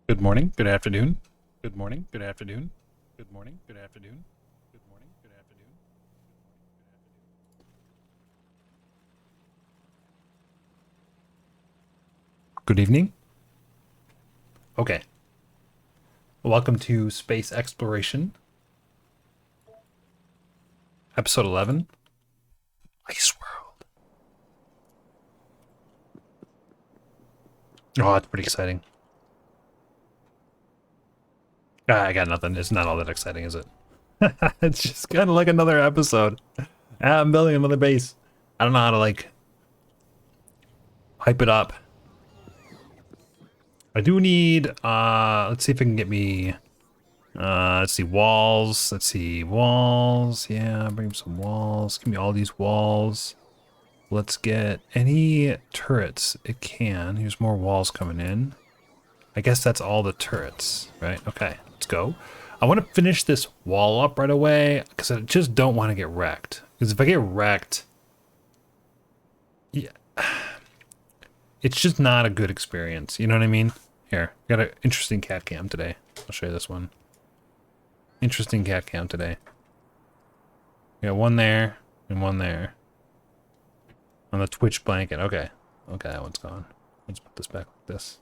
Good morning, good afternoon, good morning, good afternoon, good morning, good afternoon, good morning, good afternoon. Good evening. Okay. Welcome to Space Exploration, Episode 11, Ice World. Oh, that's pretty exciting. I got nothing. It's not all that exciting, is it? It's just kind of like another episode. I'm building another base. I don't know how to, like, hype it up. I do need, let's see if I can get me, let's see, walls. Let's see, walls. Yeah, bring some walls. Give me all these walls. Let's get any turrets it can. Here's more walls coming in. I guess that's all the turrets, right? Okay, let's go. I want to finish this wall up right away because I just don't want to get wrecked. Because if I get wrecked, yeah, it's just not a good experience. You know what I mean? Here, got an interesting cat cam today. I'll show you this one. Interesting cat cam today. We got one there and one there. On the Twitch blanket. Okay. Okay, that one's gone. Let's put this back like this.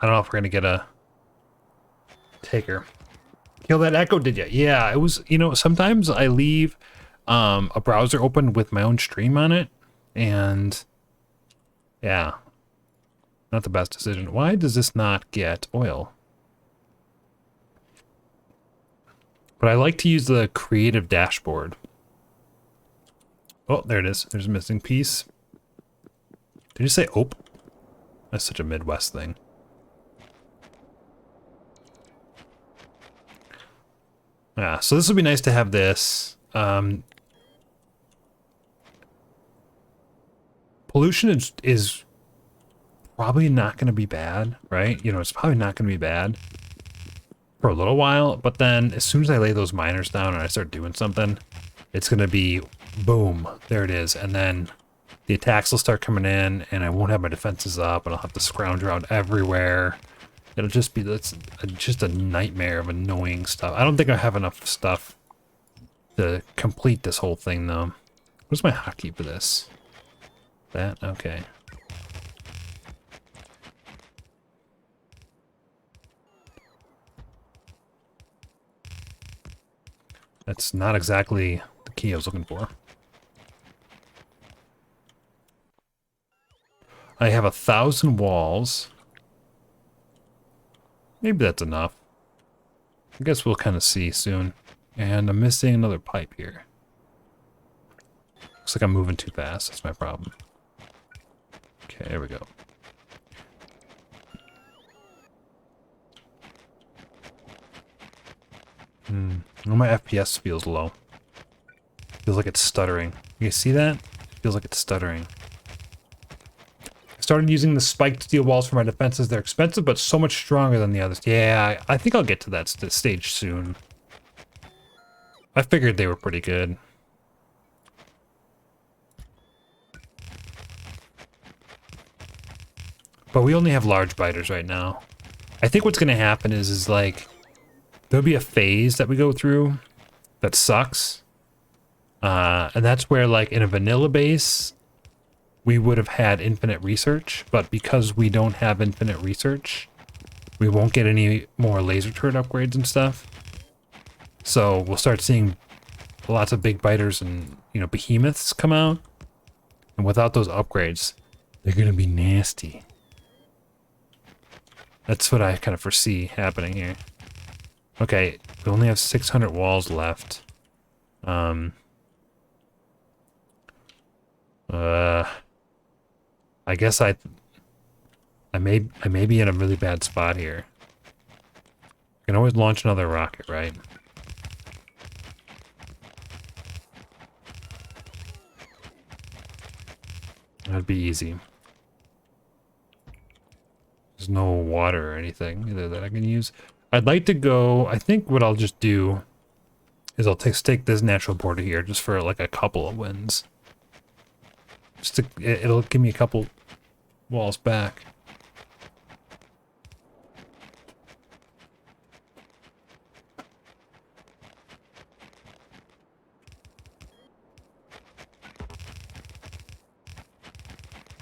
I don't know if we're gonna get a taker. Kill that echo, did ya? Yeah, it was, you know, sometimes I leave a browser open with my own stream on it, and yeah, not the best decision. Why does this not get oil? But I like to use the creative dashboard. Oh, there it is. There's a missing piece. Did you say ope? That's such a Midwest thing. Yeah, so this would be nice to have this. Pollution is probably not going to be bad, right? You know, it's probably not going to be bad for a little while, but then as soon as I lay those miners down and I start doing something, it's going to be boom, there it is. And then the attacks will start coming in and I won't have my defenses up and I'll have to scrounge around everywhere. It'll just be just a nightmare of annoying stuff. I don't think I have enough stuff to complete this whole thing though. Where's my hotkey for this? That? Okay. That's not exactly the key I was looking for. I have 1,000 walls. Maybe that's enough. I guess we'll kind of see soon. And I'm missing another pipe here. Looks like I'm moving too fast. That's my problem. Okay, there we go. Well, my FPS feels low. Feels like it's stuttering. You see that? Feels like it's stuttering. I started using the spiked steel walls for my defenses. They're expensive, but so much stronger than the others. Yeah, I think I'll get to that stage soon. I figured they were pretty good. But we only have large biters right now. I think what's going to happen is like, there'll be a phase that we go through that sucks. And that's where, like, in a vanilla base, we would have had infinite research. But because we don't have infinite research, we won't get any more laser turret upgrades and stuff. So we'll start seeing lots of big biters and, you know, behemoths come out. And without those upgrades, they're going to be nasty. That's what I kind of foresee happening here. Okay, we only have 600 walls left. I guess I may be in a really bad spot here. I can always launch another rocket, right? That'd be easy. There's no water or anything either that I can use. I'd like to go, I think what I'll just do is I'll stake this natural border here just for like a couple of wins. Just to, it'll give me a couple walls back.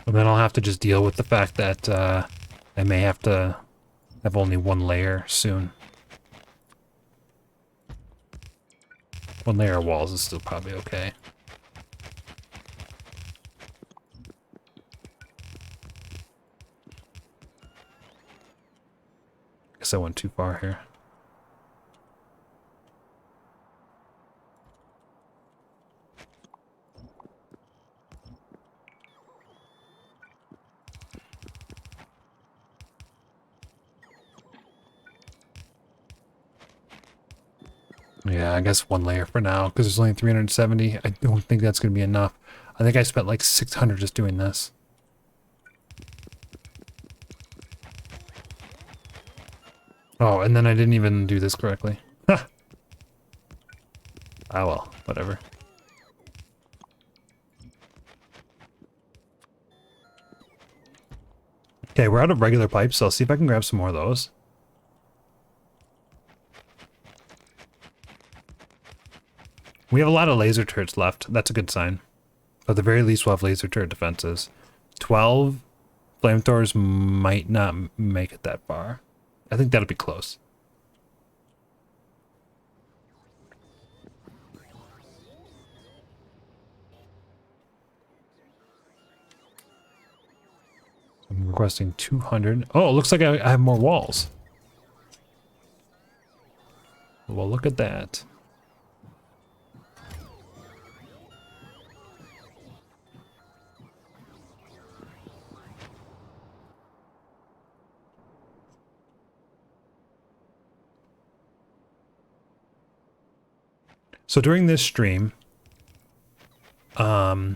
And then I'll have to just deal with the fact that I may have to have only one layer soon. One layer of walls is still probably okay. Guess I went too far here. Yeah, I guess one layer for now, because there's only 370. I don't think that's going to be enough. I think I spent like 600 just doing this. Oh, and then I didn't even do this correctly. Ah, well, whatever. Okay, we're out of regular pipes, so I'll see if I can grab some more of those. We have a lot of laser turrets left. That's a good sign. At the very least, we'll have laser turret defenses. 12 flamethrowers might not make it that far. I think that'll be close. I'm requesting 200. Oh, it looks like I have more walls. Well, look at that. So during this stream, I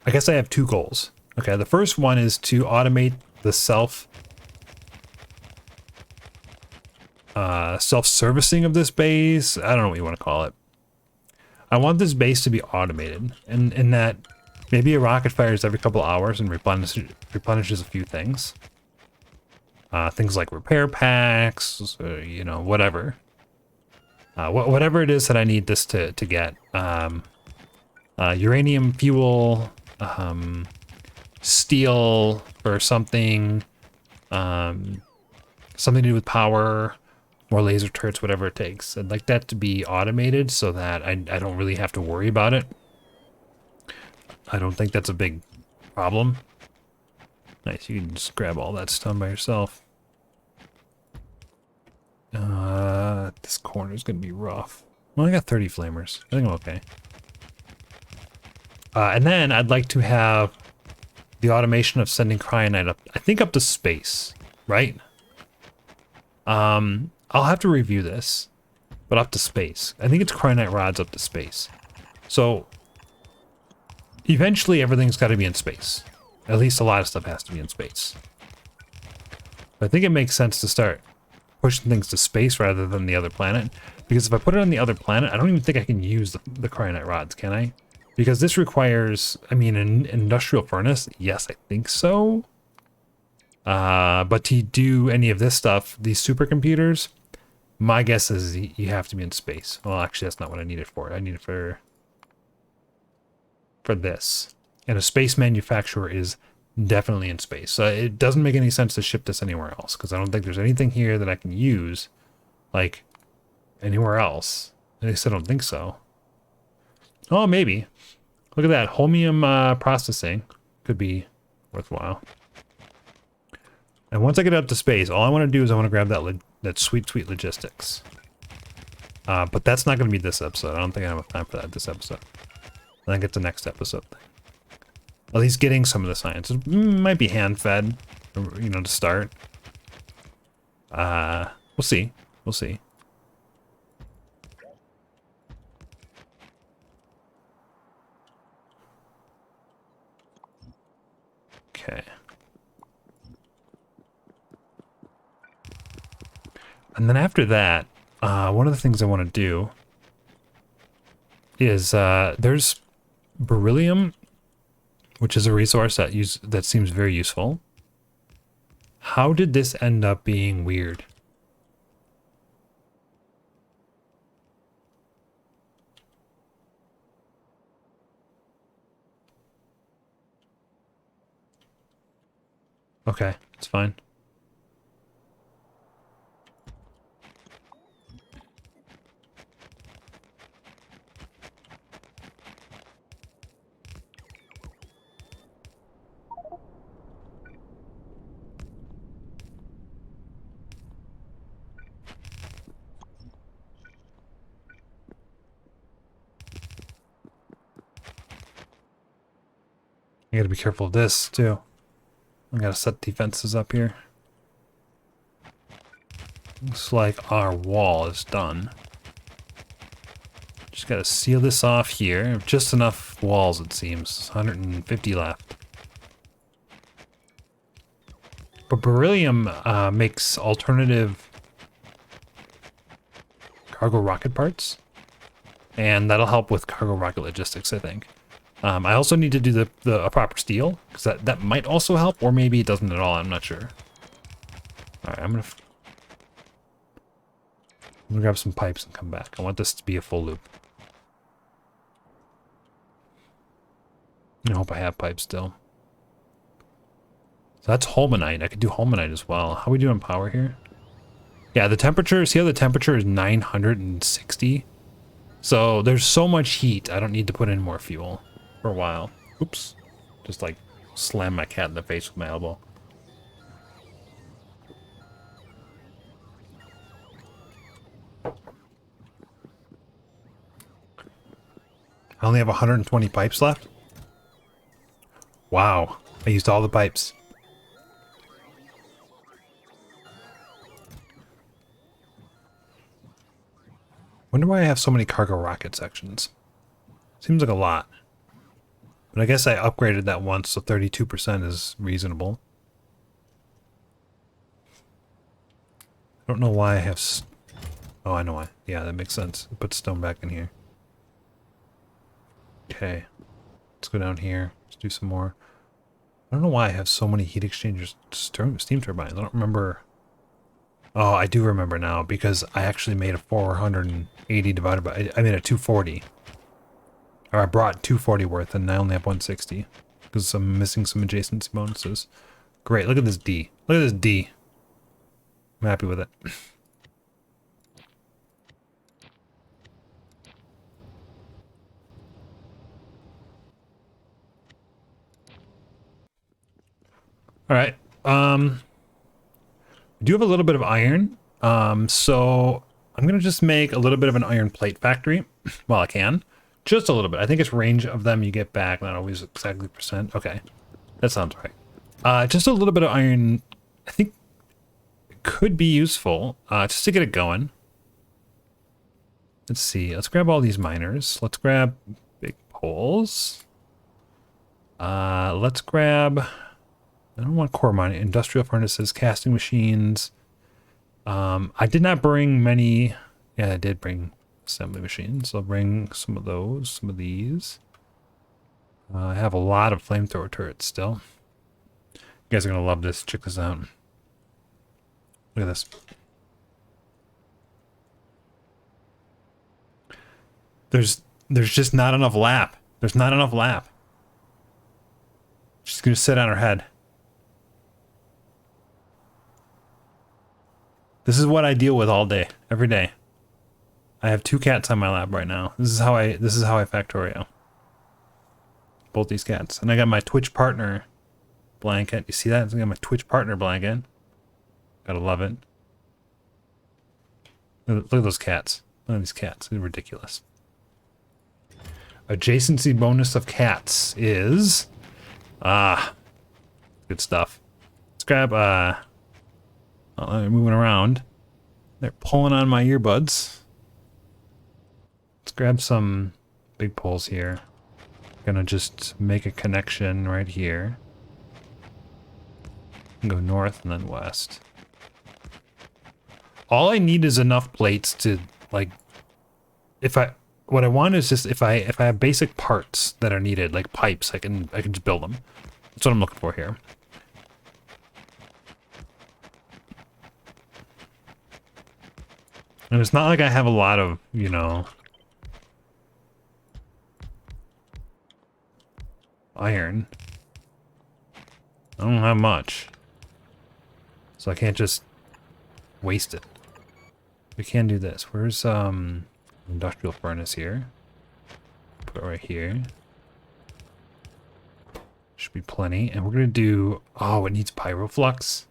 guess I have two goals. Okay, the first one is to automate the self-servicing of this base. I don't know what you want to call it. I want this base to be automated, and in that maybe a rocket fires every couple hours and replenishes a few things. Things like repair packs, you know, whatever. Whatever it is that I need this to get. Uranium fuel, steel or something, something to do with power, more laser turrets, whatever it takes. I'd like that to be automated so that I don't really have to worry about it. I don't think that's a big problem. Nice, you can just grab all that stone by yourself. This corner is going to be rough. Well, I got 30 flamers. I think I'm okay. And then I'd like to have the automation of sending cryonite up, I think up to space, right? I'll have to review this, but up to space. I think it's cryonite rods up to space. So eventually everything's got to be in space. At least a lot of stuff has to be in space. But I think it makes sense to start pushing things to space rather than the other planet. Because if I put it on the other planet, I don't even think I can use the cryonite rods, can I? Because this requires, I mean, an industrial furnace. Yes, I think so. But to do any of this stuff, these supercomputers, my guess is you have to be in space. Well, actually, that's not what I need it for. I need it for this. And a space manufacturer is definitely in space. It doesn't make any sense to ship this anywhere else, because I don't think there's anything here that I can use, like, anywhere else. At least I don't think so. Oh, maybe. Look at that. Holmium processing could be worthwhile. And once I get up to space, all I want to do is I want to grab that sweet, sweet logistics. But that's not going to be this episode. I don't think I have time for that this episode. I think it's the next episode thing. At least getting some of the science. It might be hand-fed, you know, to start. We'll see. We'll see. Okay. And then after that, one of the things I want to do is there's beryllium, which is a resource that seems very useful. How did this end up being weird? Okay, it's fine. I gotta be careful of this, too. I gotta set defenses up here. Looks like our wall is done. Just gotta seal this off here. Just enough walls, it seems. 150 left. But beryllium makes alternative cargo rocket parts. And that'll help with cargo rocket logistics, I think. I also need to do the proper steel, because that might also help, or maybe it doesn't at all, I'm not sure. Alright, I'm gonna grab some pipes and come back. I want this to be a full loop. I hope I have pipes still. So that's Holmanite. I could do Holmanite as well. How are we doing power here? Yeah, the temperature, see how the temperature is 960? So there's so much heat, I don't need to put in more fuel for a while. Oops. Just like slam my cat in the face with my elbow. I only have 120 pipes left. Wow, I used all the pipes. Wonder why I have so many cargo rocket sections. Seems like a lot. But I guess I upgraded that once, so 32% is reasonable. I don't know why I have... Oh, I know why. Yeah, that makes sense. Put stone back in here. Okay. Let's go down here. Let's do some more. I don't know why I have so many heat exchangers, steam turbines. I don't remember. Oh, I do remember now, because I actually made a 480 divided by... I made a 240. Or I brought 240 worth, and I only have 160. Because I'm missing some adjacency bonuses. Great, look at this D. Look at this D. I'm happy with it. Alright, we do have a little bit of iron. So I'm gonna just make a little bit of an iron plate factory while I can. Just a little bit. I think it's range of them you get back, not always exactly percent. Okay, that sounds right. Just a little bit of iron, I think it could be useful, just to get it going. Let's see, let's grab all these miners. Let's grab big poles. Let's grab, I don't want core mining, industrial furnaces, casting machines. I did not bring many, yeah, I did bring assembly machines. I'll bring some of those, some of these. I have a lot of flamethrower turrets still. You guys are gonna love this. Check this out. Look at this. There's just not enough lap. There's not enough lap. She's gonna sit on her head. This is what I deal with all day, every day. I have 2 cats on my lap right now. This is how I factorio. Both these cats. And I got my Twitch partner blanket. You see that? I got my Twitch partner blanket. Gotta love it. Look at those cats. Look at these cats. They're ridiculous. Adjacency bonus of cats is... good stuff. Let's grab, they're moving around. They're pulling on my earbuds. Let's grab some big poles here. Gonna just make a connection right here. And go north and then west. All I need is enough plates to, like, what I want is just if I have basic parts that are needed, like pipes, I can just build them. That's what I'm looking for here. And it's not like I have a lot of, you know, iron. I don't have much. So I can't just waste it. We can do this. Where's industrial furnace here? Put it right here. Should be plenty. And we're gonna do, oh, it needs pyroflux.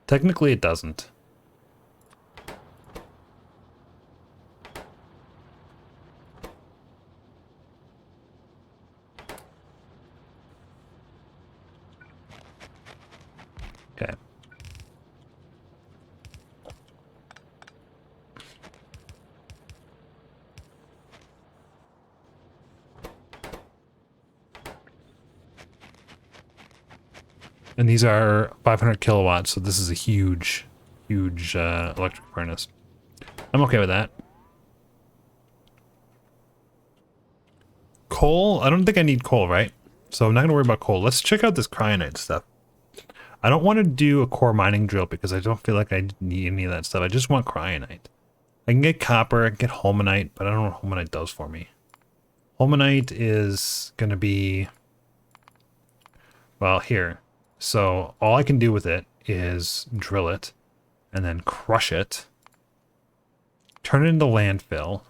Technically it doesn't. Okay. And these are 500 kilowatts, so this is a huge, huge electric furnace. I'm okay with that. Coal? I don't think I need coal, right? So I'm not going to worry about coal. Let's check out this cryonite stuff. I don't want to do a core mining drill because I don't feel like I need any of that stuff. I just want cryonite. I can get copper, I can get holmanite, but I don't know what holmanite does for me. Holmanite is going to be... well, here. So all I can do with it is drill it and then crush it, turn it into landfill,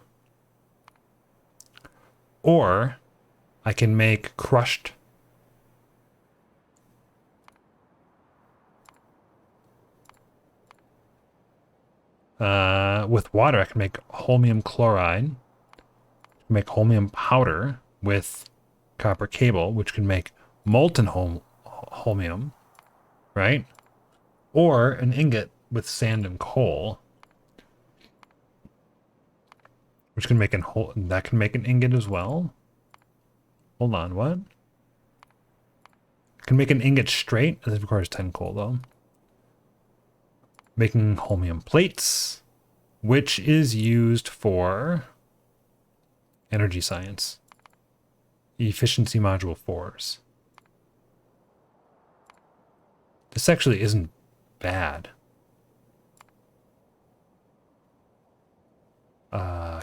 or I can make crushed with water. I can make holmium chloride, make holmium powder with copper cable, which can make molten holmium, right? Or an ingot with sand and coal, which can make that can make an ingot as well. Hold on, what? Can make an ingot straight. This requires 10 coal though. Making holmium plates, which is used for energy science. Efficiency module 4s. This actually isn't bad.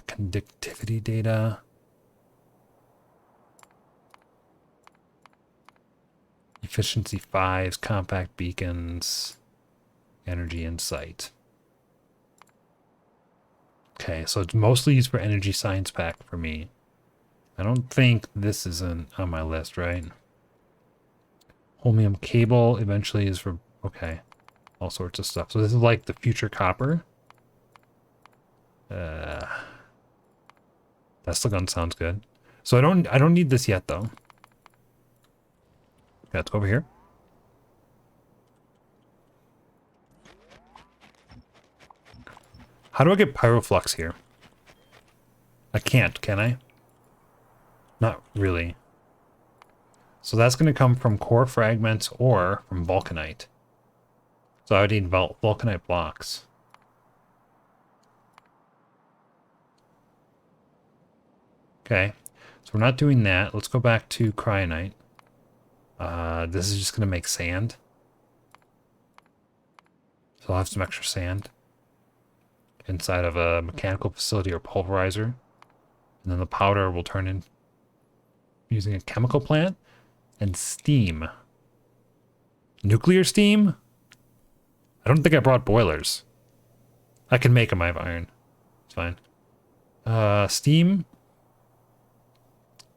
Conductivity data. Efficiency 5s, compact beacons, energy insight. Okay, so it's mostly used for energy science pack for me. I don't think this is on my list, right? Holmium cable eventually is for, okay, all sorts of stuff. So this is like the future copper. That still gun sounds good. So I don't need this yet though. Yeah, it's over here. How do I get pyroflux here? I can't, can I? Not really. So that's going to come from core fragments or from vulcanite. So I would need vulcanite blocks. Okay, so we're not doing that. Let's go back to cryonite. This is just going to make sand. So I'll have some extra sand inside of a mechanical facility or pulverizer. And then the powder will turn in using a chemical plant and steam. Nuclear steam? I don't think I brought boilers. I can make them, I have iron. It's fine. Steam.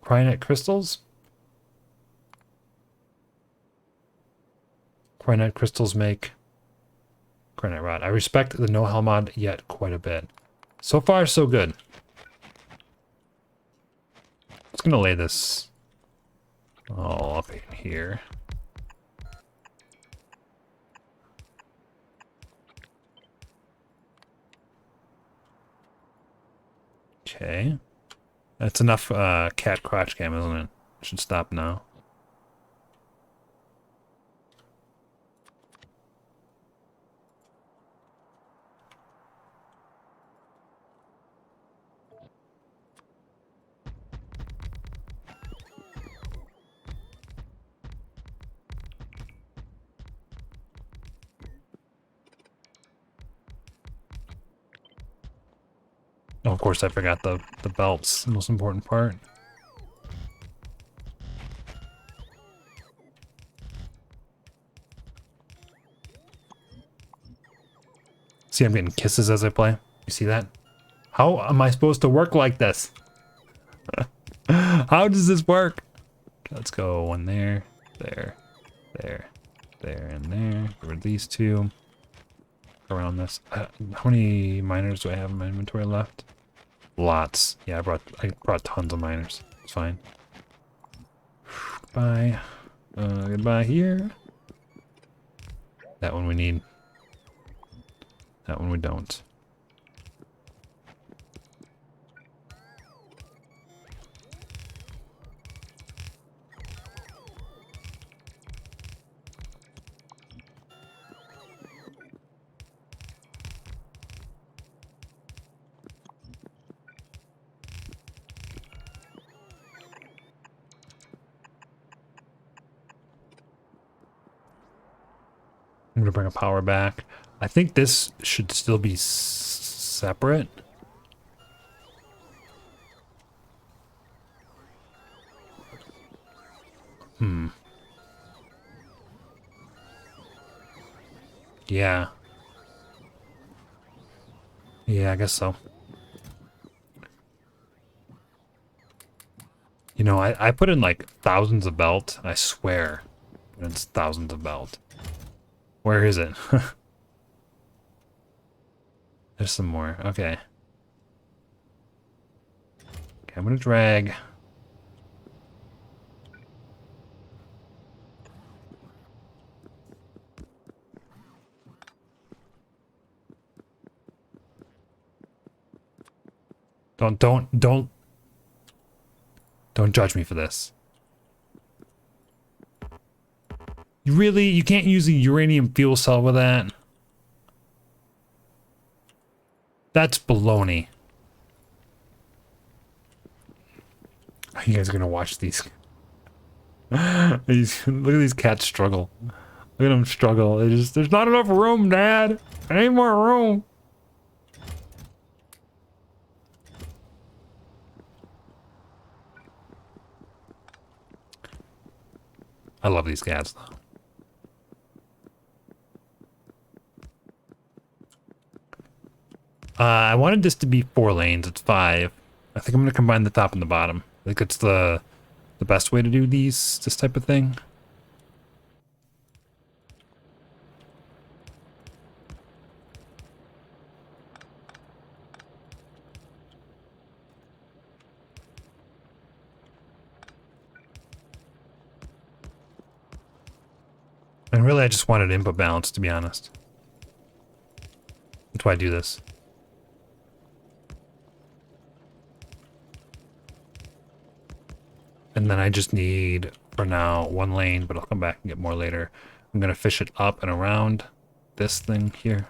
Cryonite crystals. Cryonite crystals make granite rod. I respect the no-hell mod yet quite a bit. So far, so good. Just gonna lay this all up in here. Okay. That's enough cat crotch cam, isn't it? Should stop now. Oh, of course, I forgot the belts, the most important part. See, I'm getting kisses as I play. You see that? How am I supposed to work like this? How does this work? Let's go one there, there, there, there, and there. Get rid of these two. Around this. How many miners do I have in my inventory left? Lots. Yeah, I brought tons of miners. It's fine. Goodbye. Goodbye here. That one we need. That one we don't. I'm gonna bring a power back. I think this should still be separate. Yeah. Yeah, I guess so. You know, I put in like thousands of belt. I swear. It's thousands of belt. Where is it? There's some more. Okay. Okay, I'm gonna drag. Don't judge me for this. Really? You can't use a uranium fuel cell with that? That's baloney. You guys are gonna watch these. Look at these cats struggle. Look at them struggle. There's not enough room, Dad. There ain't more room. I love these cats, though. I wanted this to be 4 lanes. It's 5. I think I'm gonna combine the top and the bottom. I think it's the best way to do this type of thing. And really, I just wanted input balance, to be honest. That's why I do this. And then I just need, for now, 1 lane, but I'll come back and get more later. I'm gonna fish it up and around this thing here.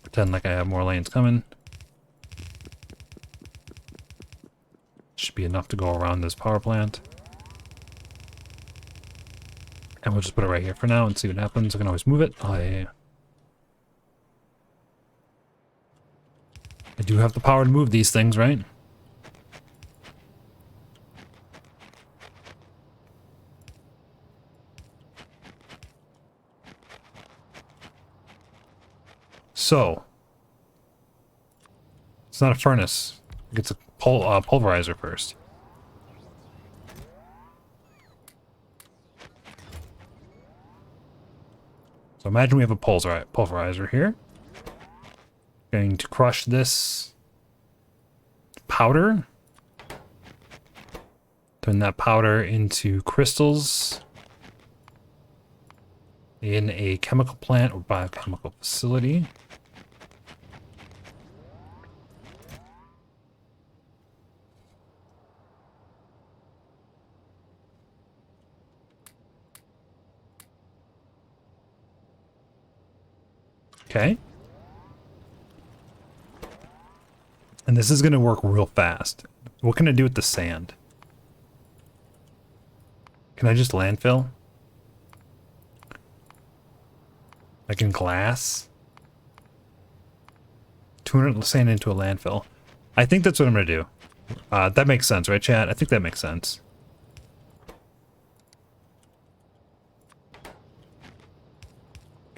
Pretend like I have more lanes coming. Should be enough to go around this power plant. And we'll just put it right here for now and see what happens. I can always move it. I do have the power to move these things, right? So, it's not a furnace. It's a pulverizer first. So imagine we have a pulverizer here. Going to crush this powder. Turn that powder into crystals in a chemical plant or biochemical facility. Okay. And this is going to work real fast. What can I do with the sand? Can I just landfill? Like in glass? 200 sand into a landfill. I think that's what I'm going to do. That makes sense, right, chat? I think that makes sense.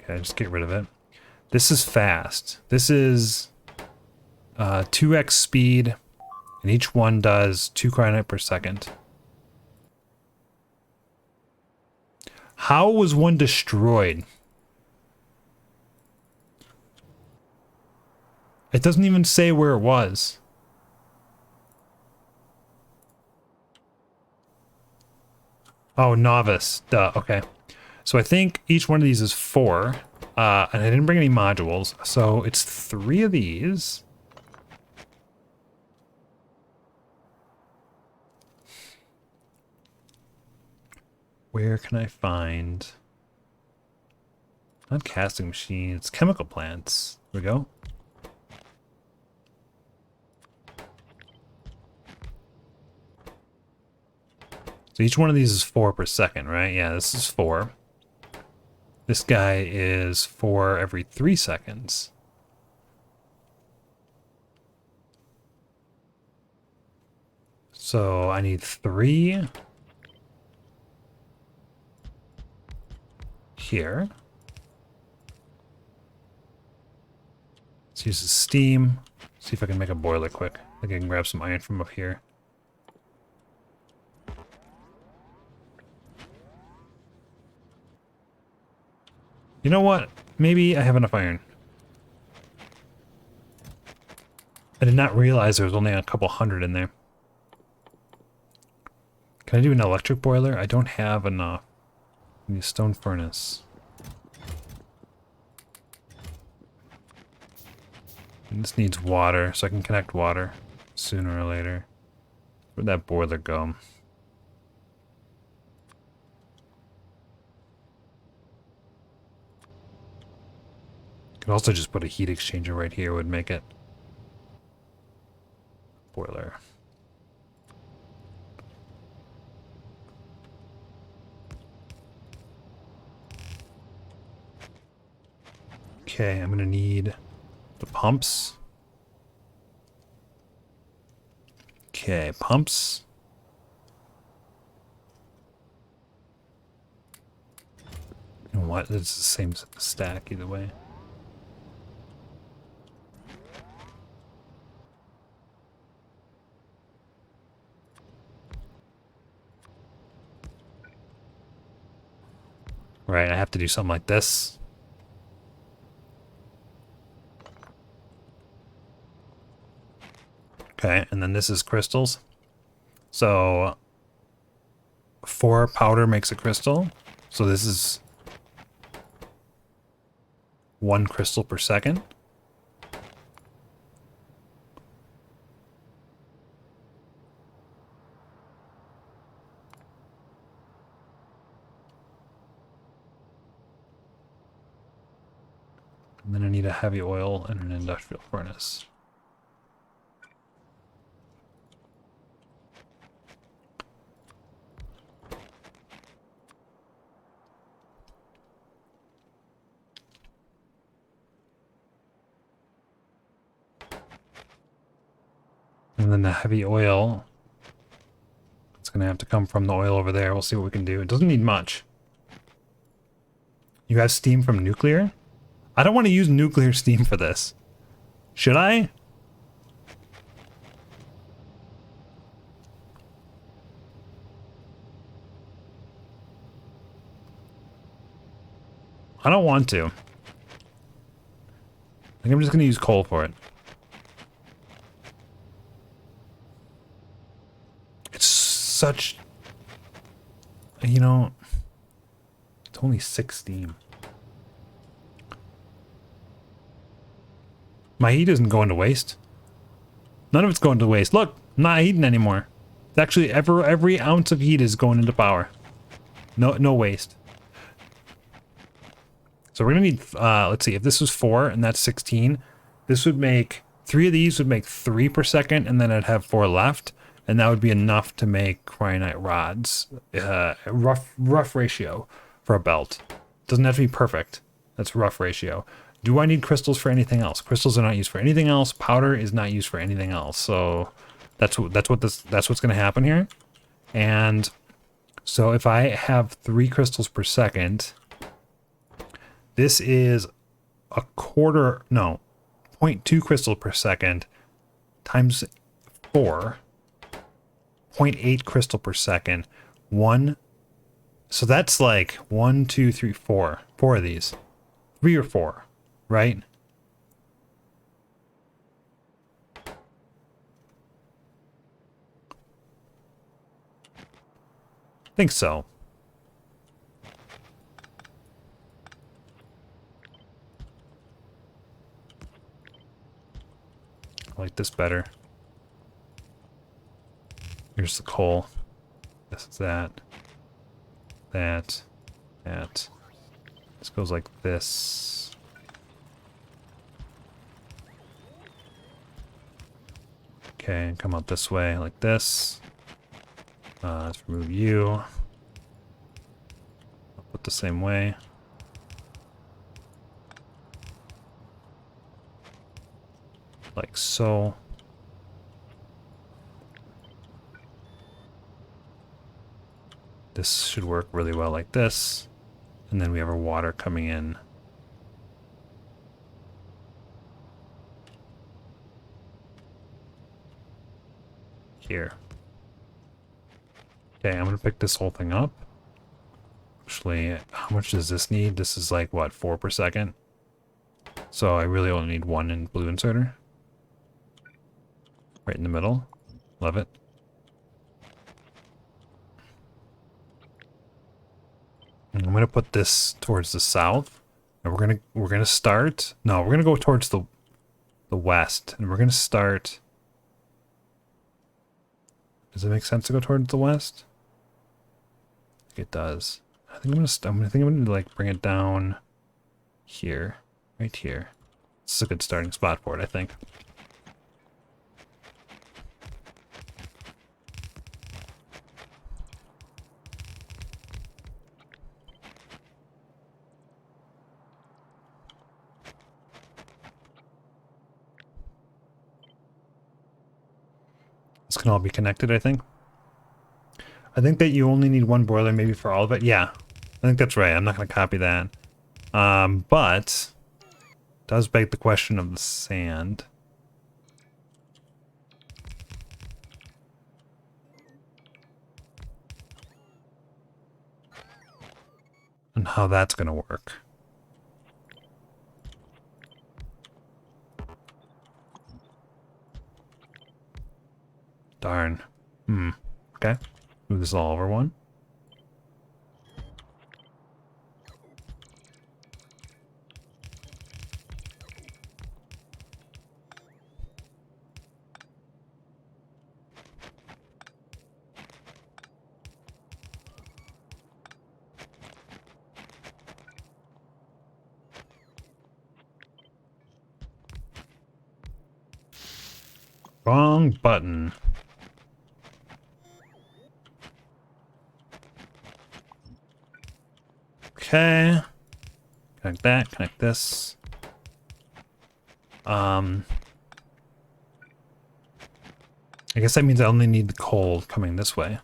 Okay, just get rid of it. This is fast. This is 2x speed, and each one does 2 cyanide per second. How was one destroyed? It doesn't even say where it was. Oh, novice. Duh, okay. So I think each one of these is 4. And I didn't bring any modules, so it's 3 of these. Where can I find... Not casting machines, chemical plants. Here we go. So each one of these is 4 per second, right? Yeah, this is 4. This guy is 4 every 3 seconds. So I need 3 here. Let's use the steam. See if I can make a boiler quick. I think I can grab some iron from up here. You know what? Maybe I have enough iron. I did not realize there was only a couple hundred in there. Can I do an electric boiler? I don't have enough. I need a stone furnace. And this needs water, so I can connect water sooner or later. Where'd that boiler go? Could also just put a heat exchanger right here, would make it. Boiler. Okay, I'm gonna need the pumps. Okay, pumps. You know what? It's the same stack either way. Right, I have to do something like this. Okay, and then this is crystals. So 4 powder makes a crystal. So this is 1 crystal per second. And then I need a heavy oil and an industrial furnace. And then the heavy oil, it's going to have to come from the oil over there. We'll see what we can do. It doesn't need much. You have steam from nuclear? I don't want to use nuclear steam for this. Should I? I don't want to. I think I'm just going to use coal for it. It's such... You know... It's only 6 steam. My heat isn't going to waste. None of it's going to waste. Look, I'm not heating anymore. It's actually every ounce of heat is going into power. No waste. So we're gonna need, let's see, if this was 4 and that's 16, this would make, 3 of these would make 3 per second, and then I'd have 4 left, and that would be enough to make cyanite rods. Rough ratio for a belt. Doesn't have to be perfect. That's rough ratio. Do I need crystals for anything else? Crystals are not used for anything else. Powder is not used for anything else. So that's what's gonna happen here. And so if I have 3 crystals per second, this is a quarter, no, zero point 0.2 crystal per second times 4, 0.8 crystal per second, 1. So that's like 1, 2, 3, 4. 4 of these. 3 or 4, right? I think so. I like this better. Here's the coal. This is that. That. That. This goes like this. Okay, come out this way like this. Let's remove you. I'll put the same way. Like so. This should work really well like this. And then we have our water coming in. Here. Okay, I'm gonna pick this whole thing up. Actually, how much does this need? This is like, what, 4 per second? So I really only need 1 in blue inserter. Right in the middle. Love it. And I'm gonna put this towards the south. And we're gonna start. No, we're gonna go towards the west. And we're gonna start. Does it make sense to go towards the west? I think it does. I think I'm gonna like bring it down here. Right here. This is a good starting spot for it, I think. This can all be connected, I think. I think that you only need 1 boiler maybe for all of it. Yeah, I think that's right. I'm not going to copy that. But does beg the question of the sand. And how that's going to work. Darn. Okay. Move this all over 1. Wrong button. Okay. Connect that, connect this. I guess that means I only need the coal coming this way.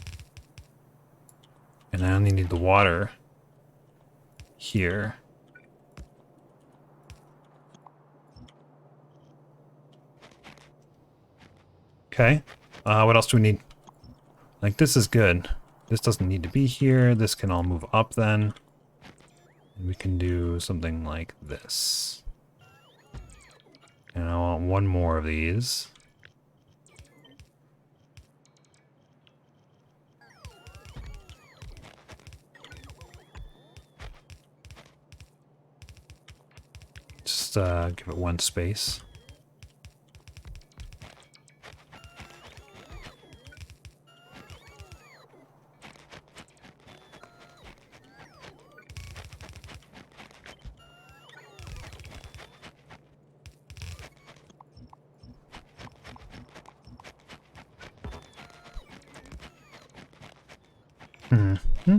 And I only need the water here. Okay. What else do we need? Like, this is good. This doesn't need to be here. This can all move up then. And we can do something like this. And I want 1 more of these. Just give it 1 space. Mm-hmm.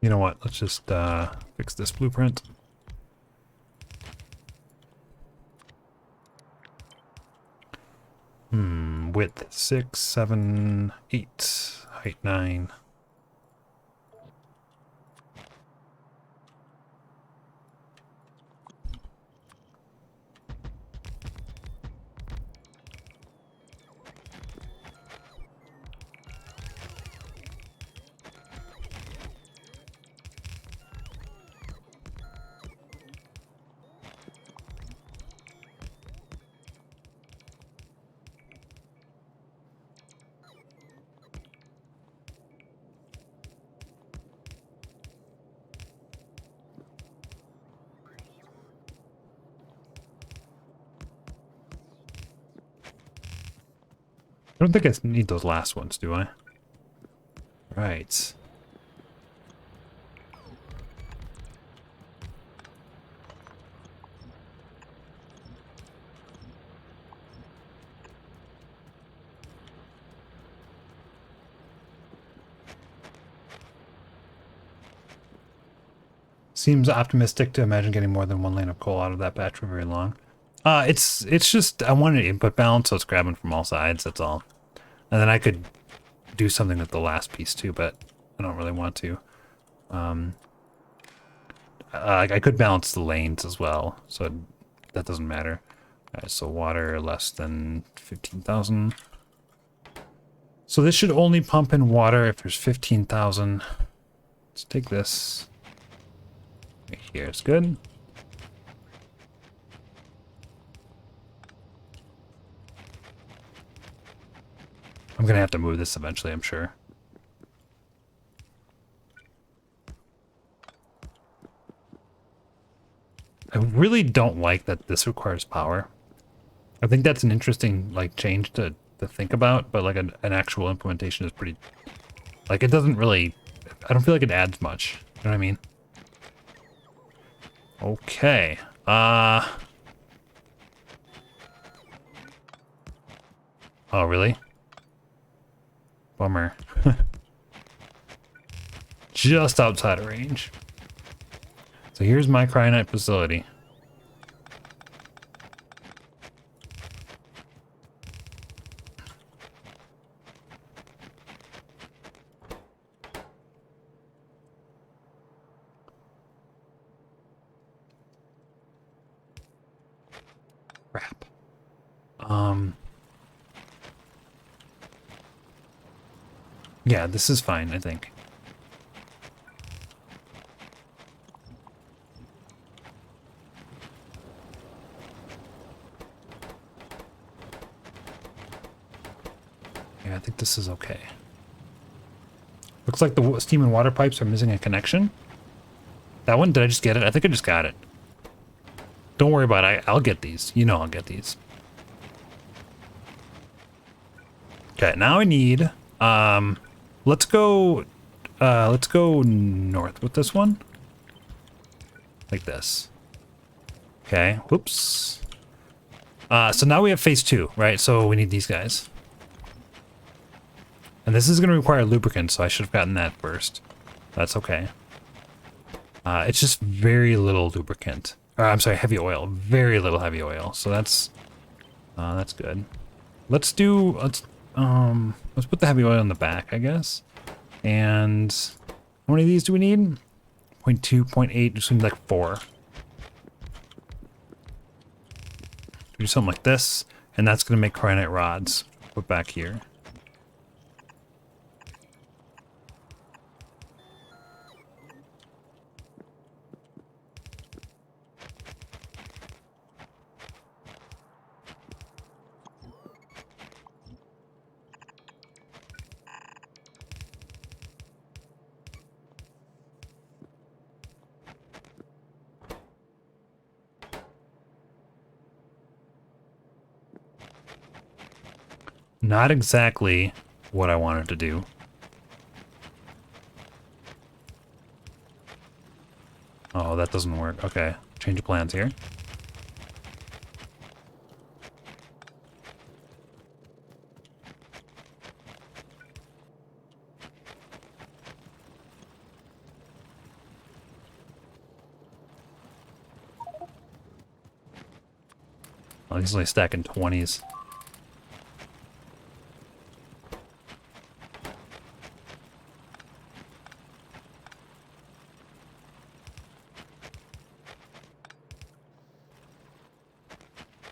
You know what? Let's just fix this blueprint. Width 6, 7, 8, height 9. I don't think I need those last ones, do I? Right. Seems optimistic to imagine getting more than one lane of coal out of that batch for very long. It's just I wanted input balance, so it's grabbing from all sides. That's all. And then I could do something with the last piece too, but I don't really want to. I could balance the lanes as well, so that doesn't matter. All right, so water less than 15,000. So this should only pump in water if there's 15,000. Let's take this. Right here is good. I'm gonna have to move this eventually, I'm sure. I really don't like that this requires power. I think that's an interesting like change to think about, but like an actual implementation is pretty like it doesn't really I don't feel like it adds much. You know what I mean? Okay. Oh really? Bummer. Just outside of range. So here's my cryonite facility. Crap. Yeah, this is fine, I think. Yeah, I think this is okay. Looks like the steam and water pipes are missing a connection. That one, did I just get it? I think I just got it. Don't worry about it. I'll get these. You know I'll get these. Okay, now I need let's go north with this one. Like this. Okay, whoops. So now we have phase 2, right? So we need these guys. And this is going to require lubricant, so I should have gotten that first. That's okay. It's just very little lubricant. I'm sorry, heavy oil. Very little heavy oil. So that's good. Let's put the heavy oil in the back, I guess. And how many of these do we need? 0.2, 0.8, just seems like 4. Do something like this, and that's going to make cryonite rods. Put back here. Not exactly what I wanted to do. Oh, that doesn't work. Okay, change of plans here. Oh, he's only stacking 20s.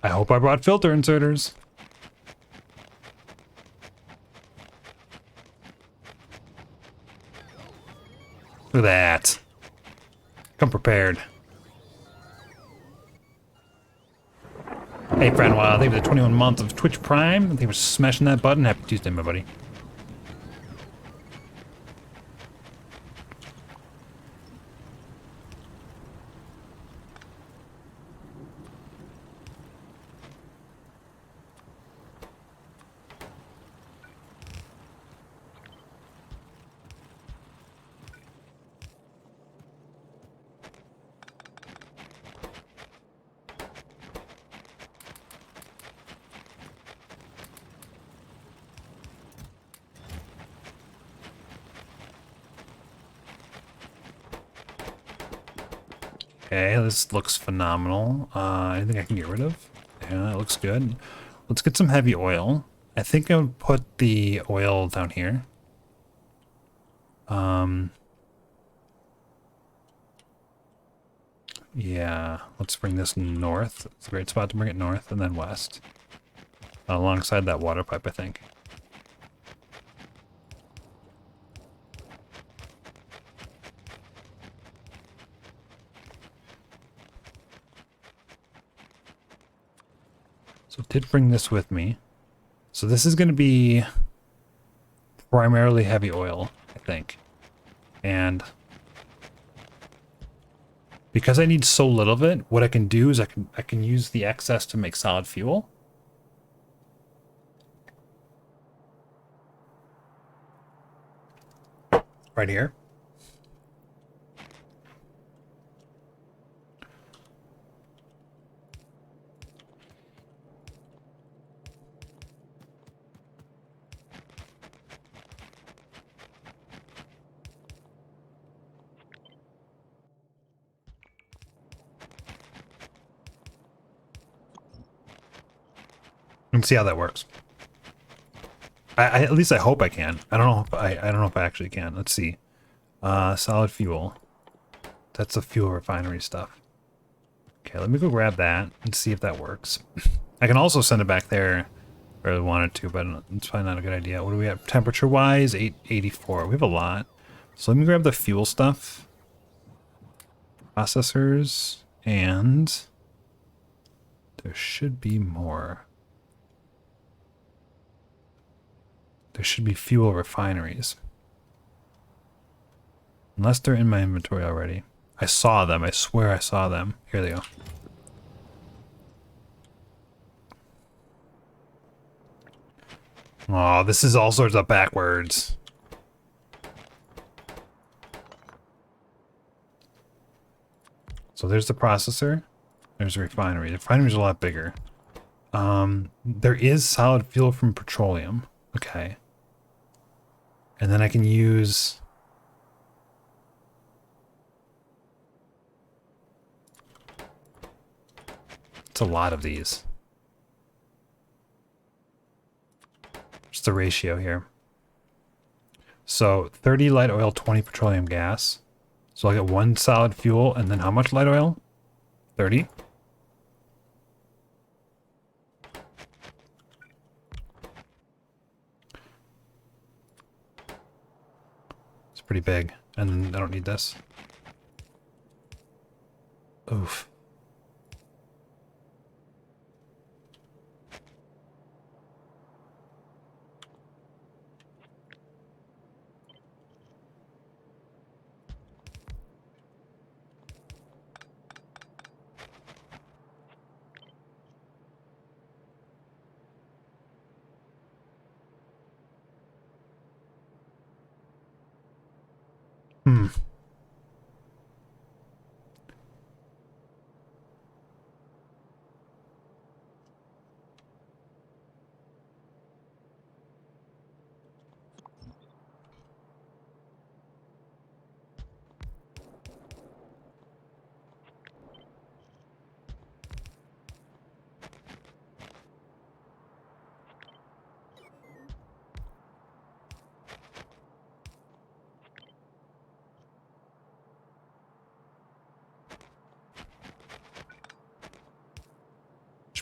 I hope I brought filter inserters. Look at that. Come prepared. Hey, friend, thank you for the 21 months of Twitch Prime. Thank you for smashing that button. Happy Tuesday, my buddy. Okay, this looks phenomenal. Anything I can get rid of? Yeah, it looks good. Let's get some heavy oil. I think I would put the oil down here. Yeah, let's bring this north. It's a great spot to bring it north and then west. Alongside that water pipe, I think. So I did bring this with me. So this is going to be primarily heavy oil, I think. And because I need so little of it, what I can do is I can use the excess to make solid fuel. Right here. And see how that works. At least I hope I can. I don't know if I don't know if I actually can. Let's see. Solid fuel. That's the fuel refinery stuff. Okay, let me go grab that and see if that works. I can also send it back there if I really wanted to, but it's probably not a good idea. What do we have? Temperature-wise, 884. We have a lot. So let me grab the fuel stuff. Processors, and there should be more. There should be fuel refineries. Unless they're in my inventory already. I saw them. I swear I saw them. Here they go. Oh, this is all sorts of backwards. So there's the processor. There's the refinery. The refinery's a lot bigger. There is solid fuel from petroleum. Okay. And then I can use... It's a lot of these. What's the ratio here? So 30 light oil, 20 petroleum gas. So I get 1 solid fuel, and then how much light oil? 30. It's pretty big. And I don't need this. Oof. Hmm.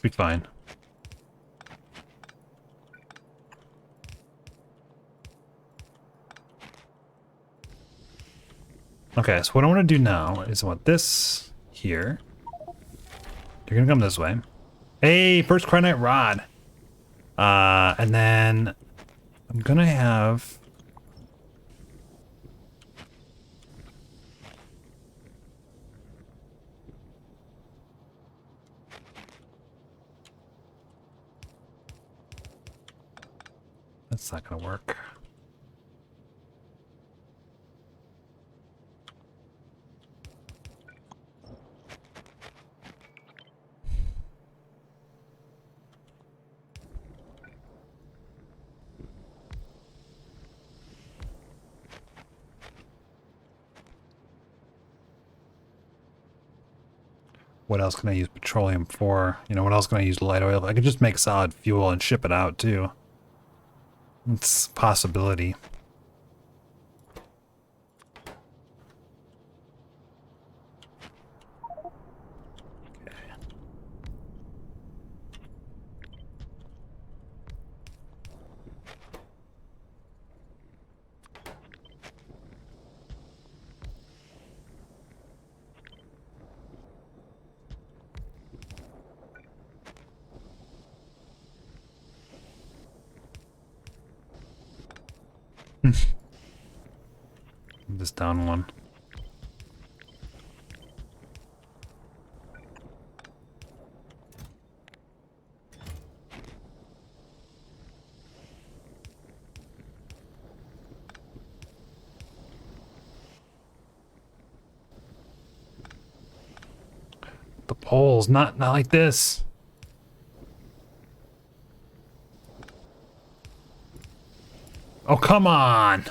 be fine. Okay, so what I want to do now is I want this here. You're gonna come this way. Hey, first cryonite rod. And then I'm gonna have... That's not gonna work. What else can I use petroleum for? You know, what else can I use light oil? I could just make solid fuel and ship it out too. It's a possibility. This down one. The poles, not like this. Oh, come on.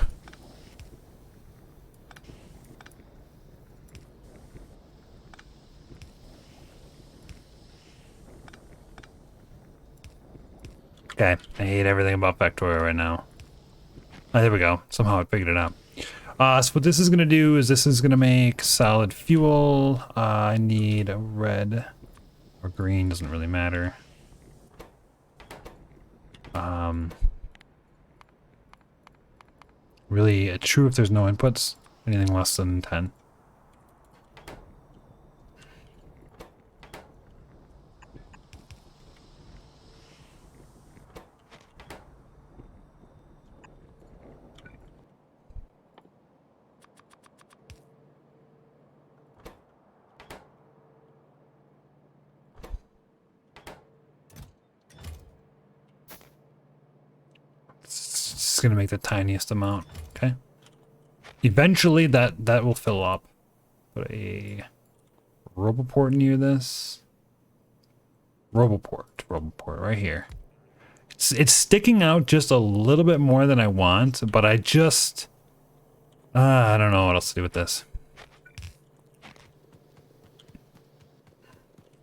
Okay, I hate everything about Factorio right now. Oh, there we go. Somehow I figured it out. So what this is going to do is this is going to make solid fuel. I need a red or green, doesn't really matter. Really true if there's no inputs. Anything less than 10. It's gonna make the tiniest amount. Okay. Eventually that will fill up. Put a Roboport near this. Roboport right here. It's sticking out just a little bit more than I want, but I just I don't know what else to do with this.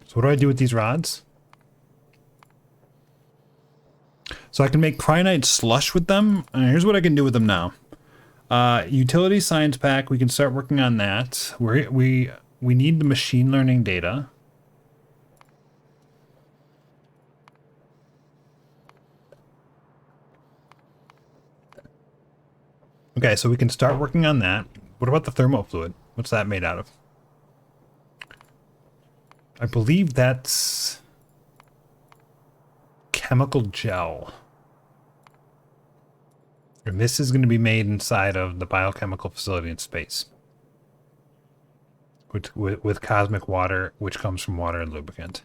So what do I do with these rods? So I can make cryonite slush with them. Here's what I can do with them now. Utility science pack, we can start working on that. We need the machine learning data. Okay, so we can start working on that. What about the thermo fluid? What's that made out of? I believe that's chemical gel. And this is going to be made inside of the biochemical facility in space. With cosmic water, which comes from water and lubricant.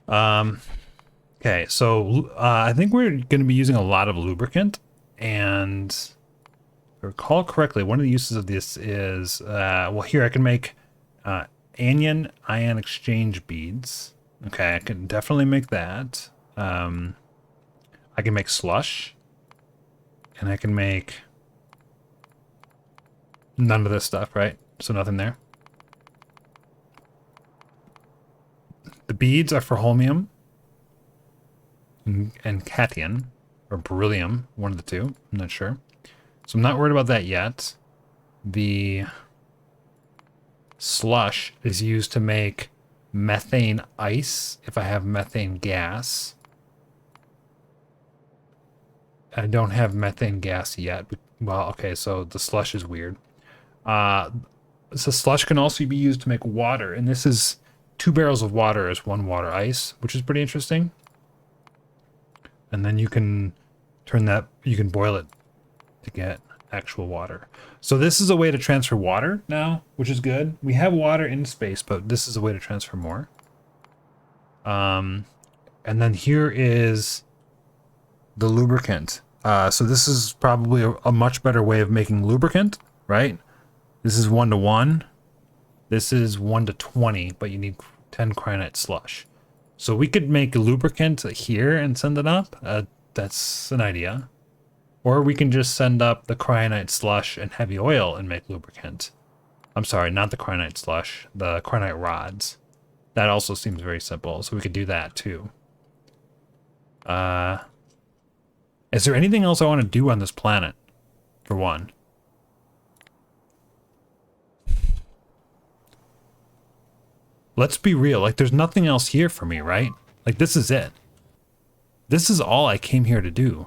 Okay, so I think we're going to be using a lot of lubricant. And if I recall correctly, one of the uses of this is, well, here I can make anion ion exchange beads. Okay, I can definitely make that. I can make slush. And I can make none of this stuff, right? So nothing there. The beads are for holmium and cation, or beryllium, one of the two. I'm not sure. So I'm not worried about that yet. The slush is used to make methane ice if I have methane gas. I don't have methane gas yet. Well, okay, so the slush is weird. Uh, so slush can also be used to make water, and this is 2 barrels of water as 1 water ice, which is pretty interesting. And then you can you can boil it to get actual water. So this is a way to transfer water now, which is good. We have water in space, but this is a way to transfer more. And then here is the lubricant. So this is probably a much better way of making lubricant, right? This is 1-to-1. This is 1-to-20, but you need 10 cyanide slush. So we could make lubricant here and send it up. That's an idea. Or we can just send up the cyanide slush and heavy oil and make lubricant. I'm sorry, not the cyanide slush, the cyanide rods. That also seems very simple, so we could do that too. Is there anything else I want to do on this planet? For one. Let's be real, like there's nothing else here for me, right? Like this is it. This is all I came here to do.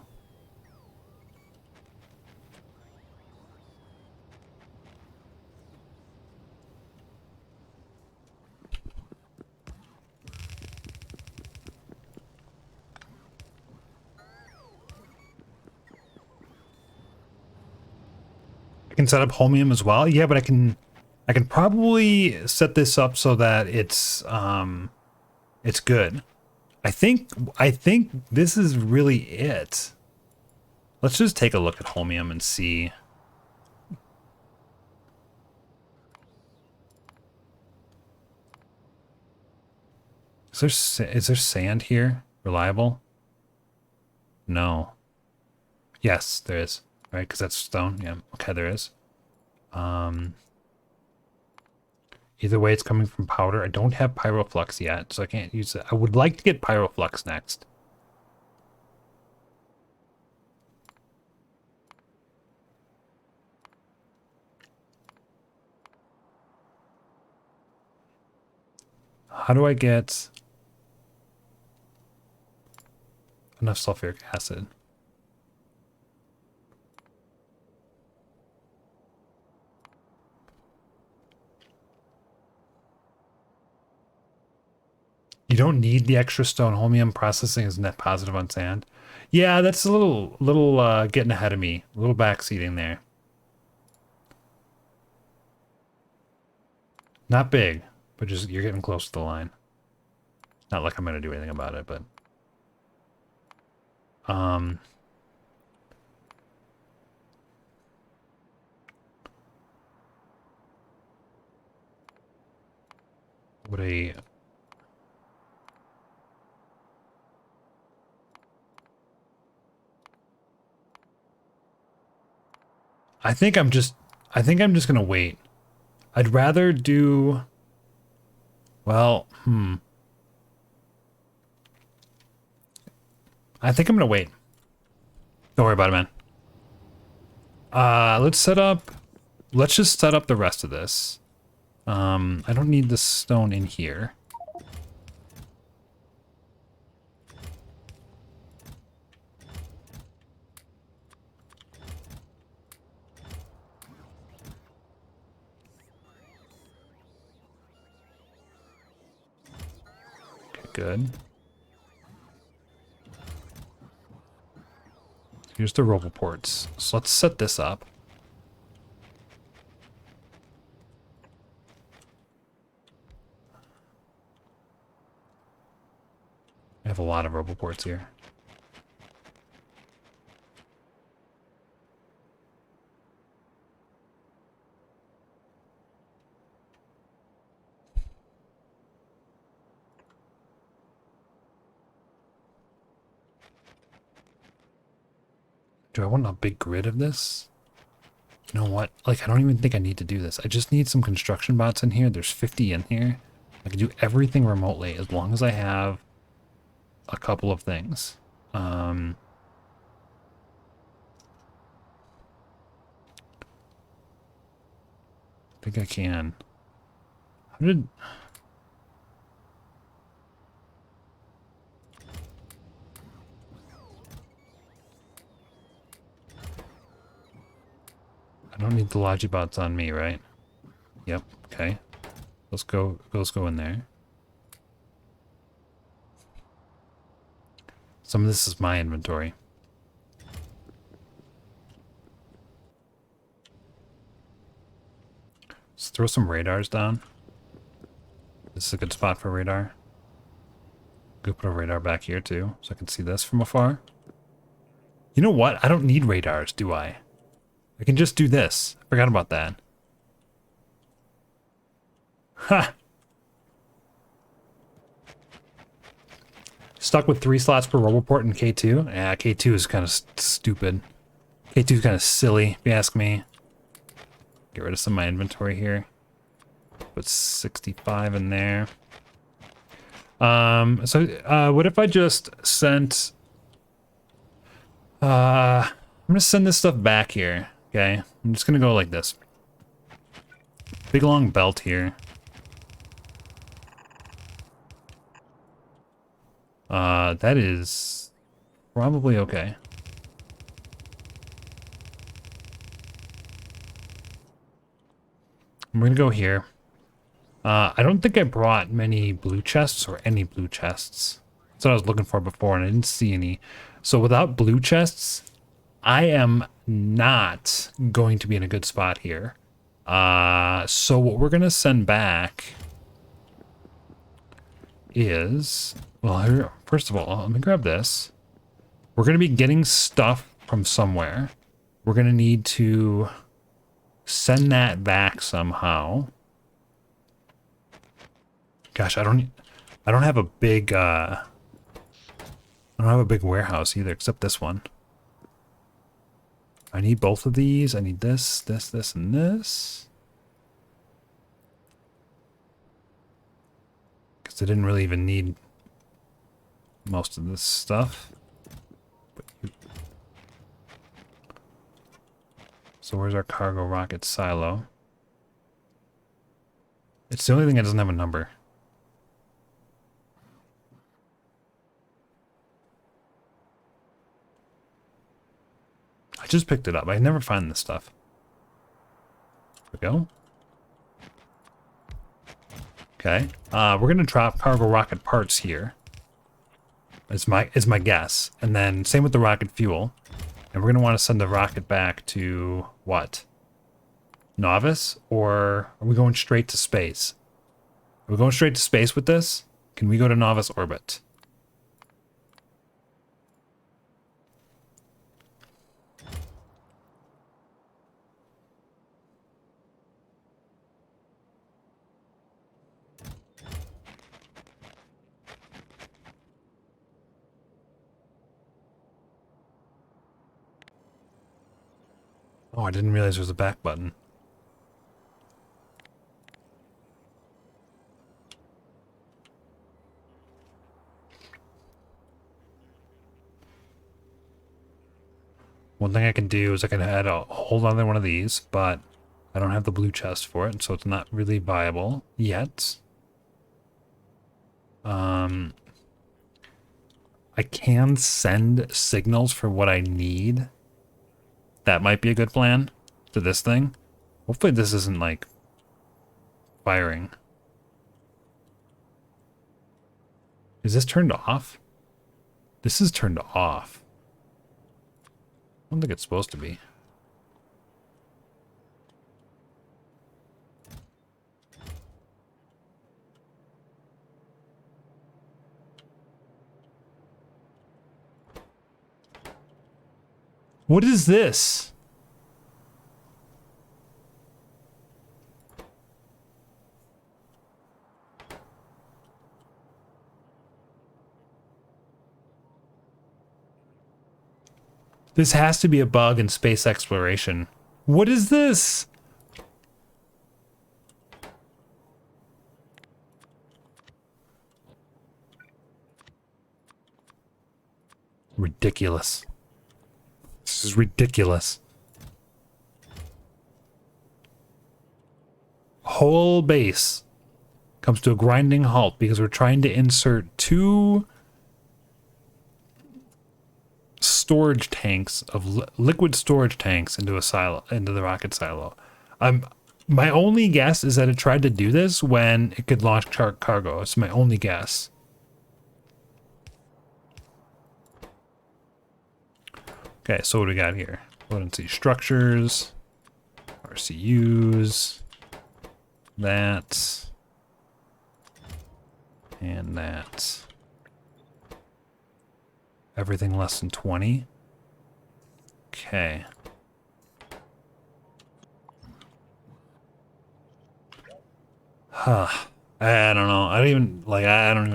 I can set up Holmium as well. Yeah, but I can probably set this up so that it's good. I think this is really it. Let's just take a look at Holmium and see. Is there sand here? Reliable? No. Yes, there is. Right, because that's stone. Yeah, okay, there is. Either way, it's coming from powder. I don't have pyroflux yet, so I can't use it. I would like to get pyroflux next. How do I get enough sulfuric acid? You don't need the extra stone. Holmium processing is net positive on sand. Yeah, that's a little getting ahead of me. A little backseating there. Not big, but just you're getting close to the line. Not like I'm gonna do anything about it, but would a I think I'm just gonna wait. I'd rather do well, I think I'm gonna wait. Don't worry about it, man. Let's just set up the rest of this. I don't need the stone in here. Okay, good. Here's the roboports. So let's set this up. I have a lot of roboports here. Do I want a big grid of this? You know what? Like, I don't even think I need to do this. I just need some construction bots in here. There's 50 in here. I can do everything remotely as long as I have a couple of things. I think I can. How did... I don't need the Logibots on me, right? Yep, okay. Let's go in there. Some of this is my inventory. Let's throw some radars down. This is a good spot for radar. Go put a radar back here too, so I can see this from afar. You know what? I don't need radars, do I? I can just do this. I forgot about that. Ha! Stuck with 3 slots per roboport in K2? Yeah, K2 is kind of stupid. K2 is kind of silly, if you ask me. Get rid of some of my inventory here. Put 65 in there. What if I just sent... I'm gonna send this stuff back here, okay? I'm just gonna go like this. Big long belt here. That is probably okay. I'm gonna go here. I don't think I brought many blue chests or any blue chests. That's what I was looking for before and I didn't see any. So without blue chests, I am not going to be in a good spot here. So what we're gonna send back is, well, here, first of all, let me grab this. We're gonna be getting stuff from somewhere. We're gonna need to send that back somehow. Gosh, I don't have a big I don't have a big warehouse either, except this one. I need both of these. I need this, this, and this. Because I didn't really even need most of this stuff. So where's our cargo rocket silo? It's the only thing that doesn't have a number. I just picked it up. I never find this stuff. There we go. Okay. We're gonna drop cargo rocket parts here. Is my guess. And then same with the rocket fuel. And we're gonna want to send the rocket back to what? Novice? Or are we going straight to space? Are we going straight to space with this? Can we go to Novice orbit? Oh, I didn't realize there was a back button. One thing I can do is I can add a whole other one of these, but I don't have the blue chest for it, so it's not really viable yet. I can send signals for what I need. That might be a good plan to this thing. Hopefully this isn't like firing. Is this turned off? This is turned off. I don't think it's supposed to be. What is this? This has to be a bug in space exploration. What is this? Ridiculous. This is ridiculous. Whole base comes to a grinding halt because we're trying to insert 2 storage tanks of liquid storage tanks into a silo, into the rocket silo. My only guess is that it tried to do this when it could launch cargo. It's my only guess. Okay, so what do we got here? Load and see structures, RCUs, that, and that. Everything less than 20. Okay. Huh. I don't know. I don't even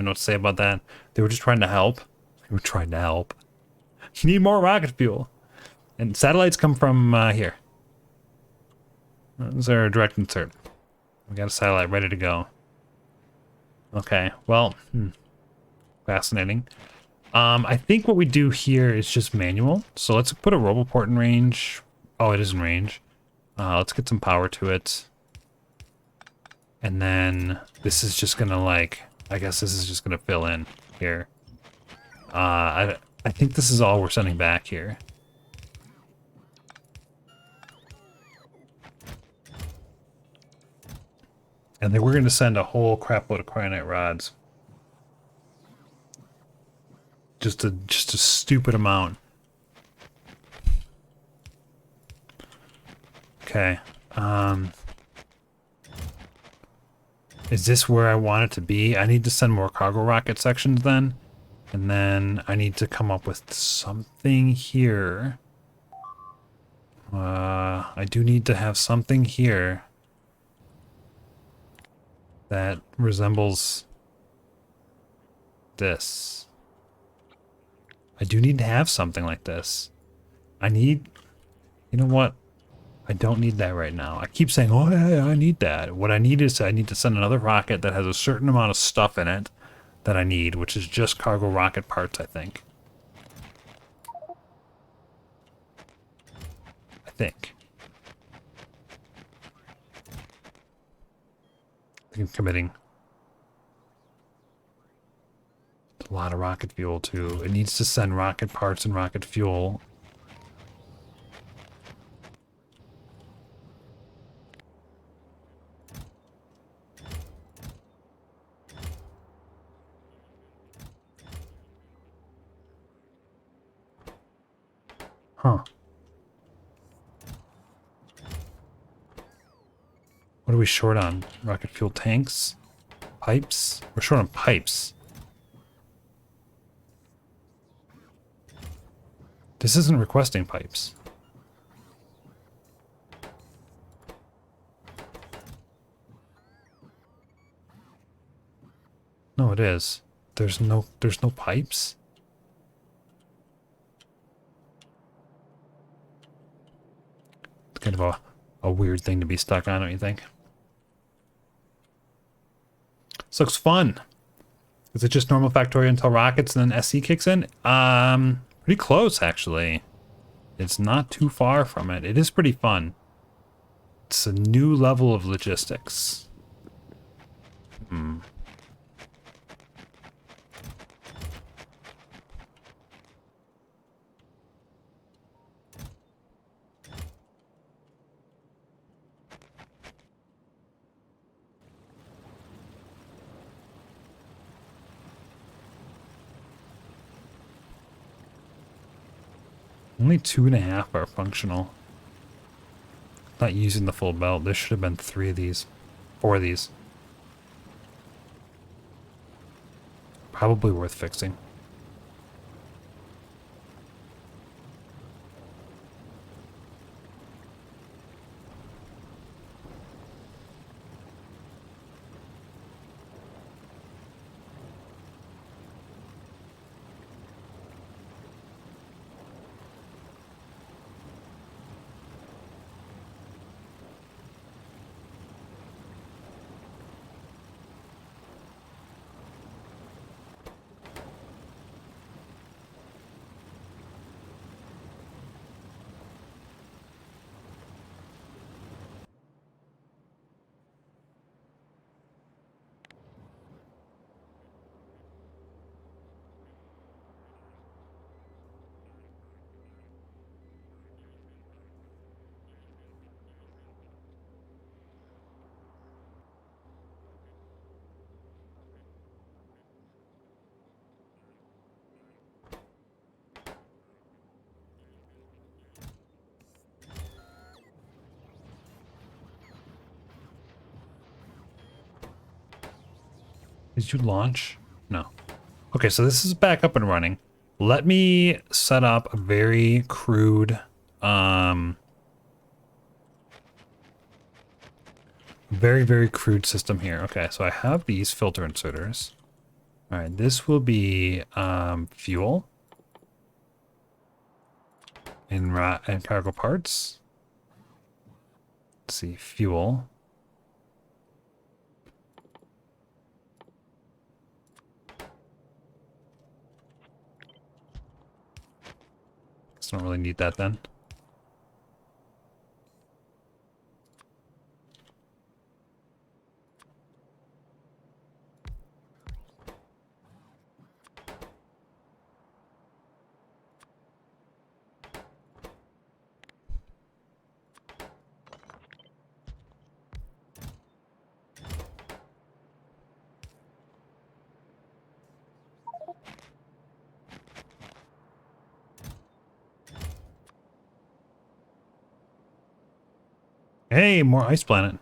know what to say about that. They were just trying to help. They were trying to help. You need more rocket fuel. And satellites come from here. Those are a direct insert. We got a satellite ready to go. Okay, well, fascinating. I think what we do here is just manual. So let's put a roboport in range. Oh, it is in range. Let's get some power to it. And then this is just gonna like, I guess this is just gonna fill in here. I think this is all we're sending back here. And then we're gonna send a whole crap load of cryonite rods. Just a stupid amount. Okay. Is this where I want it to be? I need to send more cargo rocket sections then. And then I need to come up with something here. I do need to have something here that resembles this. I do need to have something like this. I need, you know what? I don't need that right now. I keep saying, oh yeah, I need that. What I need is I need to send another rocket that has a certain amount of stuff in it that I need, which is just cargo rocket parts, I think. I think I'm committing. It's a lot of rocket fuel too. It needs to send rocket parts and rocket fuel. Huh. What are we short on? Rocket fuel tanks? Pipes? We're short on pipes. This isn't requesting pipes. No, it is. There's no pipes? It's kind of a weird thing to be stuck on, don't you think? This looks fun. Is it just normal factorio until rockets and then SC kicks in? Pretty close, actually. It's not too far from it. It is pretty fun. It's a new level of logistics. Only 2.5 are functional. Not using the full belt. There should have been 3 of these. 4 of these. Probably worth fixing. Did you launch? No. Okay, so this is back up and running. Let me set up a very crude, very crude system here. Okay, so I have these filter inserters. All right, this will be fuel and cargo parts. Let's see, fuel. Don't really need that then. Hey, more ice planet.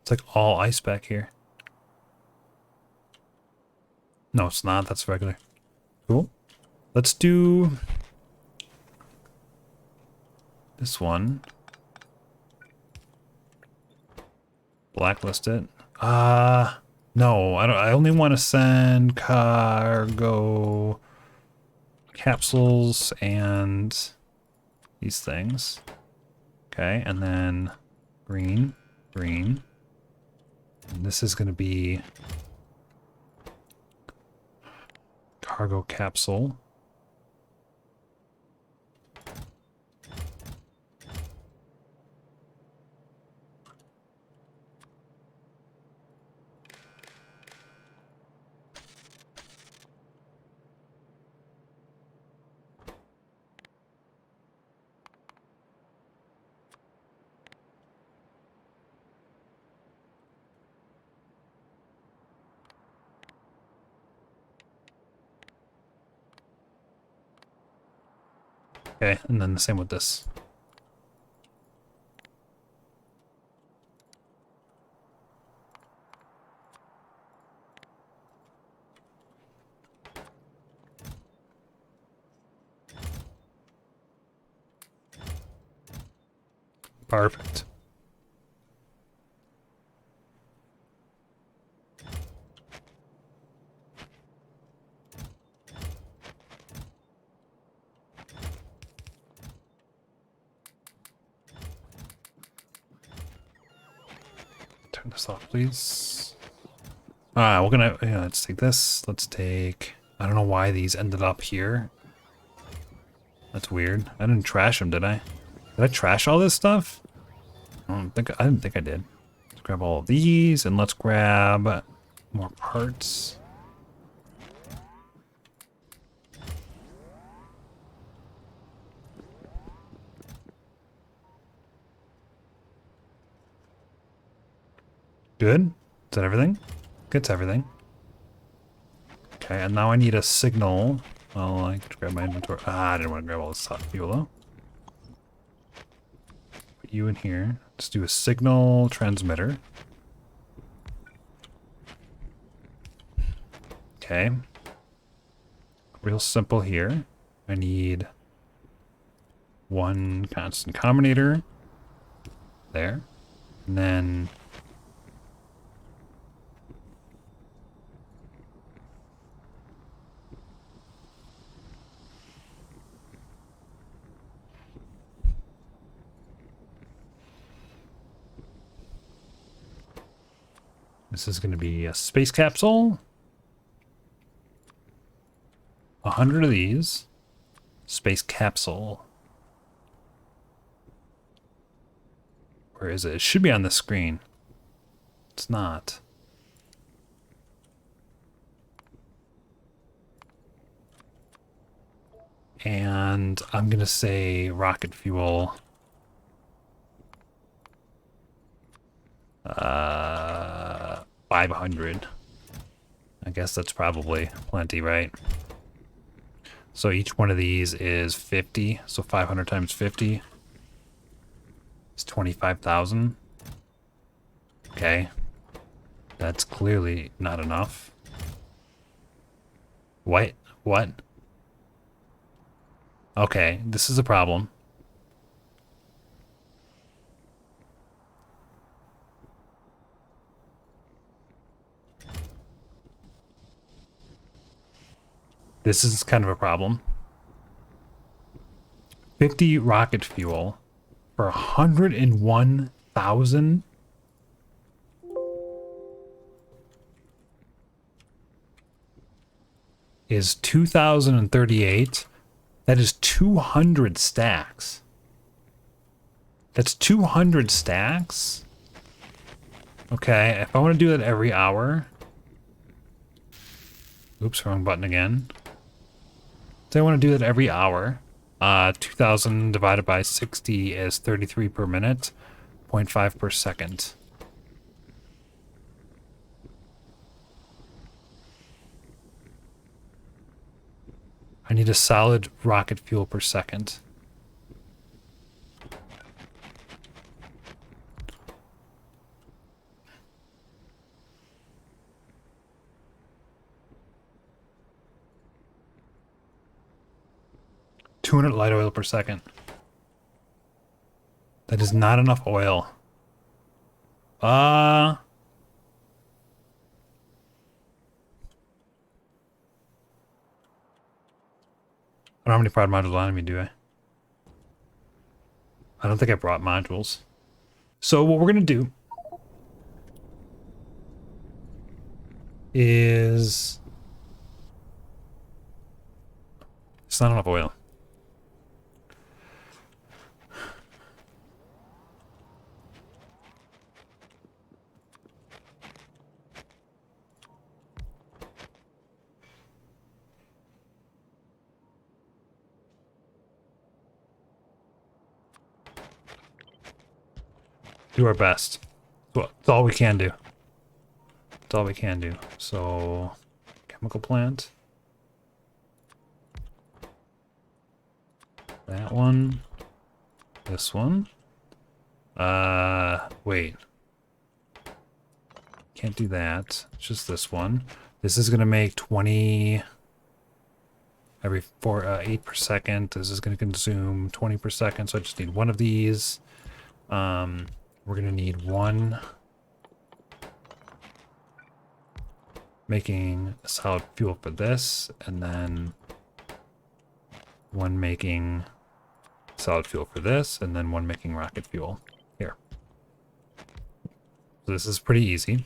It's like all ice back here. No, it's not. That's regular. Cool. Let's do this one. Blacklist it. No, I don't. I only want to send cargo capsules and these things. Okay, and then green, green. And this is going to be cargo capsule. Okay, and then the same with this. Perfect. Turn this off, please. We're gonna, yeah, let's take this. Let's take, I don't know why these ended up here. That's weird. I didn't trash them, did I? Did I trash all this stuff? I didn't think I did. Let's grab all of these and let's grab more parts. Good. Is that everything? Gets everything. Okay, and now I need a signal. Well, I could grab my inventory. I didn't want to grab all this stuff. Fuel though. Put you in here. Let's do a signal transmitter. Okay. Real simple here. I need one constant combinator. There. And then this is going to be a space capsule. 100 of these. Space capsule. Where is it? It should be on the screen. It's not. And I'm going to say rocket fuel. 500. I guess that's probably plenty, right? So each one of these is 50. So 500 times 50. It's 25,000. Okay. That's clearly not enough. What? What? Okay, this is a problem. This is kind of a problem. 50 rocket fuel for 101,000? Is 2,038. That is 200 stacks. That's 200 stacks? Okay, if I want to do that every hour... Oops, wrong button again. So I want to do that every hour. 2,000 divided by 60 is 33 per minute, 0.5 per second. I need a solid rocket fuel per second. $200 light oil per second. That is not enough oil. I don't have any prod modules on me, do I? I don't think I brought modules. So what we're going to do is... It's not enough oil. Do our best. Well, it's all we can do. It's all we can do. So, chemical plant. That one. This one. Wait. Can't do that. It's just this one. This is gonna make 20 every 8 per second. This is gonna consume 20 per second. So I just need one of these. We're gonna need one making solid fuel for this, and then one making solid fuel for this, and then one making rocket fuel. Here. So this is pretty easy.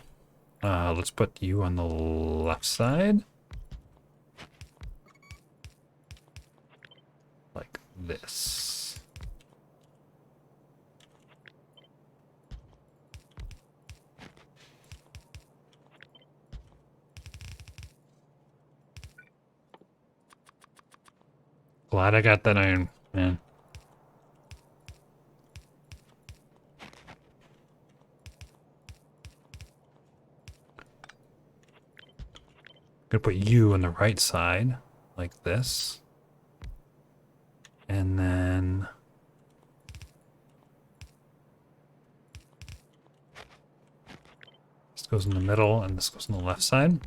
Let's put you on the left side. Like this. Glad I got that iron, man. Gonna put you on the right side, like this. And then... this goes in the middle, and this goes on the left side.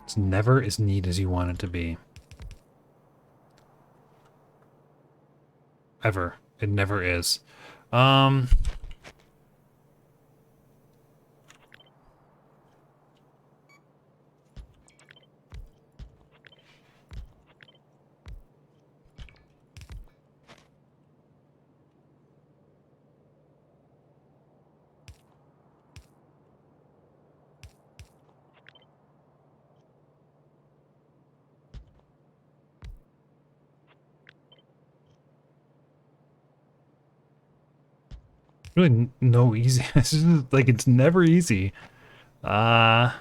It's never as neat as you want it to be. Ever. It never is. really no easy. It's just, like, it's never easy. Uh,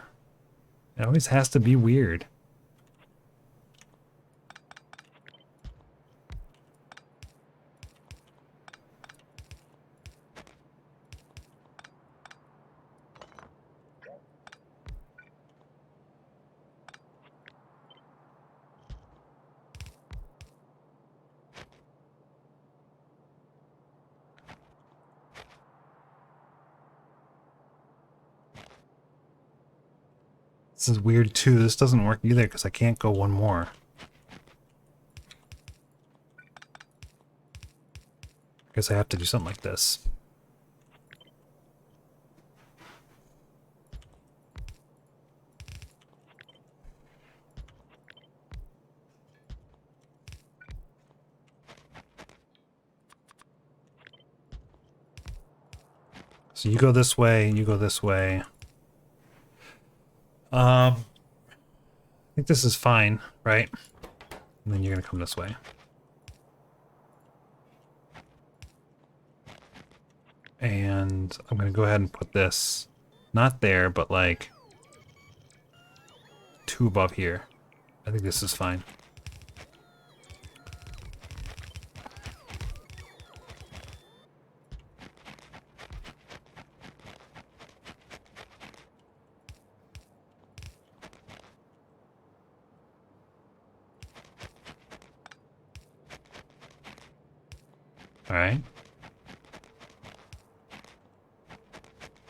it always has to be weird. This is weird too. This doesn't work either because I can't go one more. I guess I have to do something like this. So you go this way, you go this way. I think this is fine, right? And then you're gonna come this way. And I'm gonna go ahead and put this, not there, but like 2 above here. I think this is fine. All right.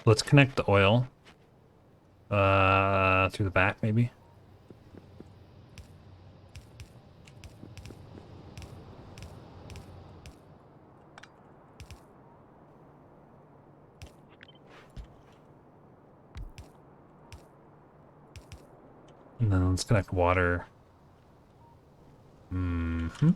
Let's connect the oil through the back, maybe. And then let's connect water. Mm-hmm.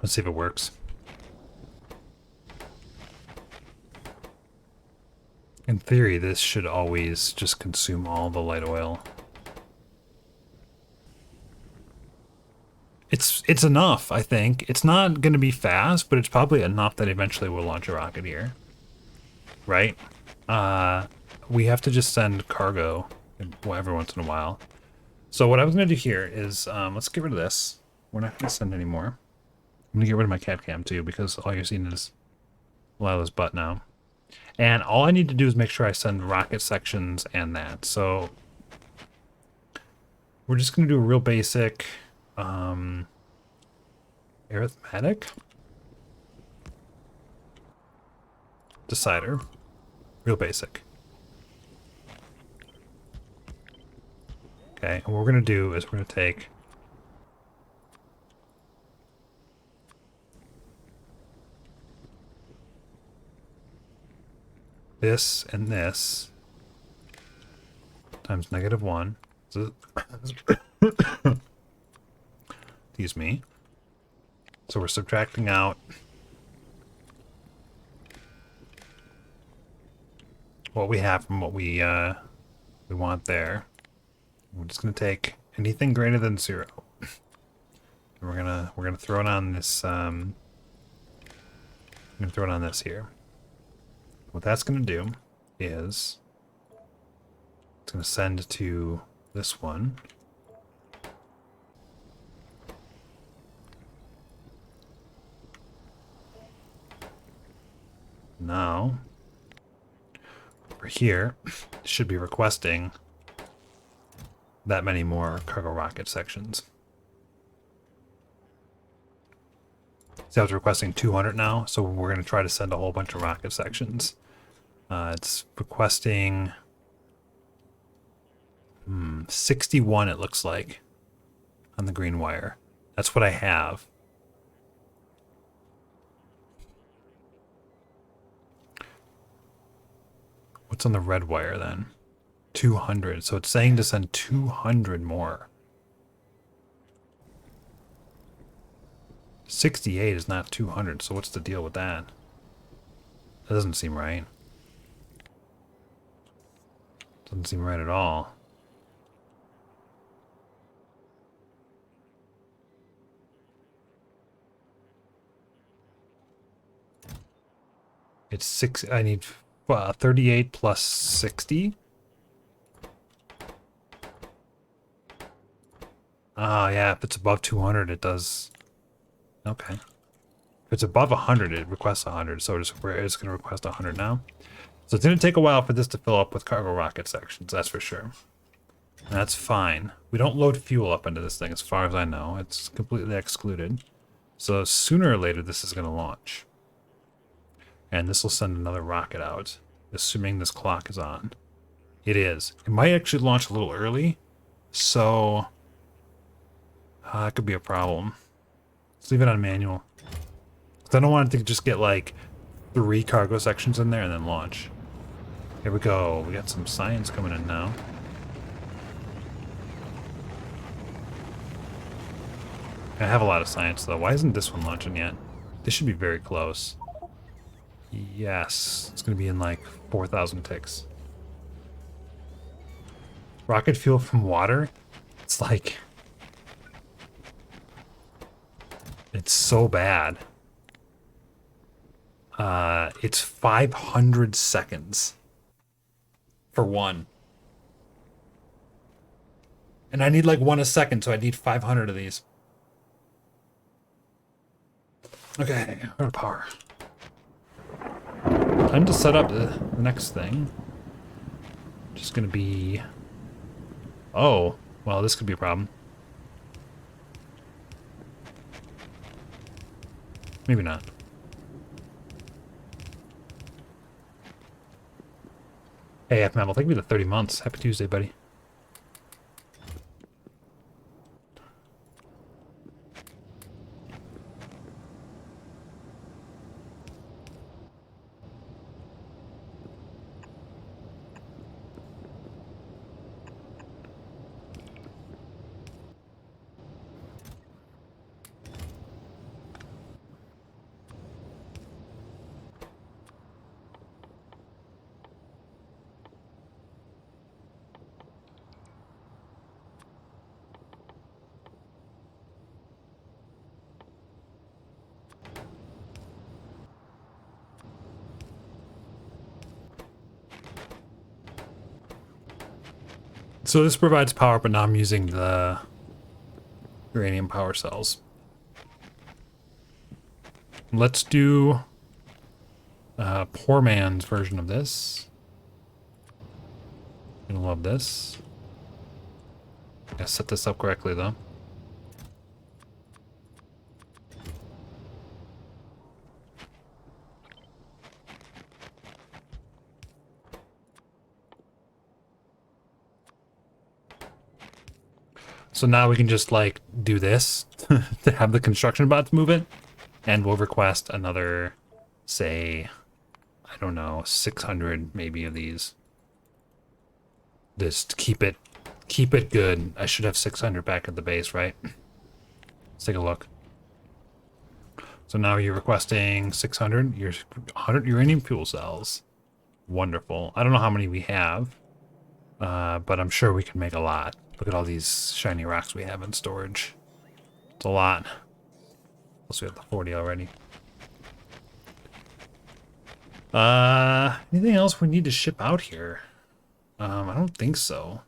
Let's see if it works. In theory, this should always just consume all the light oil. It's enough, I think. It's not going to be fast, but it's probably enough that eventually we'll launch a rocket here. Right? We have to just send cargo every once in a while. So what I was going to do here is, let's get rid of this. We're not going to send any more. I'm going to get rid of my cat cam too, because all you're seeing is Lila's butt now. And all I need to do is make sure I send rocket sections and that. So we're just going to do a real basic arithmetic decider. Real basic. Okay, and what we're going to do is we're going to take this and this times -1. So, excuse me. So we're subtracting out what we have from what we want there. We're just gonna take anything greater than 0. And we're gonna throw it on this. I'm gonna throw it on this here. What that's gonna do is it's gonna send to this one. Now, over here, it should be requesting that many more cargo rocket sections. See how it's requesting 200 now? So we're going to try to send a whole bunch of rocket sections. It's requesting 61, it looks like, on the green wire. That's what I have. What's on the red wire then? 200. So it's saying to send 200 more. 68 is not 200, so what's the deal with that? That doesn't seem right. Doesn't seem right at all. It's 6. I need 38 plus 60. Oh, yeah. If it's above 200, it does. Okay. If it's above 100, it requests 100. So it's going to request 100 now. So it's going to take a while for this to fill up with cargo rocket sections. That's for sure. And that's fine. We don't load fuel up into this thing as far as I know. It's completely excluded. So sooner or later, this is going to launch. And this will send another rocket out, assuming this clock is on. It is. It might actually launch a little early, so that could be a problem. Let's leave it on manual. 'Cause I don't want it to just get like 3 cargo sections in there and then launch. Here we go. We got some science coming in now. I have a lot of science though. Why isn't this one launching yet? This should be very close. Yes, it's going to be in like 4,000 ticks. Rocket fuel from water? It's like... It's so bad. It's 500 seconds. For one. And I need like 1 a second, so I need 500 of these. Okay, out of power. Time to set up the next thing. Just gonna be... Oh, well, this could be a problem. Maybe not. Hey, F-Mammal, thank you for the 30 months. Happy Tuesday, buddy. So this provides power, but now I'm using the uranium power cells. Let's do poor man's version of this. Gonna love this. Gotta set this up correctly though. So now we can just like do this to have the construction bots move it, and we'll request another, say, I don't know, 600 maybe of these. Just keep it good. I should have 600 back at the base, right? Let's take a look. So now you're requesting 600. You're 100 uranium fuel cells. Wonderful. I don't know how many we have, but I'm sure we can make a lot. Look at all these shiny rocks we have in storage. It's a lot. Plus we have the 40 already. Anything else we need to ship out here? I don't think so.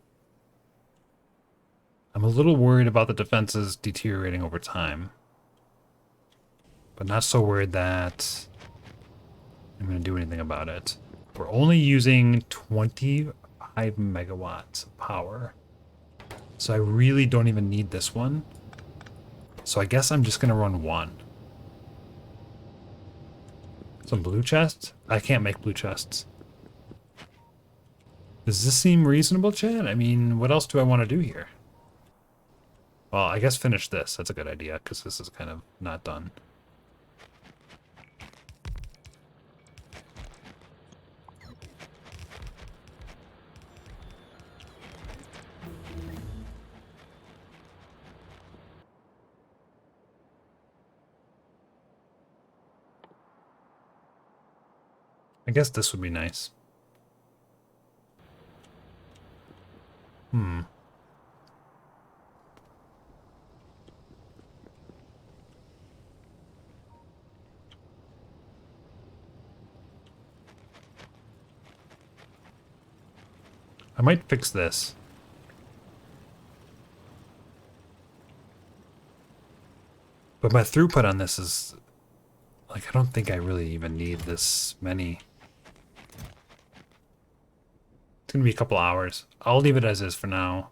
I'm a little worried about the defenses deteriorating over time. But not so worried that I'm going to do anything about it. We're only using 25 megawatts of power. So I really don't even need this one. So I guess I'm just going to run one. Some blue chests? I can't make blue chests. Does this seem reasonable, Chad? I mean, what else do I want to do here? Well, I guess finish this. That's a good idea, because this is kind of not done. I guess this would be nice. Hmm. I might fix this. But my throughput on this is, like, I don't think I really even need this many. It's gonna be a couple hours. I'll leave it as is for now.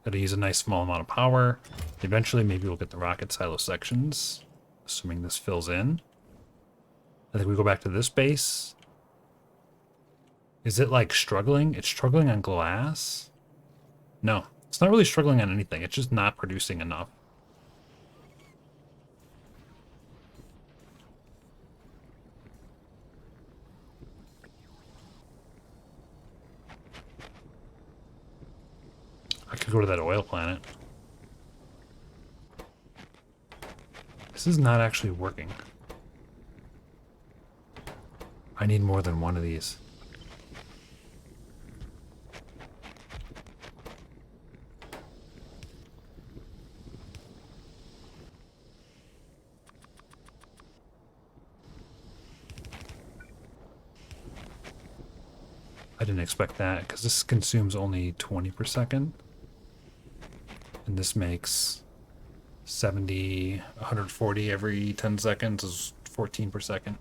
It'll use a nice small amount of power. Eventually, maybe we'll get the rocket silo sections, assuming this fills in. I think we go back to this base. Is it, like, struggling? It's struggling on glass? No, it's not really struggling on anything. It's just not producing enough. I could go to that oil planet. This is not actually working. I need more than one of these. I didn't expect that, because this consumes only 20 per second. And this makes 70, 140 every 10 seconds is 14 per second.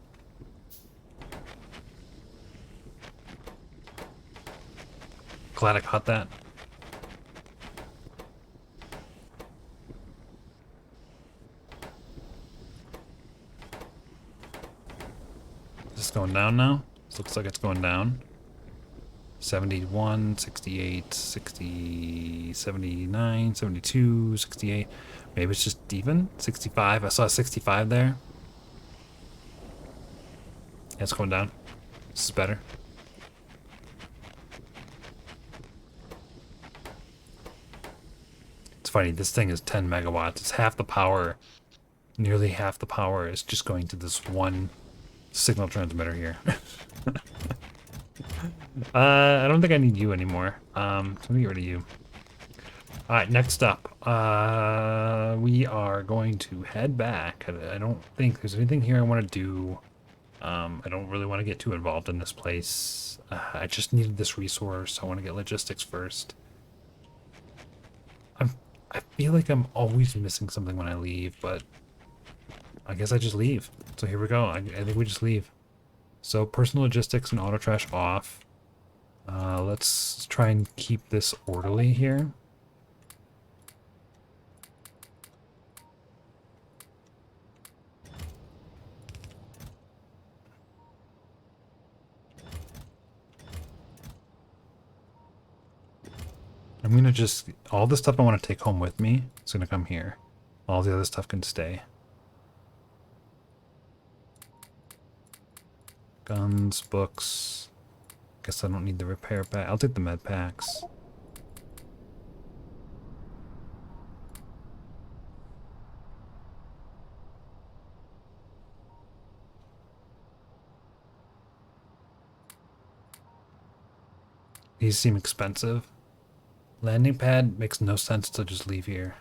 Glad I caught that. Is this going down now? This looks like it's going down. 71, 68, 60, 79, 72, 68. Maybe it's just even. 65. I saw 65 there. Yeah, it's going down. This is better. It's funny. This thing is 10 megawatts. It's half the power. Nearly half the power is just going to this one signal transmitter here. I don't think I need you anymore. So let me get rid of you. All right, next up, we are going to head back. I don't think there's anything here I want to do. I don't really want to get too involved in this place. I just needed this resource. I want to get logistics first. I feel like I'm always missing something when I leave, but I guess I just leave. So here we go. I think we just leave. So personal logistics and auto trash off. Let's try and keep this orderly here. I'm gonna just, all the stuff I want to take home with me is gonna come here. All the other stuff can stay. Guns, books. Guess I don't need the repair pack. I'll take the med packs. These seem expensive. Landing pad makes no sense to just leave here.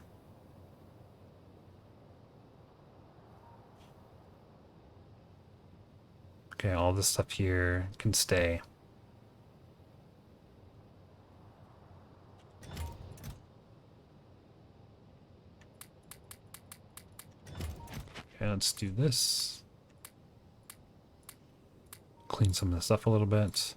Okay, all this stuff here can stay. Okay, let's do this. Clean some of this up a little bit.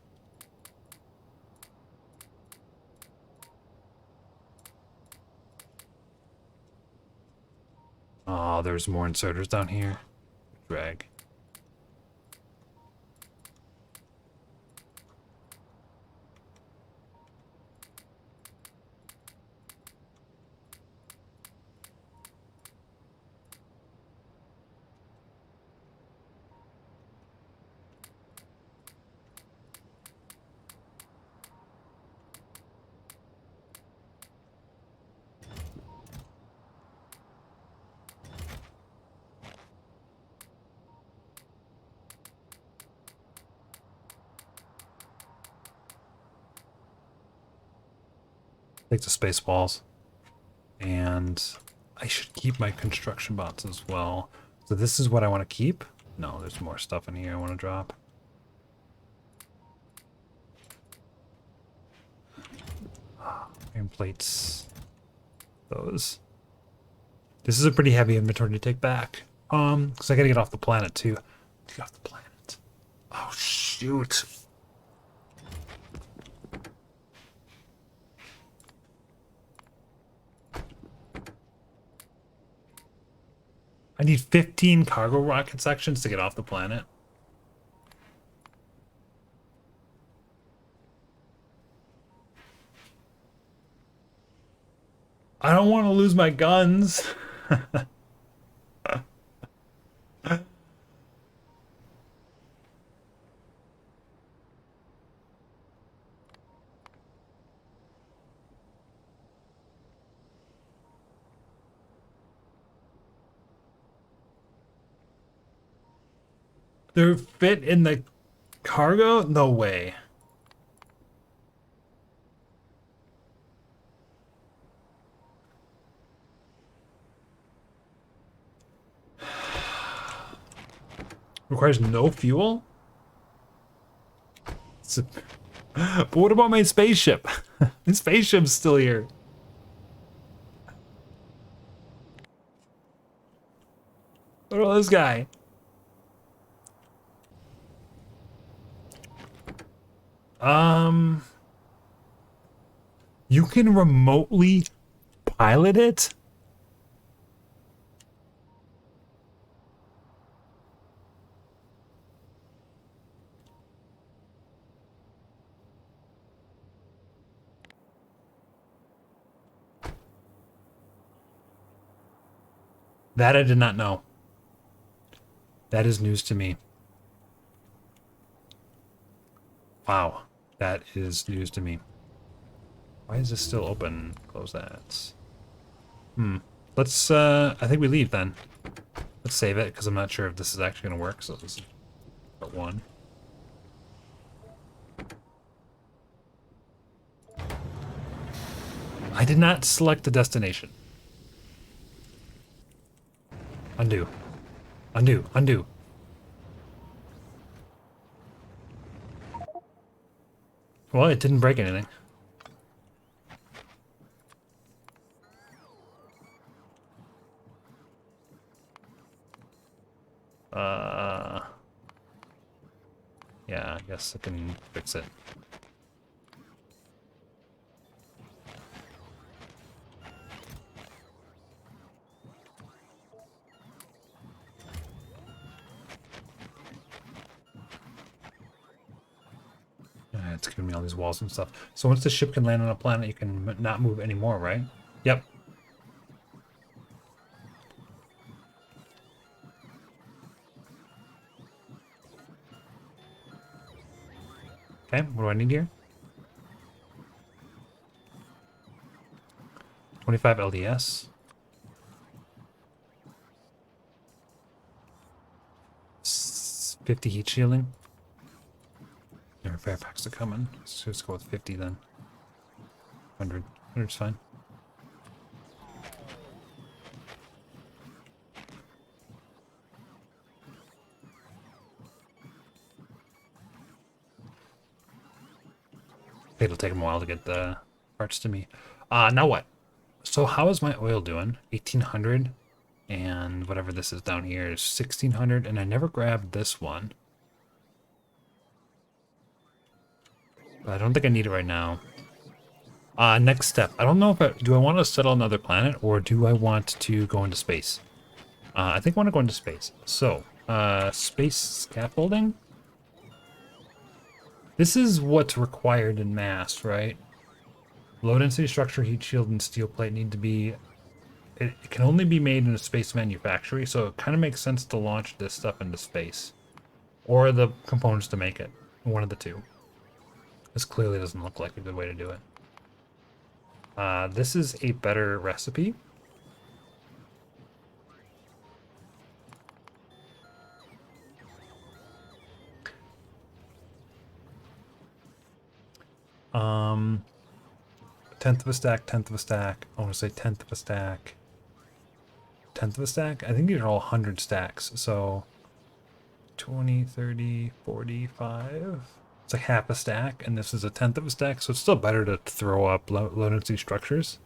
Oh, there's more inserters down here. Drag. Take the space walls. And I should keep my construction bots as well. So this is what I want to keep. No, there's more stuff in here I want to drop. Iron plates. Those. This is a pretty heavy inventory to take back. Because I gotta get off the planet too. Get off the planet. Oh shoot. I need 15 cargo rocket sections to get off the planet. I don't want to lose my guns. They're fit in the cargo? No way. Requires no fuel? But what about my spaceship? My spaceship's still here. What about this guy? You can remotely pilot it? That I did not know. That is news to me. Wow. That is news to me. Why is this still open? Close that. Let's, I think we leave then. Let's save it, because I'm not sure if this is actually going to work, so this is part one. I did not select the destination. Undo. Undo. Undo. Well, it didn't break anything. Yeah, I guess I can fix it. It's giving me all these walls and stuff. So once the ship can land on a planet, you can not move anymore, right? Yep. Okay, what do I need here? 25 LDS. 50 heat shielding. There are repair packs are coming. Let's just go with 50 then. 100. 100's fine. It'll take them a while to get the parts to me. Now what? So how is my oil doing? 1800, and whatever this is down here is 1600, and I never grabbed this one. But I don't think I need it right now. Next step. I don't know if do I want to settle another planet, or do I want to go into space? I think I want to go into space. So, space scaffolding. This is what's required in mass, right? Low density structure, heat shield, and steel plate need to be... It can only be made in a space manufactory, so it kind of makes sense to launch this stuff into space. Or the components to make it. One of the two. This clearly doesn't look like a good way to do it. This is a better recipe. tenth of a stack, tenth of a stack. I want to say tenth of a stack. Tenth of a stack? I think these are all 100 stacks. So 20, 30, 45. It's like half a stack, and this is a tenth of a stack, so it's still better to throw up low density structures.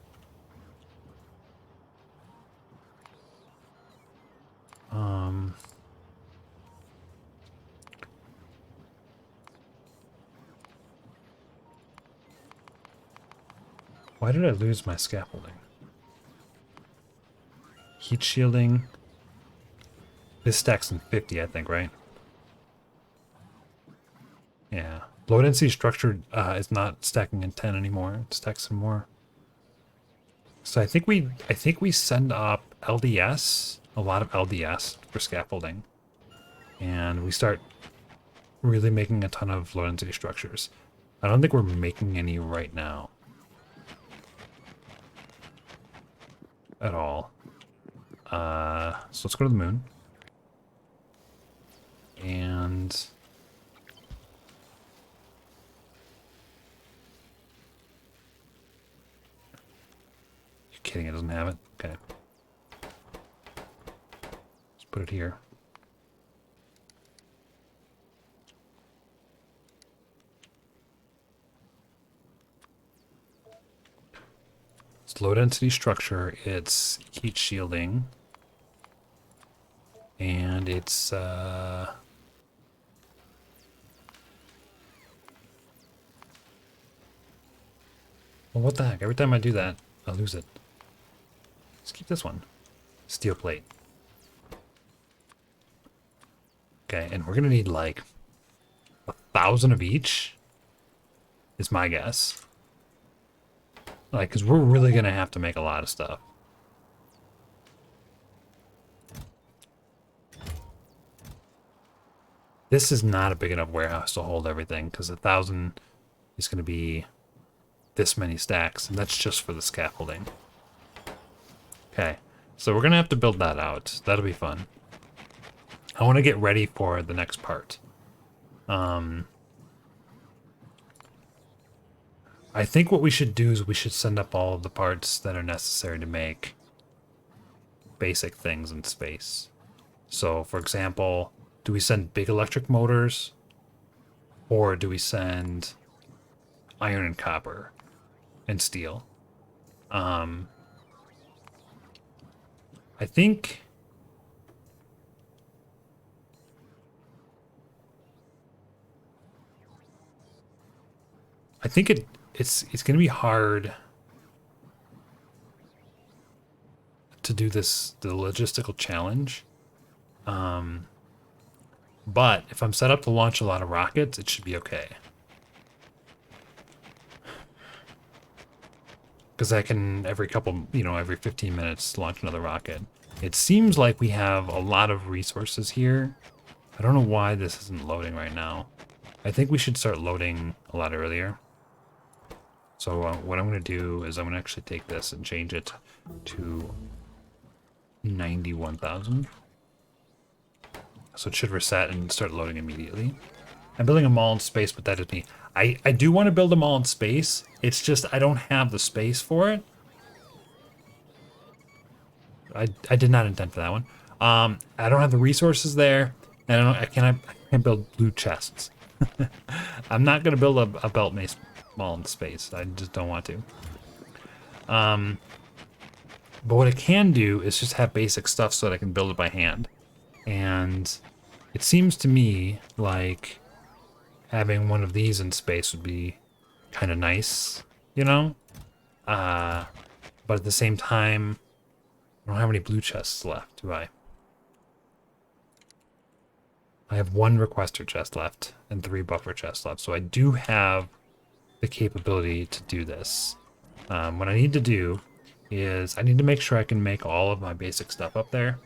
Why did I lose my scaffolding? Heat shielding. This stacks in 50, I think, right? Yeah. Low density structure is not stacking in 10 anymore. It stacks in more. So I think we send up LDS, a lot of LDS for scaffolding. And we start really making a ton of low density structures. I don't think we're making any right now. At all. So let's go to the moon. And you're kidding, it doesn't have it? Okay. Let's put it here. It's low density structure, it's heat shielding, and it's well, what the heck? Every time I do that, I lose it. Let's keep this one. Steel plate. Okay, and we're gonna need like 1,000 of each, is my guess. Like, because we're really gonna have to make a lot of stuff. This is not a big enough warehouse to hold everything, because 1,000 is gonna be this many stacks, and that's just for the scaffolding. Okay, so we're gonna have to build that out. That'll be fun. I want to get ready for the next part. I think what we should do is we should send up all of the parts that are necessary to make basic things in space. So, for example, do we send big electric motors, or do we send iron and copper and steel? I think it's going to be hard to do the logistical challenge. But if I'm set up to launch a lot of rockets, it should be okay. Because I can, every 15 minutes, launch another rocket. It seems like we have a lot of resources here. I don't know why this isn't loading right now. I think we should start loading a lot earlier. So what I'm going to do is I'm going to actually take this and change it to 91,000. So it should reset and start loading immediately. I'm building a mall in space, but that is me. I do want to build a mall in space. It's just I don't have the space for it. I did not intend for that one. I don't have the resources there, and I can't build blue chests. I'm not going to build a belt mace mall in space. I just don't want to. But what I can do is just have basic stuff so that I can build it by hand. And it seems to me like having one of these in space would be kind of nice, you know? But at the same time, I don't have any blue chests left, do I? I have 1 requester chest left and 3 buffer chests left, so I do have the capability to do this. What I need to do is I need to make sure I can make all of my basic stuff up there.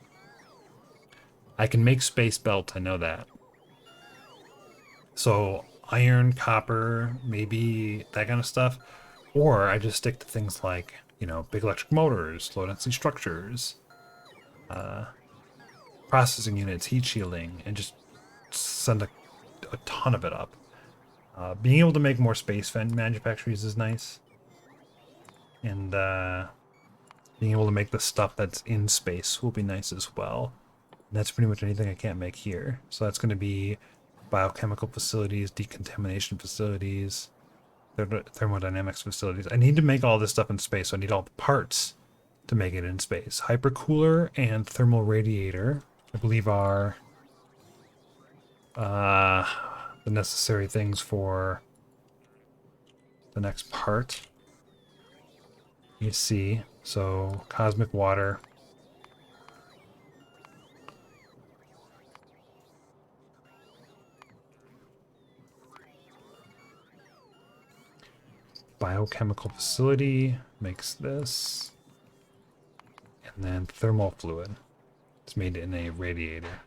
I can make space belt, I know that. So iron, copper, maybe that kind of stuff. Or I just stick to things like, big electric motors, low density structures, processing units, heat shielding, and just send a ton of it up. Being able to make more space manufactories is nice. And being able to make the stuff that's in space will be nice as well. And that's pretty much anything I can't make here. So that's going to be biochemical facilities, decontamination facilities, thermodynamics facilities. I need to make all this stuff in space, so I need all the parts to make it in space. Hypercooler and thermal radiator, I believe, are the necessary things for the next part. You see, so cosmic water. Biochemical facility makes this. And then thermal fluid. It's made in a radiator.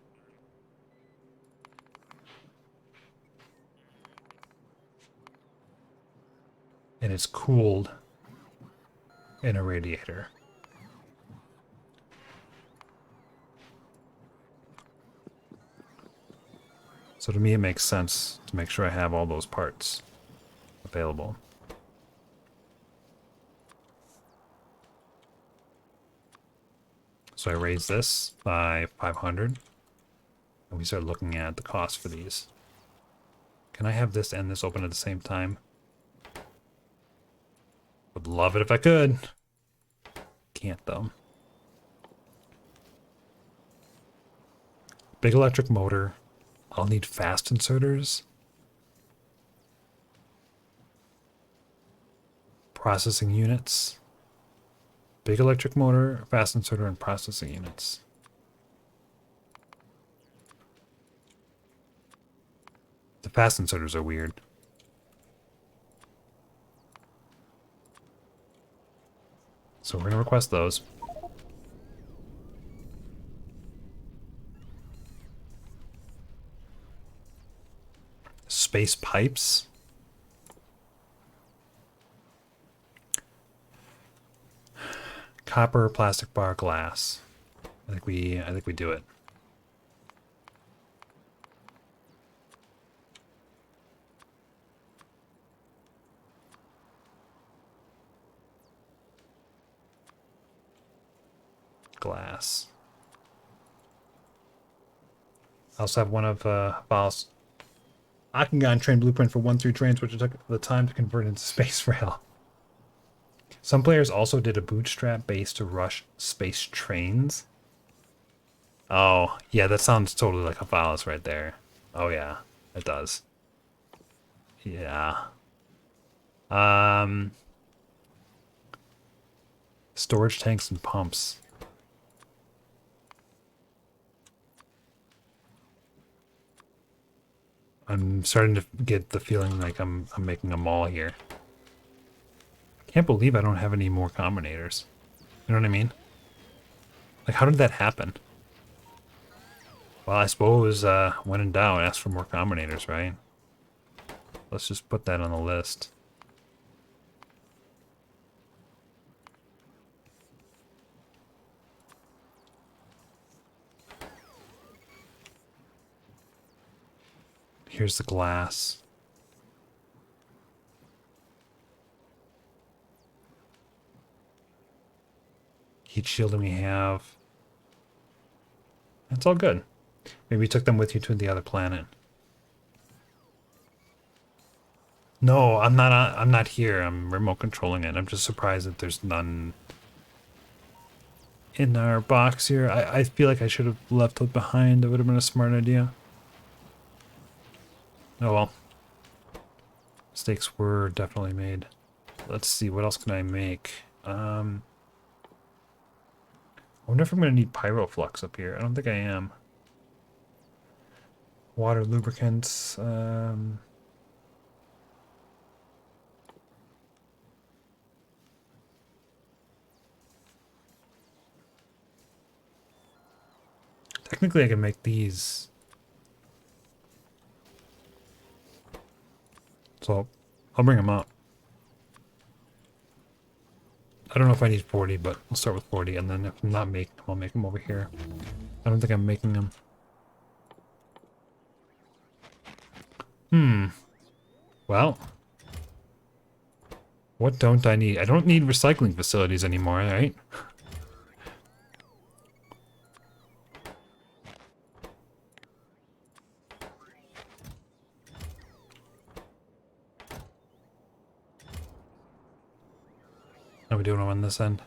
And it's cooled in a radiator. So to me, it makes sense to make sure I have all those parts available. So I raise this by 500. And we start looking at the cost for these. Can I have this and this open at the same time? Would love it if I could. Can't though. Big electric motor. I'll need fast inserters. Processing units. Big electric motor, fast inserter, and processing units. The fast inserters are weird. So we're going to request those. Space pipes. Copper, plastic bar, glass. I think we do it. Glass. I also have one of Val's Octagon train blueprint for 1-3 trains, which took the time to convert into space rail. Some players also did a bootstrap base to rush space trains. Oh, yeah, that sounds totally like a Valis right there. Oh yeah, it does. Yeah. Storage tanks and pumps. I'm starting to get the feeling like I'm making a mall here. I can't believe I don't have any more combinators. You know what I mean? Like, how did that happen? Well, I suppose when in doubt, ask for more combinators, right? Let's just put that on the list. Here's the glass. Heat shielding we have. That's all good. Maybe you took them with you to the other planet. No, I'm not. I'm not here. I'm remote controlling it. I'm just surprised that there's none in our box here. I feel like I should have left it behind. That would have been a smart idea. Oh well. Mistakes were definitely made. Let's see, what else can I make? I wonder if I'm going to need pyroflux up here. I don't think I am. Water lubricants. Technically, I can make these. So, I'll bring them up. I don't know if I need 40, but we'll start with 40, and then if I'm not making them, I'll make them over here. I don't think I'm making them. Well. What don't I need? I don't need recycling facilities anymore, right? How are we doing on this end?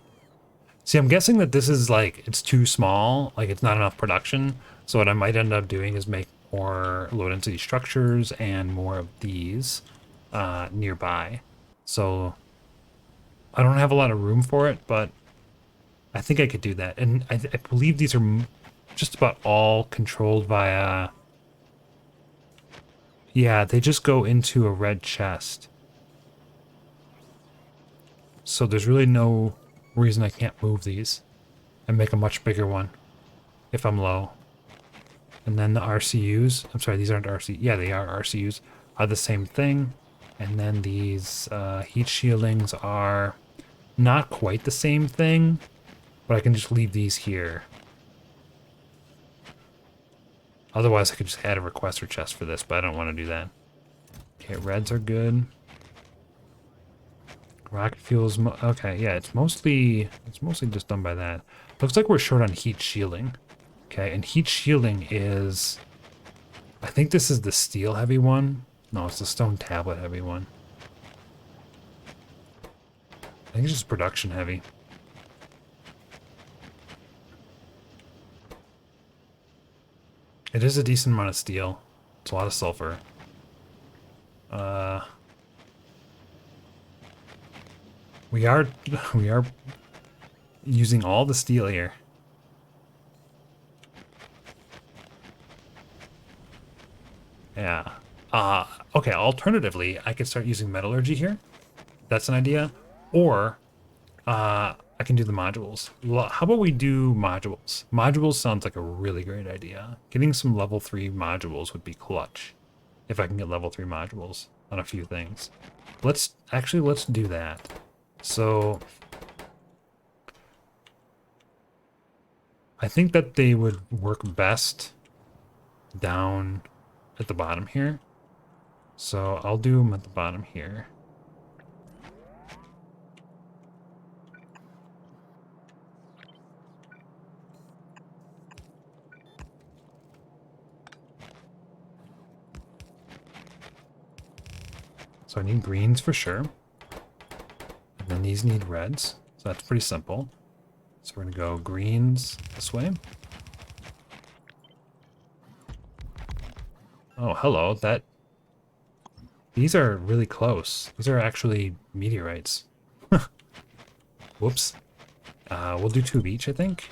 See, I'm guessing that this is like, it's too small, like it's not enough production. So what I might end up doing is make more low density structures and more of these nearby. So I don't have a lot of room for it, but I think I could do that. And I believe these are just about all controlled via, yeah, they just go into a red chest. So there's really no reason I can't move these and make a much bigger one if I'm low. And then the RCUs, I'm sorry, these aren't RC, yeah, they are RCUs, are the same thing. And then these heat shieldings are not quite the same thing, but I can just leave these here. Otherwise, I could just add a requester chest for this, but I don't want to do that. Okay, reds are good. Rocket fuels, okay, yeah, it's mostly just done by that. Looks like we're short on heat shielding. Okay, and heat shielding is, I think this is the steel heavy one. No, it's the stone tablet heavy one. I think it's just production heavy. It is a decent amount of steel. It's a lot of sulfur. We are we are using all the steel here. Yeah. Okay, alternatively, I could start using metallurgy here. That's an idea. Or I can do the modules. How about we do modules? Modules sounds like a really great idea. Getting some level 3 modules would be clutch. If I can get level 3 modules on a few things. Let's do that. So I think that they would work best down at the bottom here. So I'll do them at the bottom here. So I need greens for sure. And then these need reds. So that's pretty simple. So we're gonna go greens this way. Oh, hello. These are really close. These are actually meteorites. Whoops. We'll do 2 of each, I think.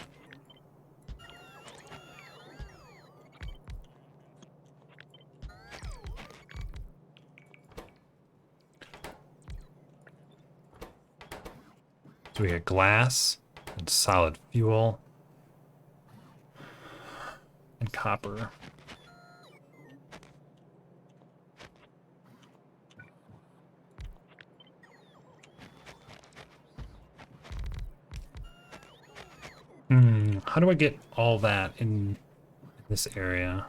So we got glass and solid fuel and copper. How do I get all that in this area?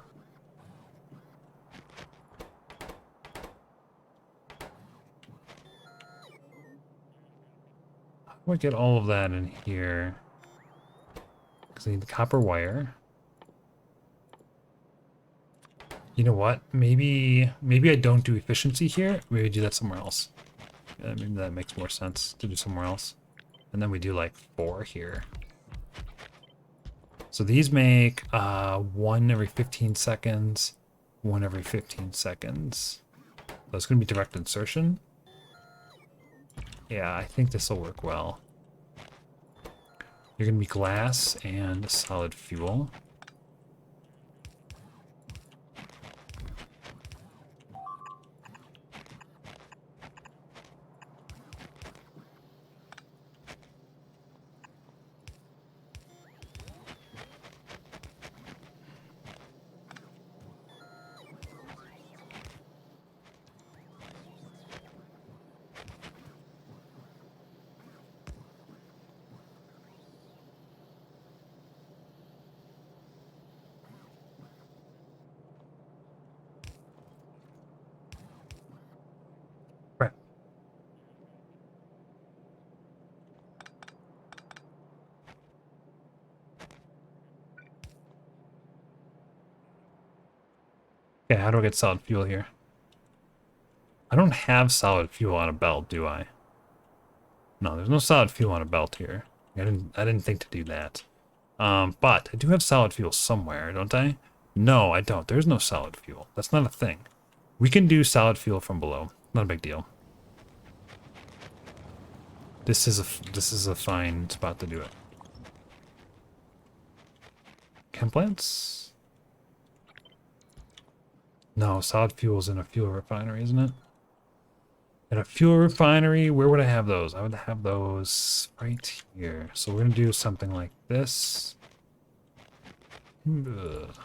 How do I get all of that in here? Because I need the copper wire. You know what? Maybe I don't do efficiency here. Maybe do that somewhere else. Maybe that makes more sense to do somewhere else. And then we do like 4 here. So these make 1 every 15 seconds, 1 every 15 seconds. That's going to be direct insertion. Yeah, I think this will work well. You're going to be glass and solid fuel. Okay, how do I get solid fuel here? I don't have solid fuel on a belt, do I? No, there's no solid fuel on a belt here. I didn't think to do that. But I do have solid fuel somewhere, don't I? No, I don't. There's no solid fuel. That's not a thing. We can do solid fuel from below. Not a big deal. This is a fine spot to do it. Chem plants? No, solid fuel's in a fuel refinery, isn't it? In a fuel refinery, where would I have those? I would have those right here. So we're gonna do something like this. Ugh.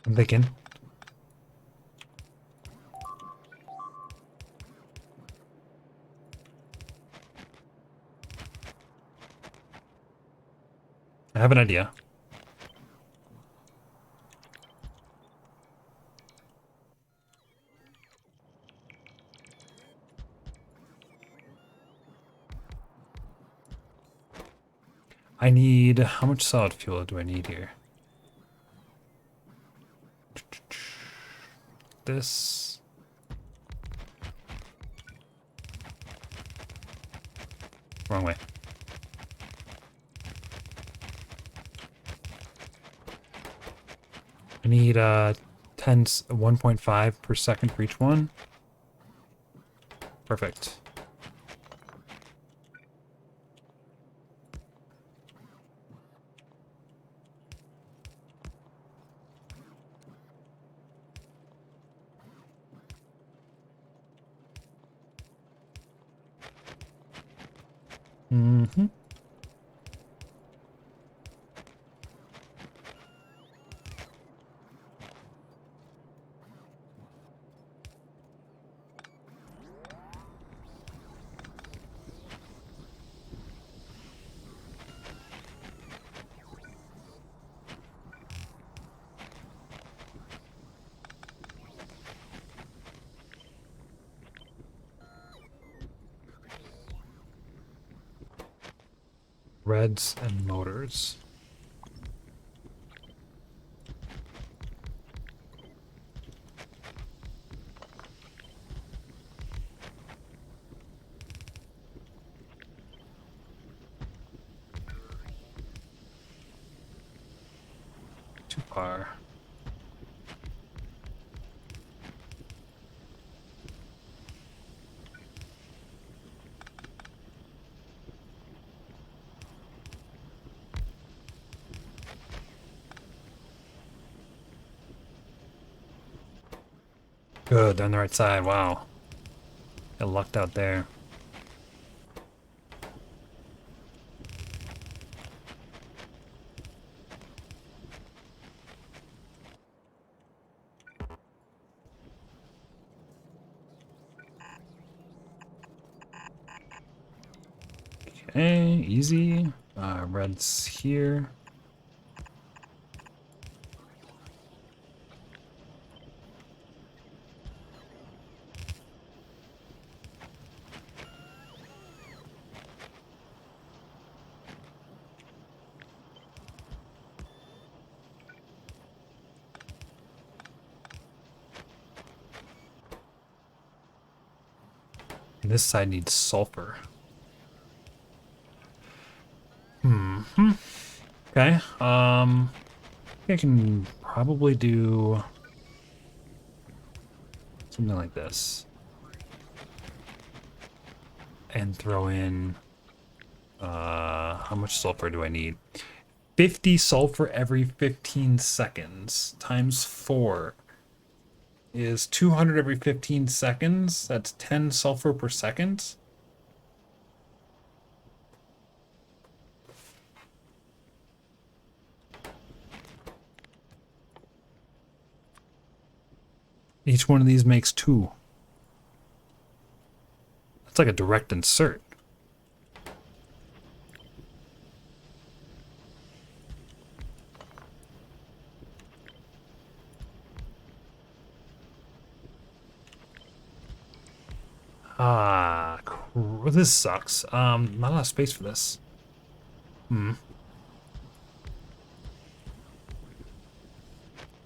I'm thinking. I have an idea. I need, how much solid fuel do I need here? This. Wrong way. I need 1.5 per second for each one. Perfect. Mm-hmm. Reds and motors. Too far. Good, they're on the right side. Wow. Got lucked out there. Okay, easy. Red's here. And this side needs sulfur. Okay. I can probably do something like this. And throw in how much sulfur do I need? 50 sulfur every 15 seconds times 4 is 200 every 15 seconds. That's 10 sulfur per second. Each one of these makes 2. That's like a direct insert. This sucks. Not enough space for this. Hmm.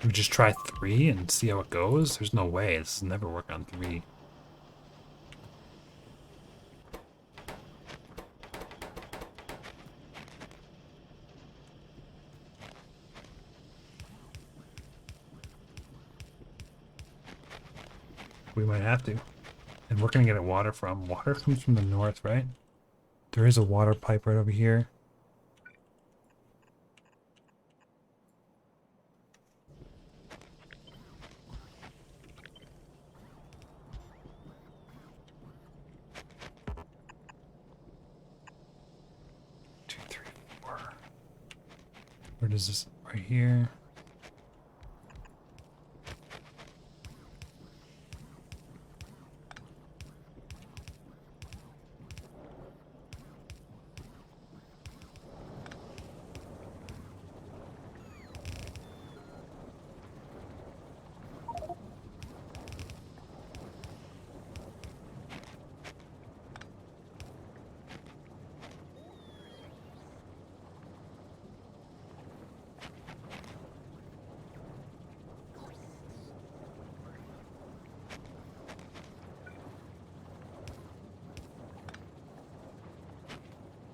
We just try 3 and see how it goes? There's no way. This will never work on 3. We might have to. And we're gonna get water from. Water comes from the north, right? There is a water pipe right over here. Two, three, four. Where does this? Right here.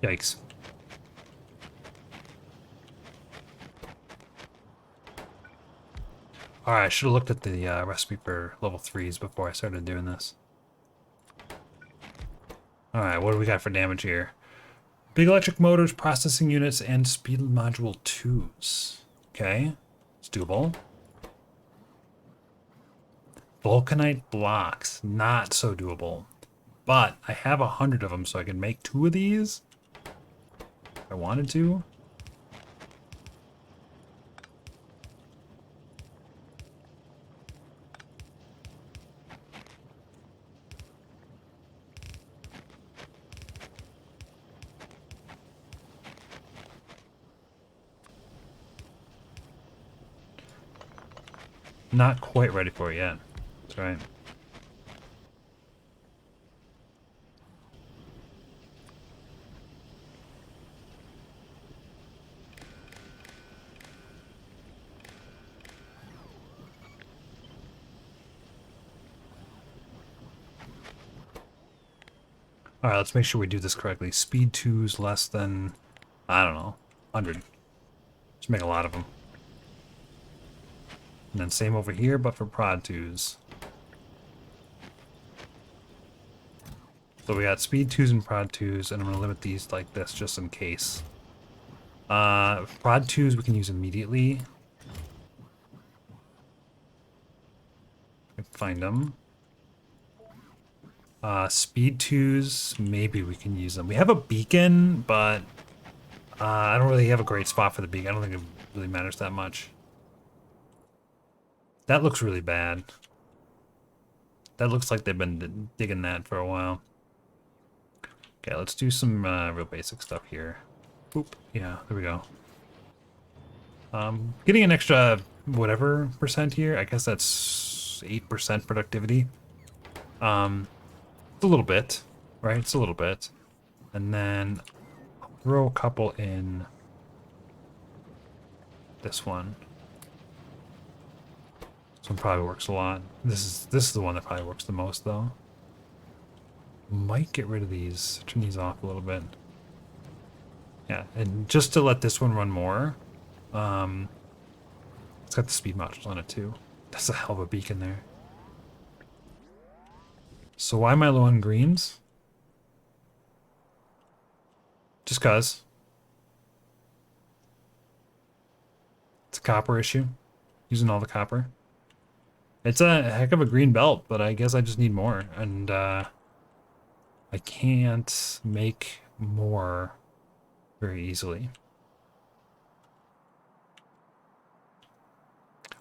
Yikes. Alright, I should have looked at the recipe for level 3s before I started doing this. Alright, what do we got for damage here? Big electric motors, processing units, and speed module 2s. Okay, it's doable. Vulcanite blocks, not so doable. But I have 100 of them, so I can make 2 of these if I wanted to. Not quite ready for it yet. That's right. Alright, let's make sure we do this correctly. Speed 2's less than, I don't know, 100. Just make a lot of them. And then same over here, but for prod 2's. So we got speed 2's and prod 2's, and I'm going to limit these like this just in case. Prod 2's we can use immediately. Find them. Speed 2's, maybe we can use them. We have a beacon, but I don't really have a great spot for the beacon. I don't think it really matters that much. That looks really bad. That looks like they've been digging that for a while. Okay, let's do some real basic stuff here. Oop, yeah, there we go. Getting an extra whatever percent here. I guess that's 8% productivity. It's a little bit, right? It's a little bit. And then I'll throw a couple in this one. This one probably works a lot. This is the one that probably works the most though. Might get rid of these, turn these off a little bit. Yeah, and just to let this one run more, it's got the speed modules on it too. That's a hell of a beacon there. So why am I low on greens? Just cause. It's a copper issue. Using all the copper. It's a heck of a green belt, but I guess I just need more. And I can't make more very easily.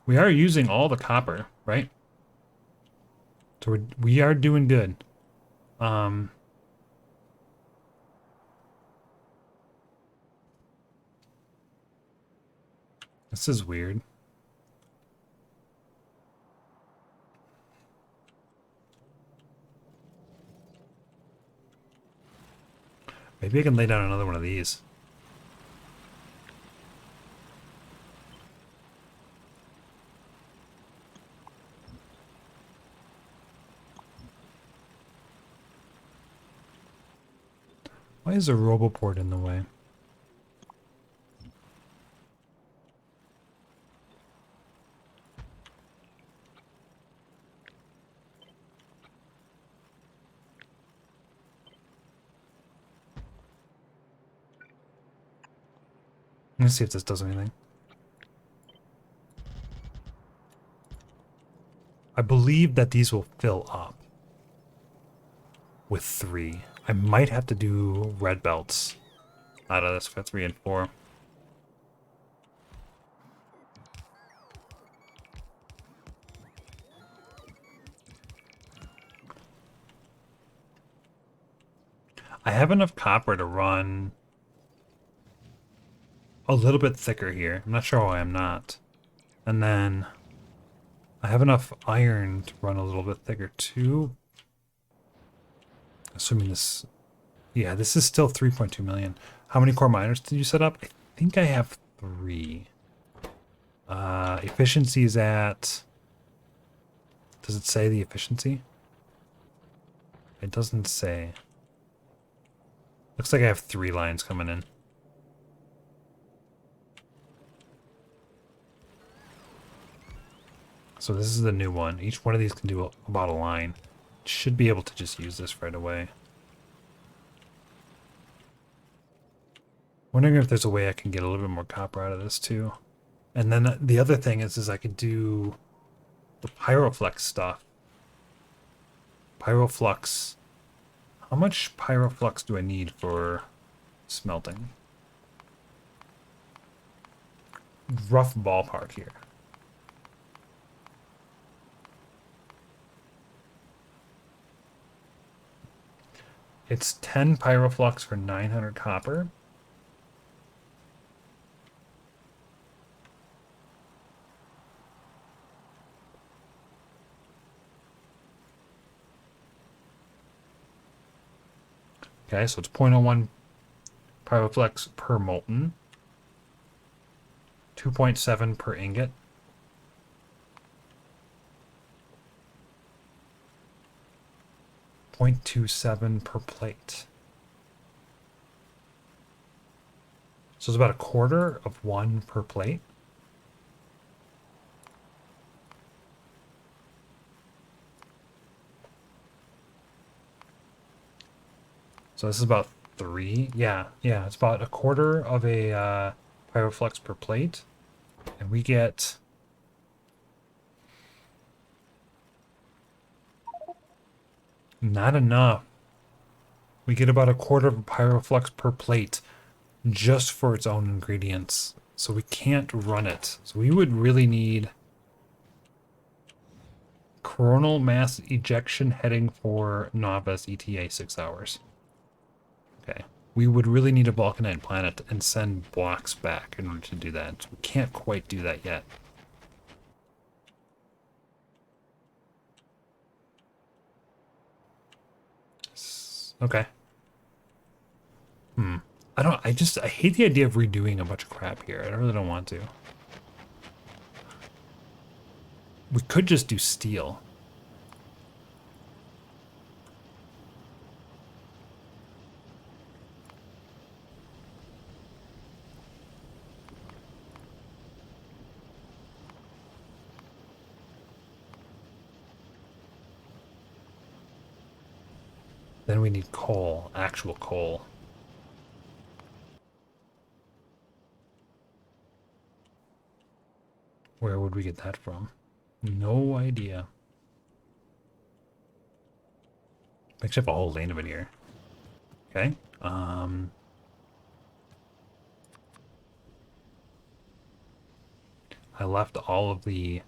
We are using all the copper, right? So we are doing good. This is weird. Maybe I can lay down another one of these. Why is a roboport in the way? Let's see if this does anything. I believe that these will fill up with 3. I might have to do red belts out of this for 3 and 4. I have enough copper to run a little bit thicker here. I'm not sure why I'm not. And then I have enough iron to run a little bit thicker too. Assuming this... Yeah, this is still 3.2 million. How many core miners did you set up? I think I have 3. Efficiency is at... Does it say the efficiency? It doesn't say. Looks like I have 3 lines coming in. So this is the new one. Each one of these can do about a line. Should be able to just use this right away. Wondering if there's a way I can get a little bit more copper out of this too. And then the other thing is I could do the pyroflex stuff. Pyroflux. How much pyroflux do I need for smelting? Rough ballpark here. It's 10 pyroflux for 900 copper. Okay, so it's 0.01 pyroflux per molten. 2.7 per ingot. 0.27 per plate. So it's about a quarter of 1 per plate. So this is about 3. Yeah, it's about a quarter of a pyroflux per plate. And we get... Not enough. We get about a quarter of a pyroflux per plate just for its own ingredients. So we can't run it. So we would really need coronal mass ejection heading for novice ETA 6 hours. Okay. We would really need a vulcanite planet and send blocks back in order to do that. So we can't quite do that yet. Okay. I hate the idea of redoing a bunch of crap here. I really don't want to. We could just do steel. Then we need coal, actual coal. Where would we get that from? No idea. I actually have a whole lane of it here. Okay. I left all of the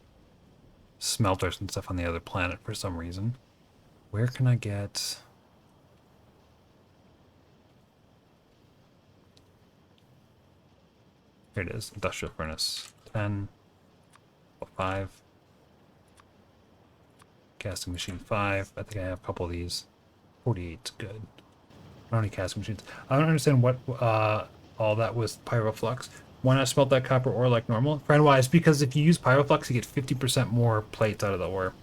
smelters and stuff on the other planet for some reason. Where can I get... Here it is. Industrial furnace. 10. 5. Casting machine 5. I think I have a couple of these. 48's good. don't need casting machines. I don't understand what all that was pyroflux. Why not smelt that copper ore like normal? Friend wise, because if you use pyroflux, you get 50% more plates out of the ore.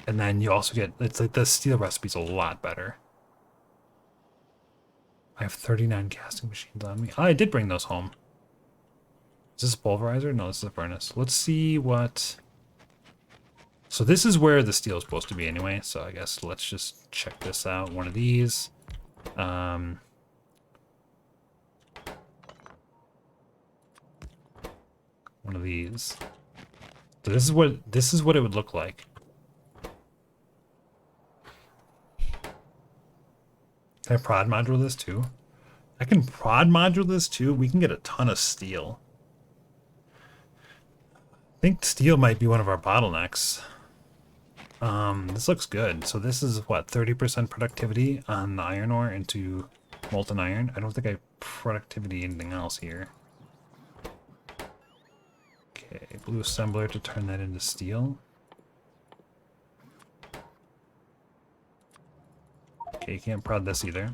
And then you also get, it's like the steel recipe's a lot better. I have 39 casting machines on me. Oh, I did bring those home. Is this a pulverizer? No, this is a furnace. Let's see what... So this is where the steel is supposed to be anyway. So I guess let's just check this out. One of these. One of these. So this is what it would look like. Can I prod module this too? I can prod module this too. We can get a ton of steel. I think steel might be one of our bottlenecks. This looks good. So this is what, 30% productivity on the iron ore into molten iron. I don't think I have productivity anything else here. Okay, blue assembler to turn that into steel. Okay, you can't prod this either.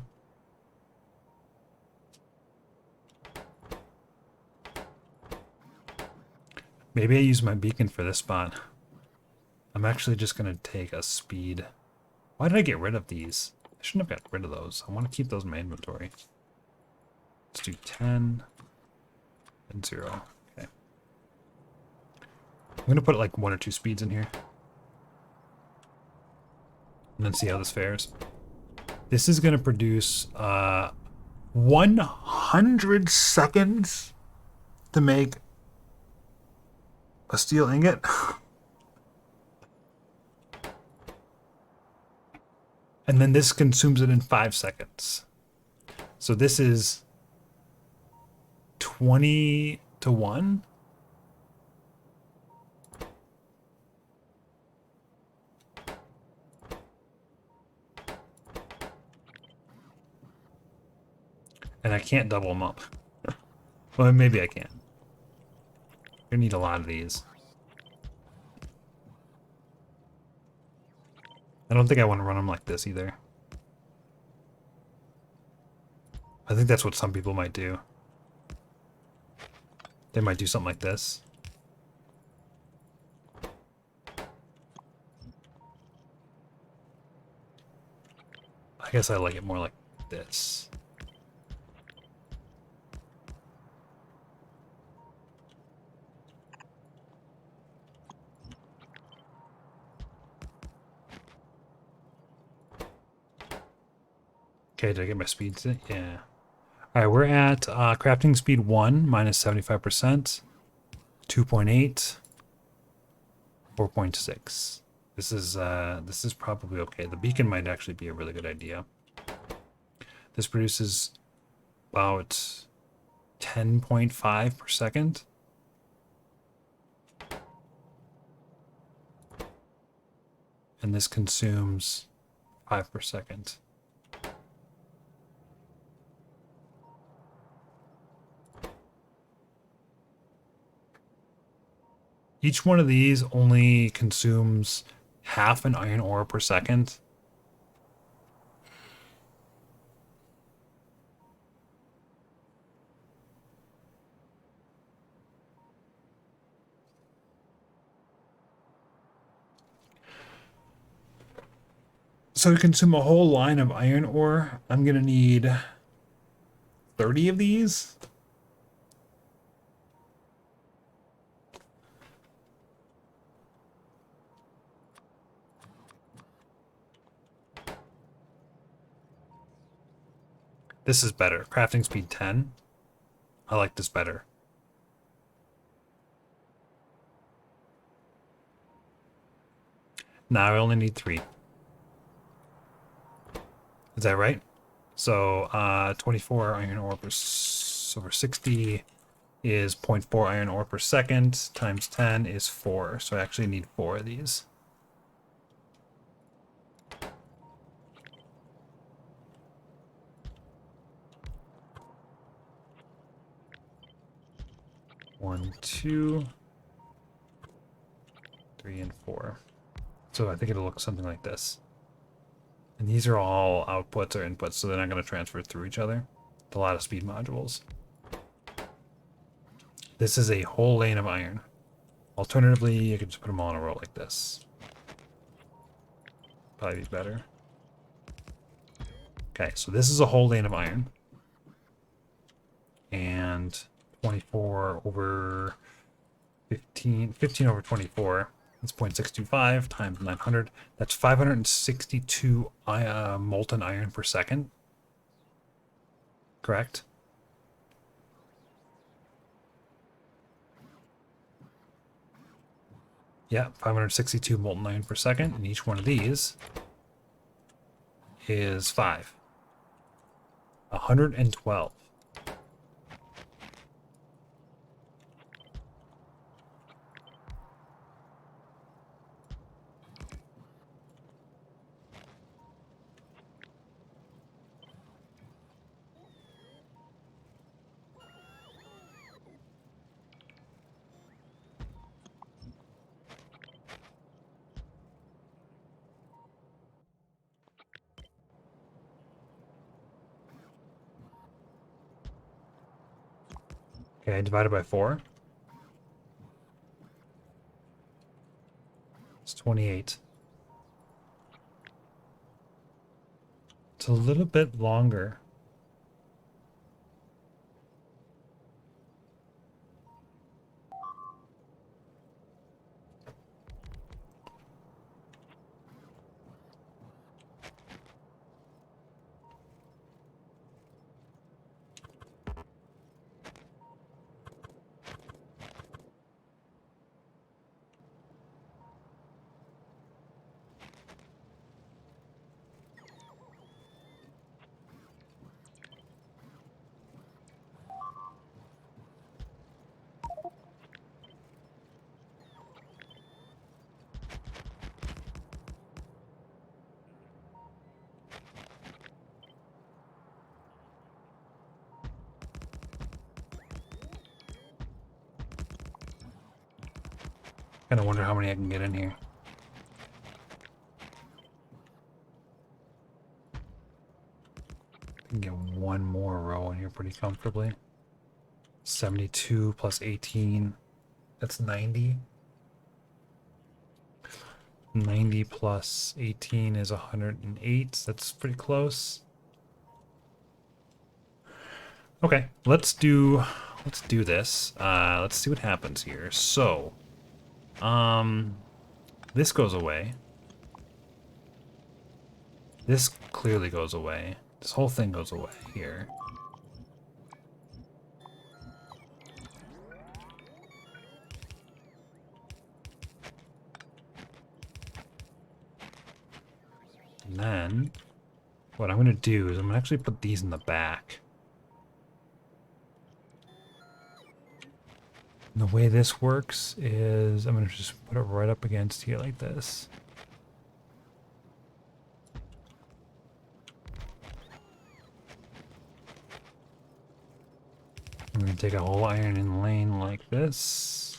Maybe I use my beacon for this spot. I'm actually just going to take a speed. Why did I get rid of these? I shouldn't have got rid of those. I want to keep those in my inventory. Let's do 10 and 0. Okay. I'm going to put like 1 or 2 speeds in here. And then see how this fares. This is going to produce 100 seconds to make a steel ingot. And then this consumes it in 5 seconds. So this is 20 to 1. And I can't double them up. Well, maybe I can. You need a lot of these. I don't think I want to run them like this either. I think that's what some people might do. They might do something like this. I guess I like it more like this. Okay, did I get my speeds in? Yeah. All right, we're at crafting speed 1 minus 75%, 2.8, 4.6. This is probably okay. The beacon might actually be a really good idea. This produces about 10.5 per second. And this consumes 5 per second. Each one of these only consumes half an iron ore per second. So to consume a whole line of iron ore, I'm going to need 30 of these. This is better. Crafting speed 10. I like this better. Now I only need 3. Is that right? So 24 iron ore per over 60 is 0.4 iron ore per second times 10 is 4. So I actually need 4 of these. One, 2, 3, and 4. So I think it'll look something like this. And these are all outputs or inputs, so they're not going to transfer through each other. A lot of speed modules. This is a whole lane of iron. Alternatively, you could just put them all in a row like this. Probably be better. Okay, so this is a whole lane of iron. And 24 over 15, 15 over 24. That's 0.625 times 900. That's 562 molten iron per second. Correct? Yeah, 562 molten iron per second, and each one of these is 5. 112. Okay, divided by 4. It's 28. It's a little bit longer. Kind of wonder how many I can get in here. I can get one more row in here pretty comfortably. 72 plus 18. That's 90. 90 plus 18 is 108. That's pretty close. Okay, let's do this. Let's see what happens here. So, this goes away. This clearly goes away. This whole thing goes away here. And then, what I'm going to do is I'm going to actually put these in the back. And the way this works is I'm going to just put it right up against here like this. I'm going to take a whole iron in lane like this.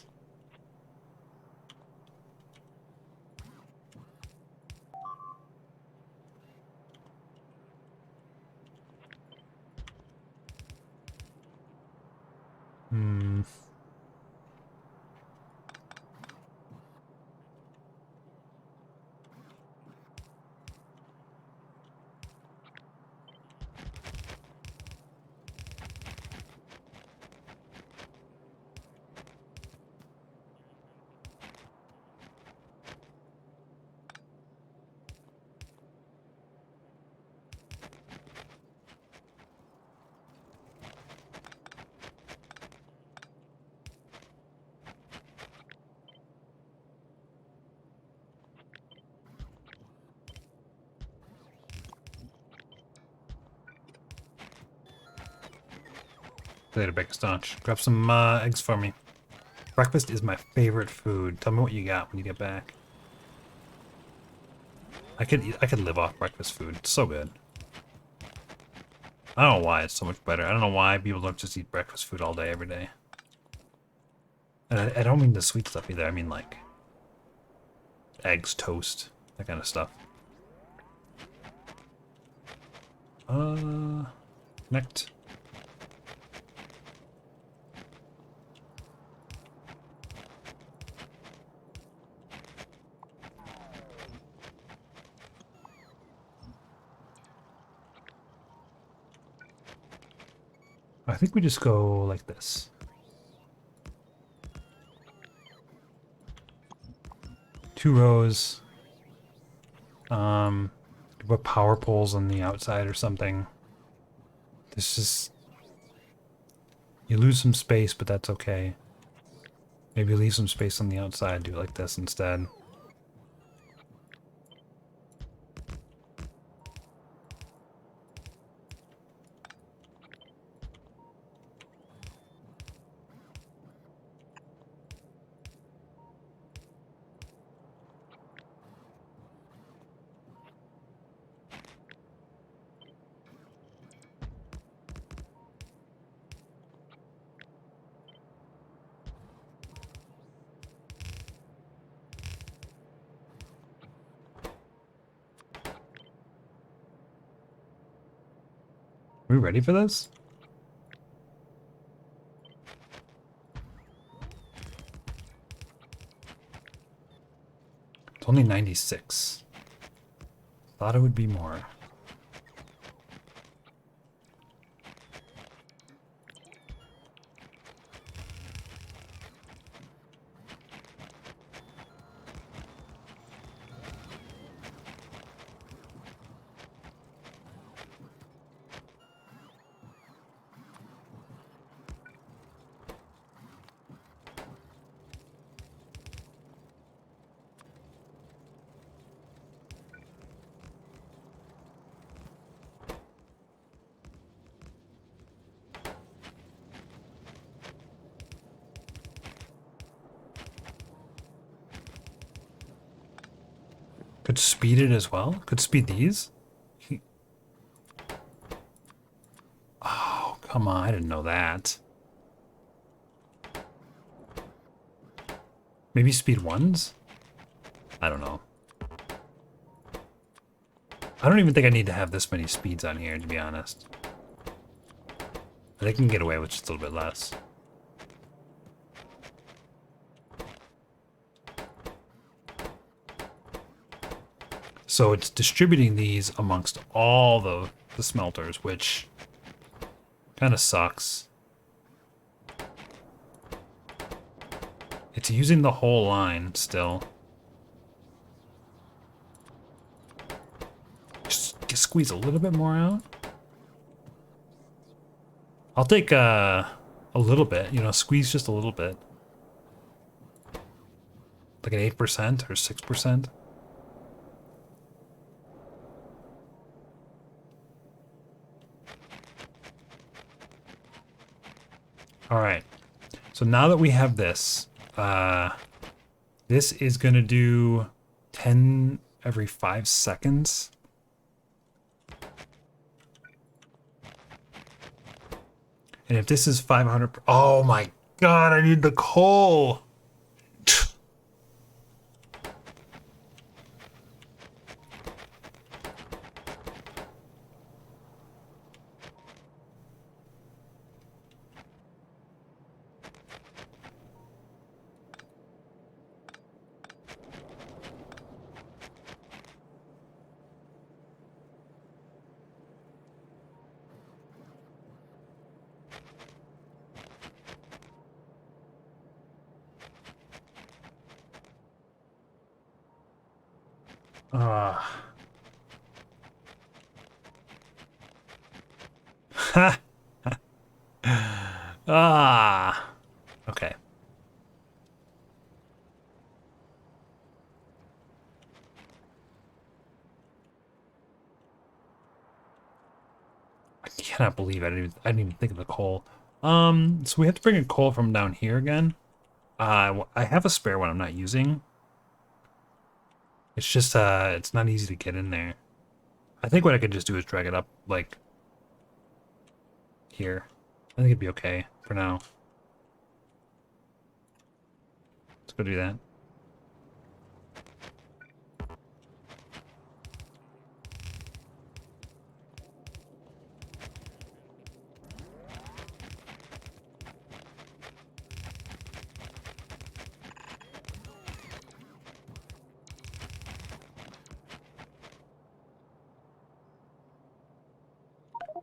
Later, Becca Staunch. Grab some eggs for me. Breakfast is my favorite food. Tell me what you got when you get back. I could live off breakfast food. It's so good. I don't know why it's so much better. I don't know why people don't just eat breakfast food all day, every day. And I don't mean the sweet stuff either. I mean like eggs, toast, that kind of stuff. Connect. I think we just go like this. Two rows. Put power poles on the outside or something. This is... You lose some space, but that's okay. Maybe leave some space on the outside, do it like this instead. Are we ready for this? It's only 96. Thought it would be more. Could speed it as well? Could speed these? Oh, come on. I didn't know that. Maybe speed ones? I don't know. I don't even think I need to have this many speeds on here, to be honest. They can get away with just a little bit less. So it's distributing these amongst all the smelters, which kind of sucks. It's using the whole line still. Just squeeze a little bit more out. I'll take a little bit, you know, squeeze just a little bit. Like an 8% or 6%. All right. So now that we have this, this is going to do 10 every 5 seconds. And if this is 500, oh my God, I need the coal. Ha! Okay. I cannot believe I didn't even think of the coal. So we have to bring a coal from down here again. I have a spare one I'm not using. It's just, it's not easy to get in there. I think what I could just do is drag it up, like, here. I think it'd be okay for now. Let's go do that.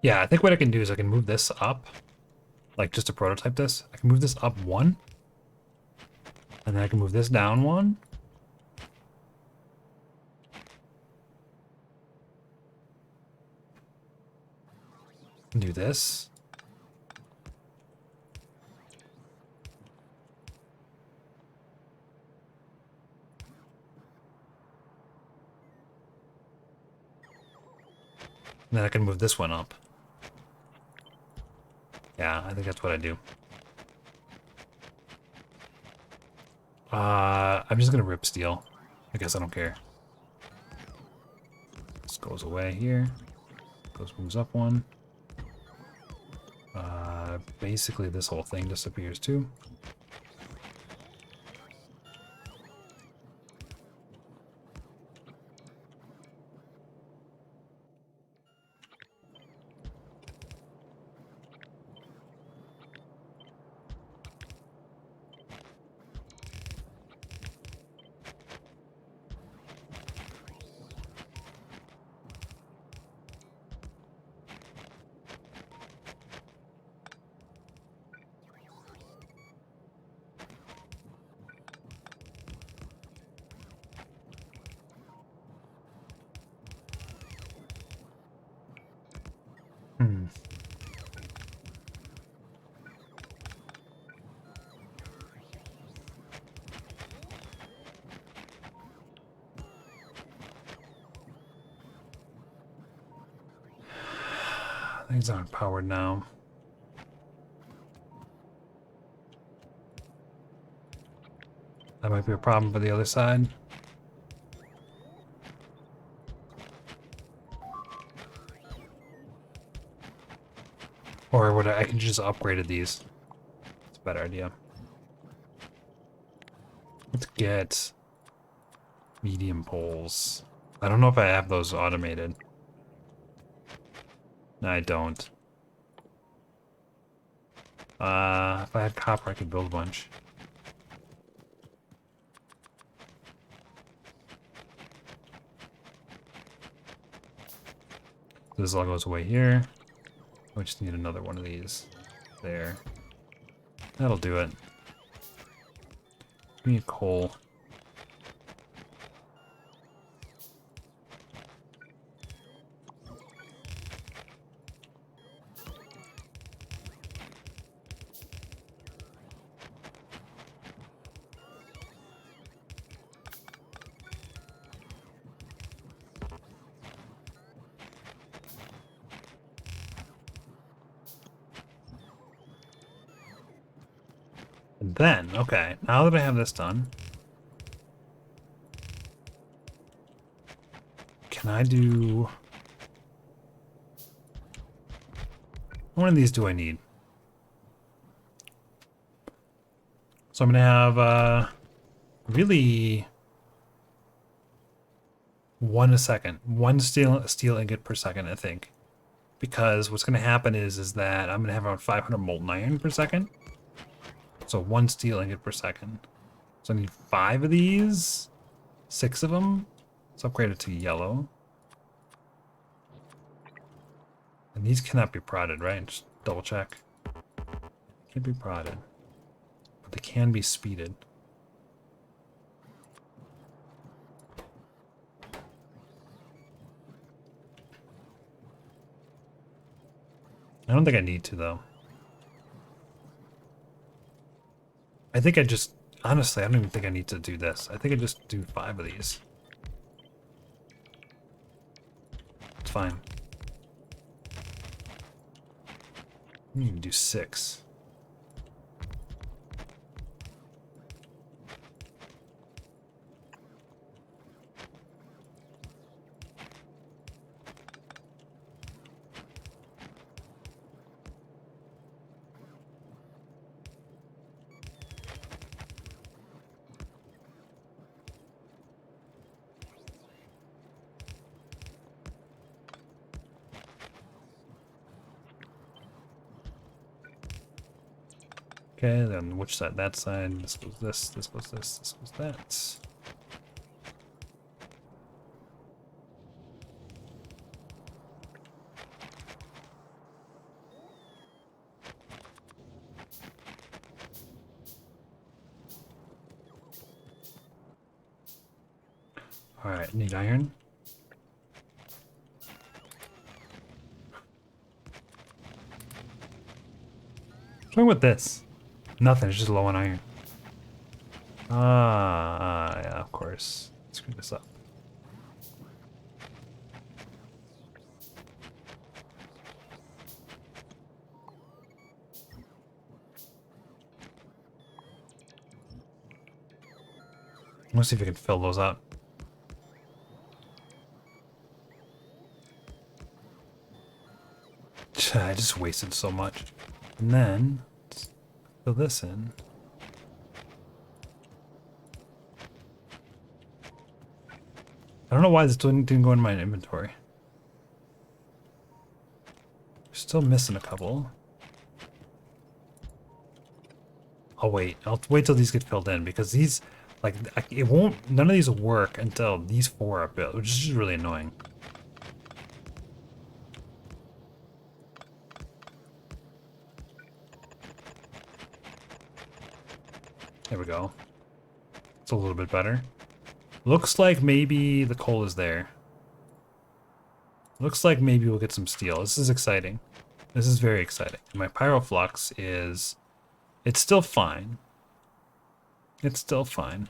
Yeah, I think what I can do is I can move this up, like just to prototype this. I can move this up one, and then I can move this down one. And do this. And then I can move this one up. Yeah, I think that's what I do. I'm just gonna rip steel. I guess I don't care. This goes away here. Moves up one. Basically this whole thing disappears too. Hmm. Things aren't powered now. That might be a problem for the other side. Or would I can just upgraded these. It's a better idea. Let's get medium poles. I don't know if I have those automated. No, I don't. If I had copper, I could build a bunch. This all goes away here. We just need another one of these. There. That'll do it. Give me a coal. And then, okay, now that I have this done, can I do... How many of these do I need? So I'm gonna have, really... one a second. One steel ingot per second, I think. Because what's gonna happen is that I'm gonna have around 500 molten iron per second. So one steel ingot per second. So I need 5 of these. 6 of them. Let's upgrade it to yellow. And these cannot be prodded, right? Just double check. Can't be prodded. But they can be speeded. I don't think I need to, though. I think I just... Honestly, I don't even think I need to do this. I think I just do 5 of these. It's fine. I need to do 6. Okay, then which side? That side. This goes this, this goes this, this goes that. Alright, need iron. What's wrong with this? Nothing, it's just low on iron. Yeah, of course. Screw this up. Let's see if we can fill those up. I just wasted so much. And then, let's fill this in. I don't know why this didn't go in my inventory. Still missing a couple. I'll wait. I'll wait till these get filled in because these, like, it won't, none of these will work until these 4 are built, which is just really annoying. There we go. It's a little bit better. Looks like maybe the coal is there. Looks like maybe we'll get some steel. This is exciting. This is very exciting. My pyroflux is... It's still fine. It's still fine.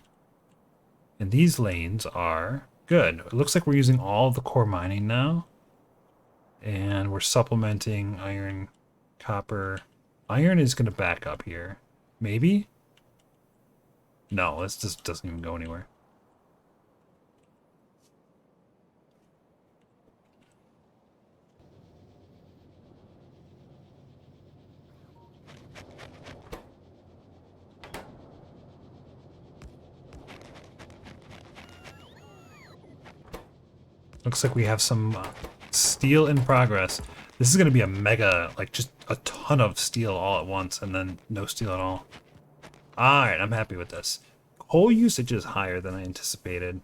And these lanes are good. It looks like we're using all of the core mining now. And we're supplementing iron, copper. Iron is going to back up here. Maybe? No, this just doesn't even go anywhere. Looks like we have some steel in progress. This is going to be a mega, like just a ton of steel all at once and then no steel at all. Alright, I'm happy with this. Coal usage is higher than I anticipated.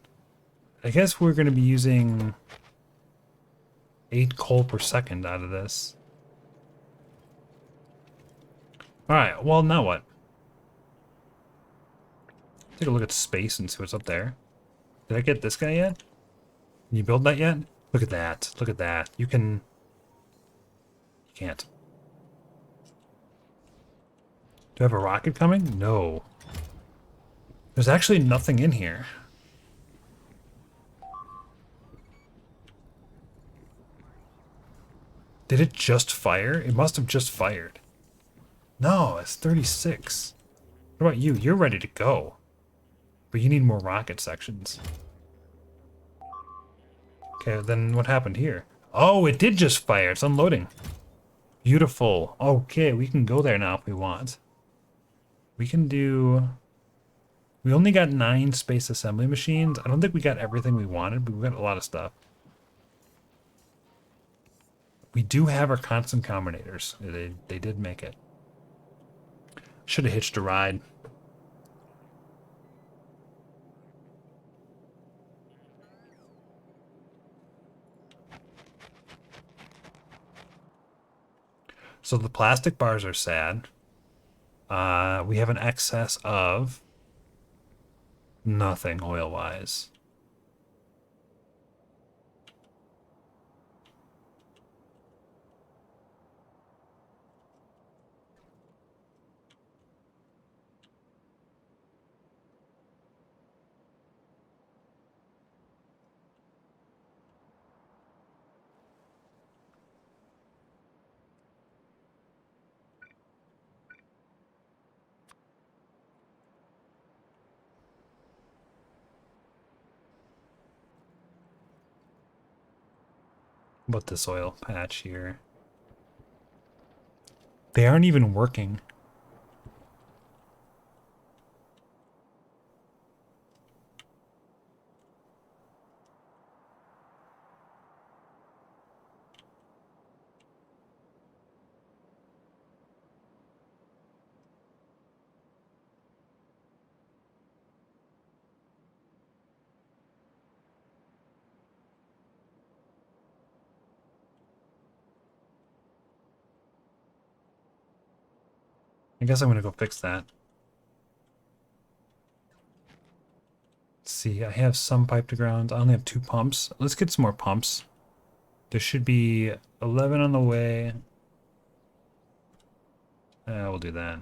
I guess we're going to be using 8 coal per second out of this. Alright, well now what? Take a look at space and see what's up there. Did I get this guy yet? Can you build that yet? Look at that. Look at that. You can... You can't. Do I have a rocket coming? No. There's actually nothing in here. Did it just fire? It must have just fired. No, it's 36. What about you? You're ready to go. But you need more rocket sections. Okay, then what happened here? Oh, it did just fire. It's unloading. Beautiful. Okay, we can go there now if we want. We can do... We only got 9 space assembly machines. I don't think we got everything we wanted, but we got a lot of stuff. We do have our constant combinators. They did make it. Should have hitched a ride. So the plastic bars are sad. We have an excess of nothing oil-wise. What this oil patch here? They aren't even working. I guess I'm gonna go fix that. see. I have some pipe to ground. I only have 2 pumps. Let's get some more pumps. There should be 11 on the way. We'll do that.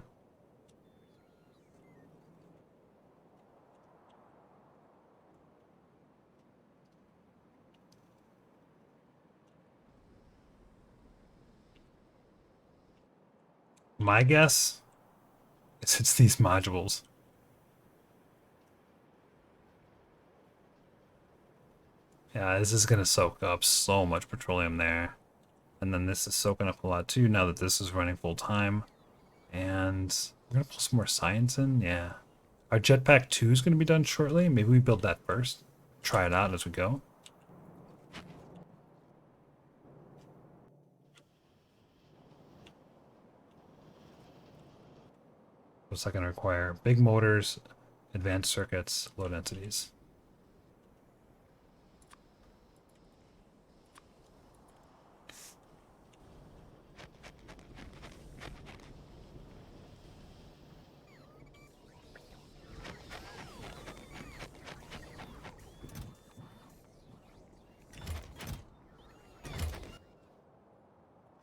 My guess is it's these modules. Yeah, this is going to soak up so much petroleum there. And then this is soaking up a lot too now that this is running full time. And we're going to pull some more science in. Yeah. Our jetpack 2 is going to be done shortly. Maybe we build that first. Try it out as we go. What's that going to require? Big motors, advanced circuits, low densities.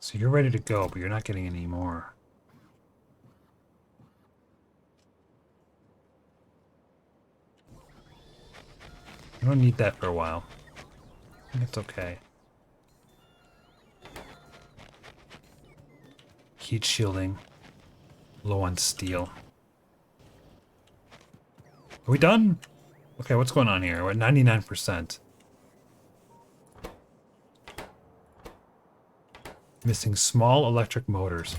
So you're ready to go, but you're not getting any more. I don't need that for a while. I think it's okay. Heat shielding. Low on steel. Are we done? Okay, what's going on here? We're at 99%. Missing small electric motors.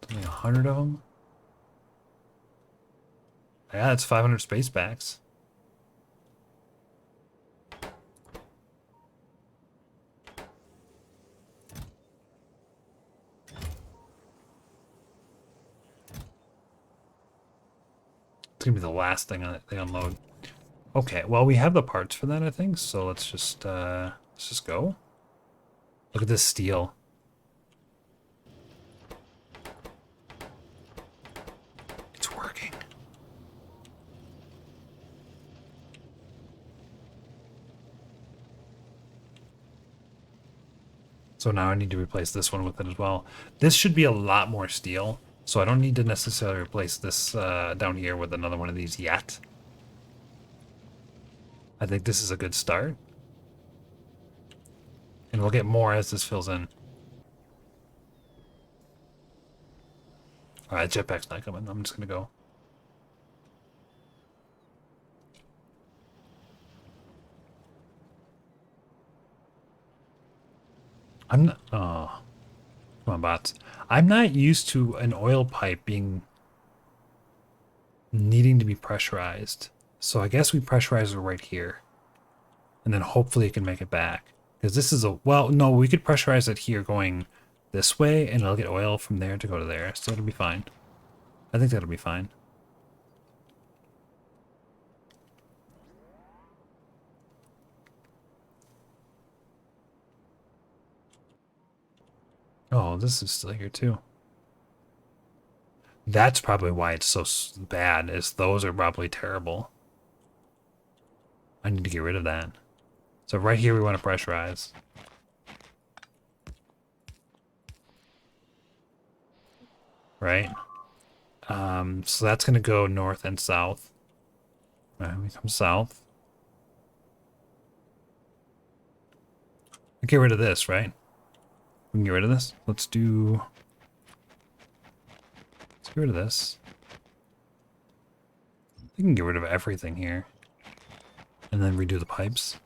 Only 100 of them? Yeah, that's 500 space packs. It's gonna be the last thing they unload. Okay, well we have the parts for that, I think. So let's just go. Look at this steel. It's working. So now I need to replace this one with it as well. This should be a lot more steel, so I don't need to necessarily replace this down here with another one of these yet. I think this is a good start. And we'll get more as this fills in. Alright, jetpack's not coming. I'm just gonna go. I'm not... Oh. Come on, bots. I'm not used to an oil pipe needing to be pressurized. So I guess we pressurize it right here. And then hopefully it can make it back. Because this is a... Well, no, we could pressurize it here going this way, and it'll get oil from there to go to there. So it'll be fine. I think that'll be fine. Oh, this is still here too. That's probably why it's so bad, is those are probably terrible. I need to get rid of that. So right here we want to pressurize. Right? So that's going to go north and south. All right, we come south. Get rid of this, right? We can get rid of this. Let's get rid of this. We can get rid of everything here. And then redo the pipes.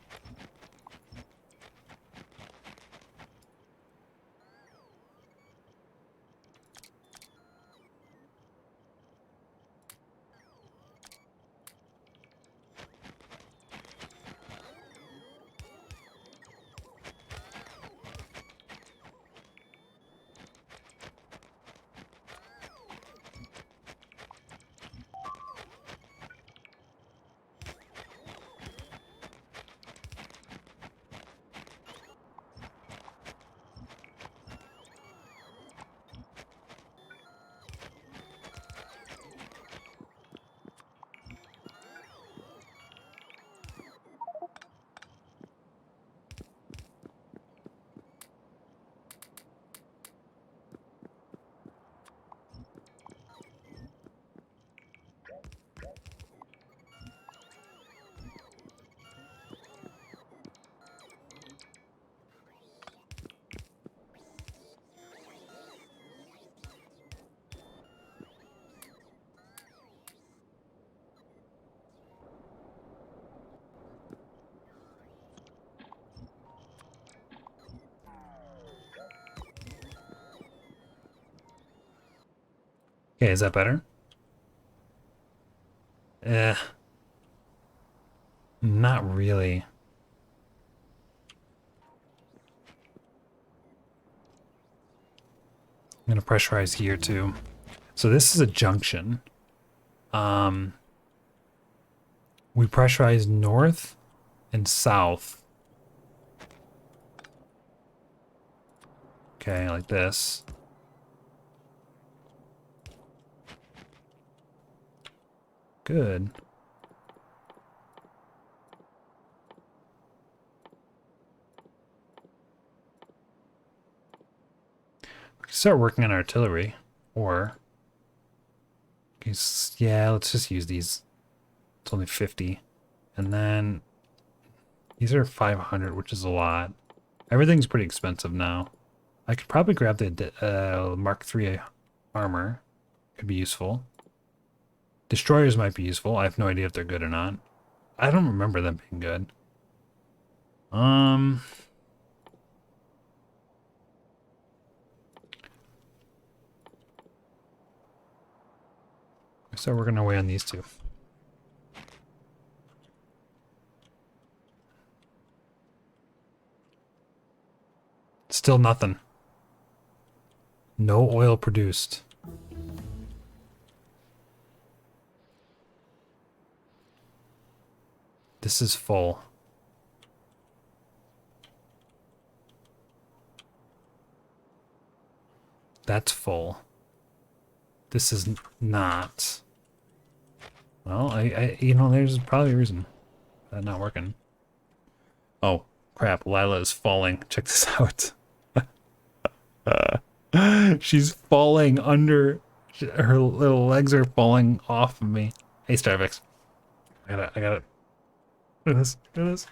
Okay, is that better? Eh, not really. I'm gonna pressurize here too. So this is a junction. Um, we pressurize north and south. Okay, like this. Good. We can start working on artillery. Or, yeah, let's just use these. It's only 50. And then these are 500, which is a lot. Everything's pretty expensive now. I could probably grab the Mark III armor. Could be useful. Destroyers might be useful. I have no idea if they're good or not. I don't remember them being good. Um, start working our way on these two. Still nothing. No oil produced. This is full. That's full. This is not. Well, you know, there's probably a reason for that not working. Oh, crap. Lila is falling. Check this out. She's falling under. Her little legs are falling off of me. Hey, Starbucks. I gotta. Look at this. Look at this.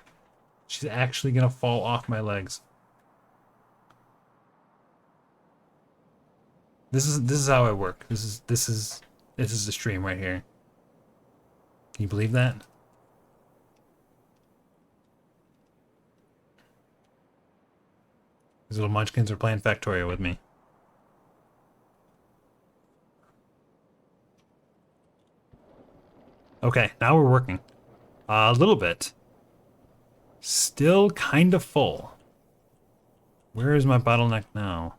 She's actually gonna fall off my legs. This is how I work. This is the stream right here. Can you believe that? These little munchkins are playing Factorio with me. Okay, now we're working. A little bit. Still kind of full. Where is my bottleneck now?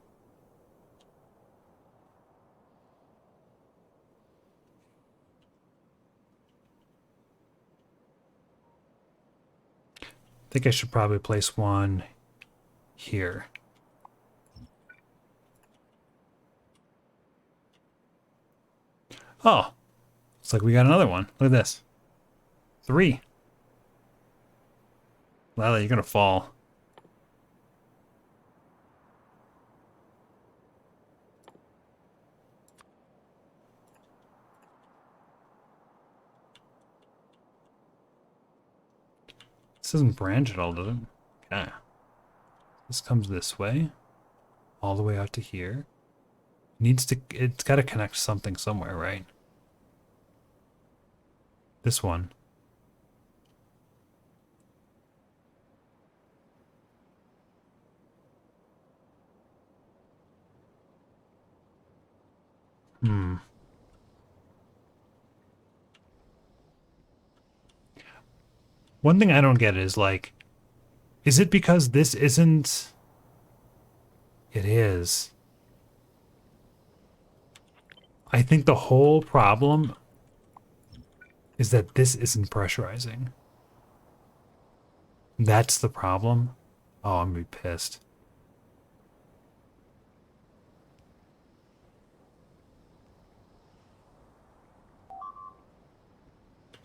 I think I should probably place one here. Oh, it's like we got another one. Look at this. 3. Lila, you're gonna fall. This doesn't branch at all, does it? Okay. This comes this way. All the way out to here. It's gotta connect something somewhere, right? This one. Hmm. One thing I don't get is like, is it because this isn't... It is. I think the whole problem is that this isn't pressurizing. That's the problem. Oh, I'm gonna be pissed.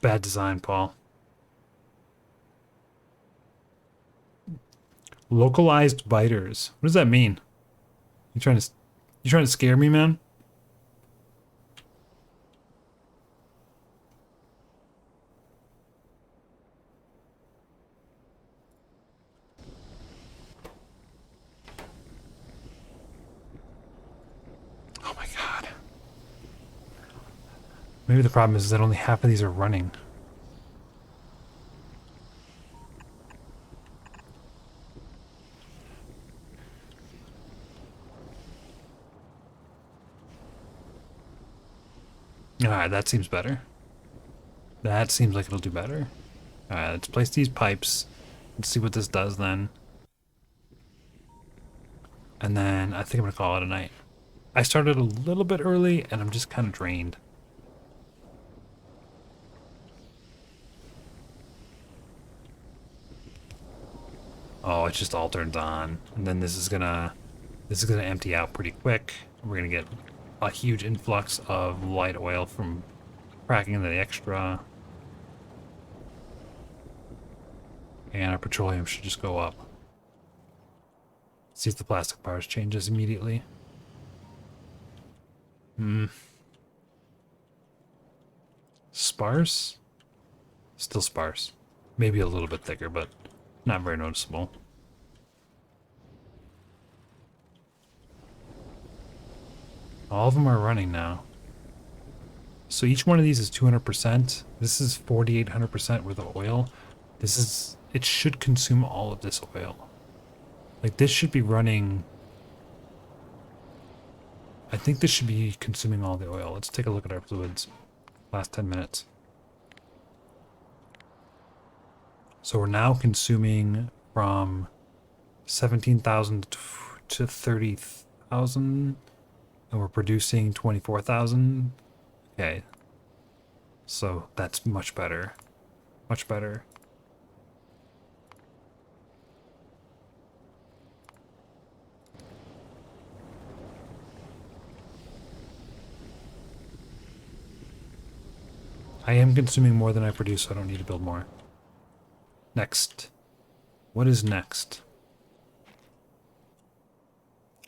Bad design, Paul. Localized biters. What does that mean? You trying to scare me, man? Oh my god. Maybe the problem is that only half of these are running. Alright, that seems better. That seems like it'll do better. Alright, let's place these pipes. Let's see what this does then. And then I think I'm gonna call it a night. I started a little bit early and I'm just kind of drained. Oh, it just all turns on. And then this is gonna empty out pretty quick. We're gonna get a huge influx of light oil from cracking into the extra. And our petroleum should just go up. See if the plastic bars changes immediately. Sparse? Still sparse. Maybe a little bit thicker, but not very noticeable. All of them are running now. So each one of these is 200%. This is 4,800% worth of oil. It should consume all of this oil. Like this should be running. I think this should be consuming all the oil. Let's take a look at our fluids. Last 10 minutes. So we're now consuming from 17,000 to 30,000. And we're producing 24,000. Okay. So that's much better. Much better. I am consuming more than I produce, so I don't need to build more. Next. What is next?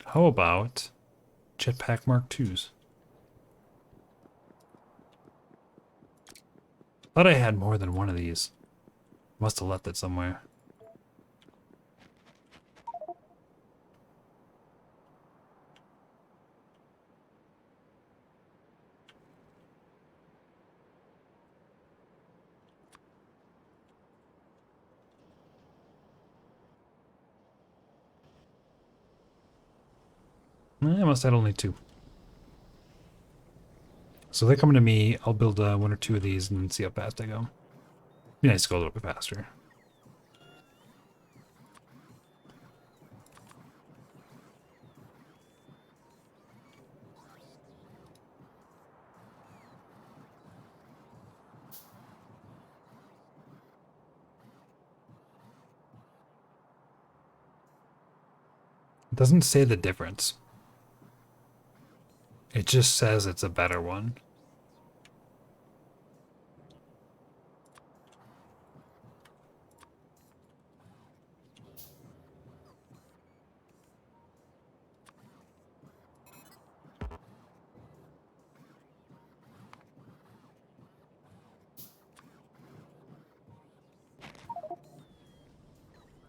How about Jetpack Mark IIs? Thought I had more than one of these. Must have left it somewhere. I must have had only two. So they're coming to me. I'll build one or two of these and see how fast I go. Be nice to go a little bit faster. It doesn't say the difference. It just says it's a better one.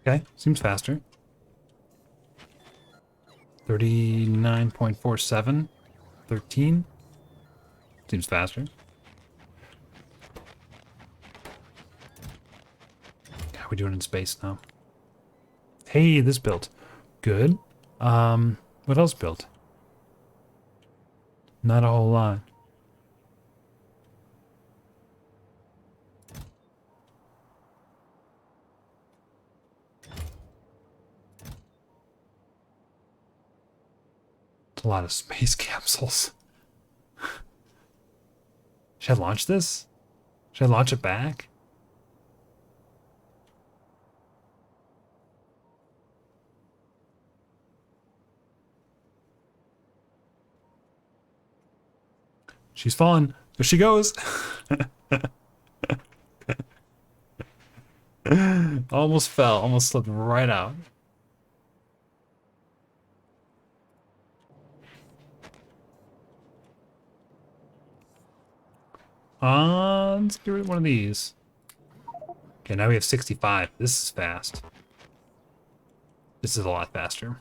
Okay, seems faster. 39.47. 13. Seems faster. How are we doing in space now? Hey, this built. Good. What else built? Not a whole lot. It's a lot of space capsules. Should I launch this? Should I launch it back? She's fallen. There she goes. Almost fell. Almost slipped right out. Let's get rid of one of these. Okay, now we have 65. This is fast. This is a lot faster.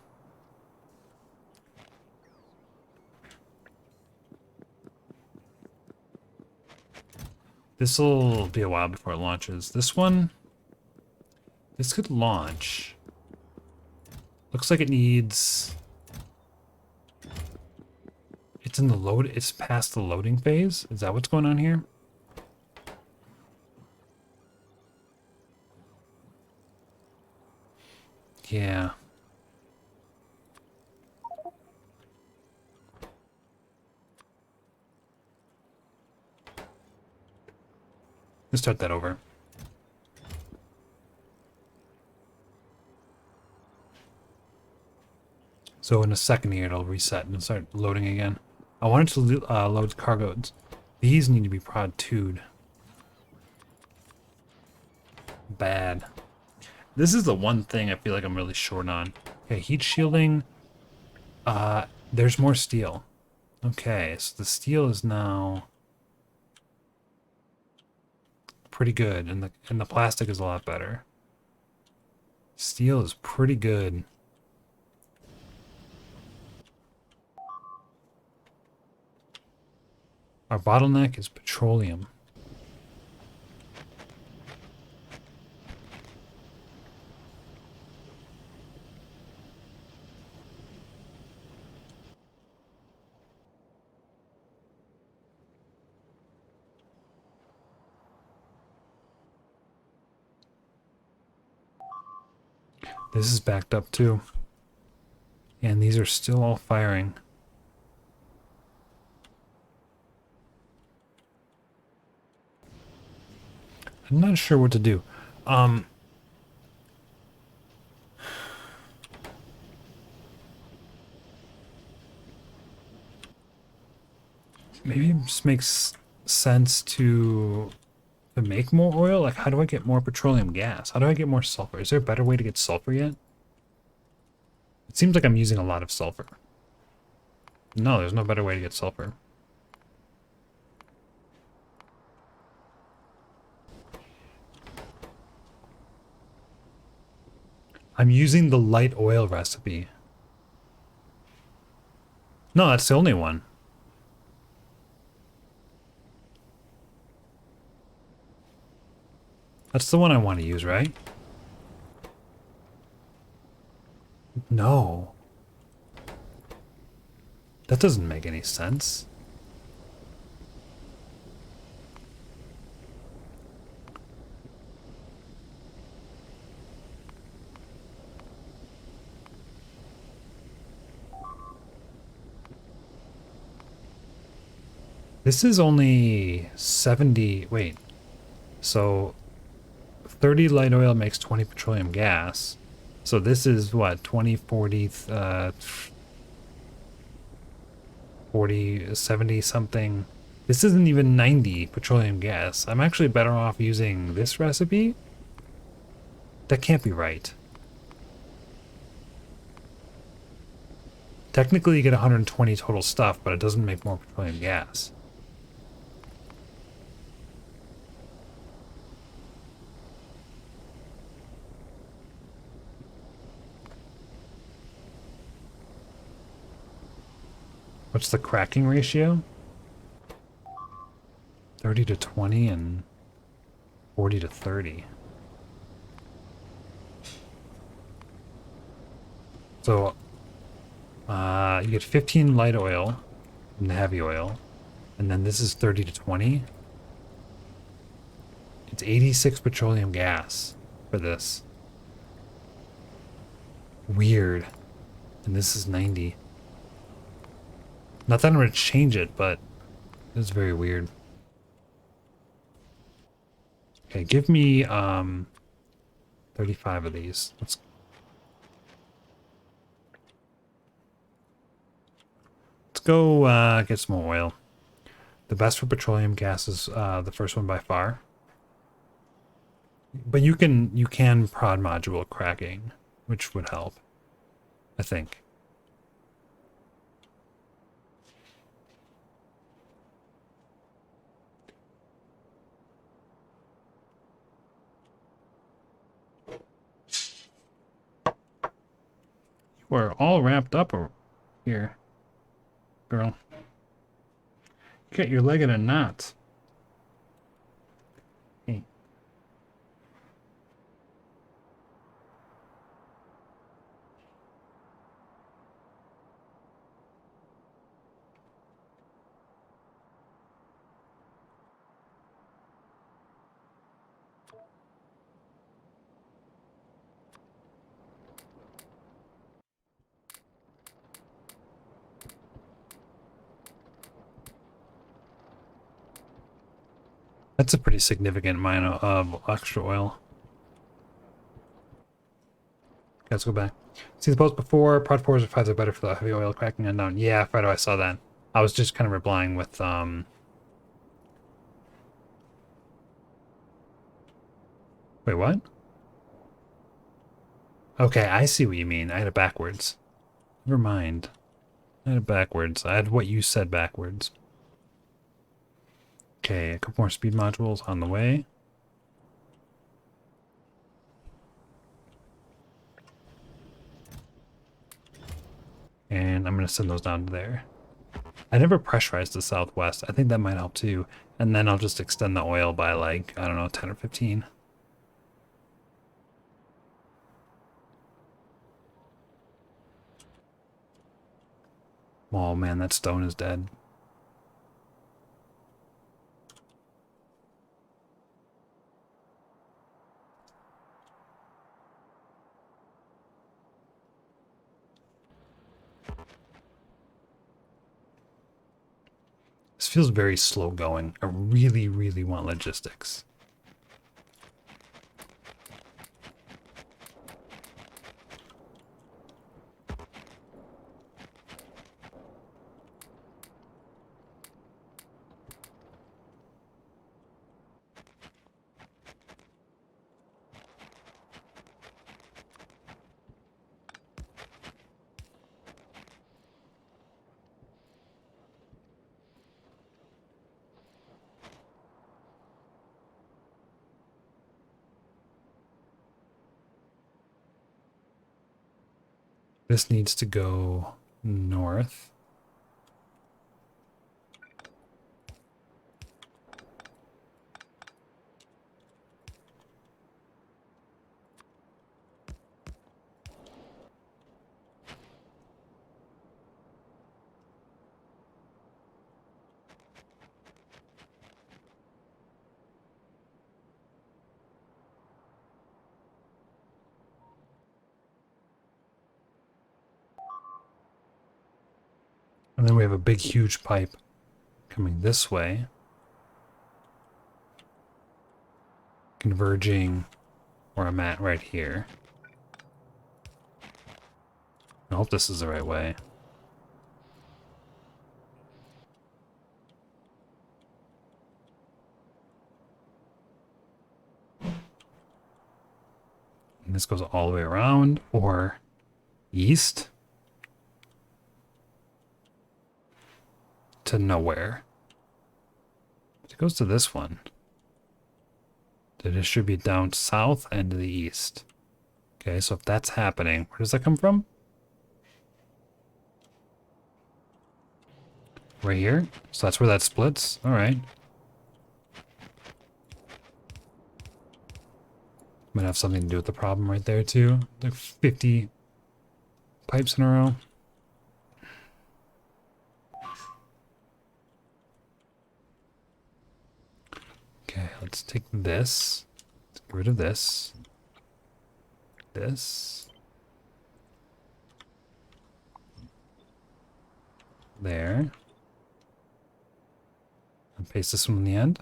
This will be a while before it launches. This one, this could launch. Looks like it needs It's in the load. It's past the loading phase. Is that what's going on here? Yeah. Let's start that over. So in a second here, it'll reset and start loading again. I wanted to load cargoes. These need to be prod 2'd. Bad. This is the one thing I feel like I'm really short on. Okay, heat shielding. There's more steel. Okay, so the steel is now pretty good, and the plastic is a lot better. Steel is pretty good. Our bottleneck is petroleum. This is backed up too. And these are still all firing. I'm not sure what to do. Maybe it just makes sense to make more oil. Like, how do I get more petroleum gas? How do I get more sulfur? Is there a better way to get sulfur yet? It seems like I'm using a lot of sulfur. No, there's no better way to get sulfur. I'm using the light oil recipe. No, that's the only one. That's the one I want to use, right? No. That doesn't make any sense. This is only 70. Wait. So 30 light oil makes 20 petroleum gas. So this is what, 20, 40, 40, 70 something. This isn't even 90 petroleum gas. I'm actually better off using this recipe. That can't be right. Technically you get 120 total stuff, but it doesn't make more petroleum gas. What's the cracking ratio? 30 to 20 and 40 to 30. So, you get 15 light oil and heavy oil, and then this is 30 to 20. It's 86 petroleum gas for this. Weird. And this is 90. Not that I'm going to change it, but it's very weird. Okay, give me 35 of these. Let's go get some more oil. The best for petroleum gas is the first one by far. But you can prod module cracking, which would help, I think. You are all wrapped up here, girl. You got your leg in a knot. Hey. That's a pretty significant amount of extra oil. Let's go back. See the post before. Prod 4s or 5s are better for the heavy oil cracking unknown. Yeah, Fredo, I saw that. I was just kind of replying with, Wait, what? Okay, I see what you mean. I had it backwards. Never mind. I had it backwards. I had what you said backwards. Okay, a couple more speed modules on the way. And I'm going to send those down to there. I never pressurized the southwest. I think that might help too. And then I'll just extend the oil by like, I don't know, 10 or 15. Oh man, that stone is dead. This feels very slow going. I really, really want logistics. This needs to go north. And then we have a big, huge pipe coming this way, converging where I'm at right here. I hope this is the right way. And this goes all the way around or east to nowhere. It goes to this one to distribute down south and to the east. Okay, so if that's happening, where does that come from? Right here? So that's where that splits? All right. Might have something to do with the problem right there too. Like 50 pipes in a row. Okay, let's take this. Let's get rid of this. This. There. And paste this one in the end.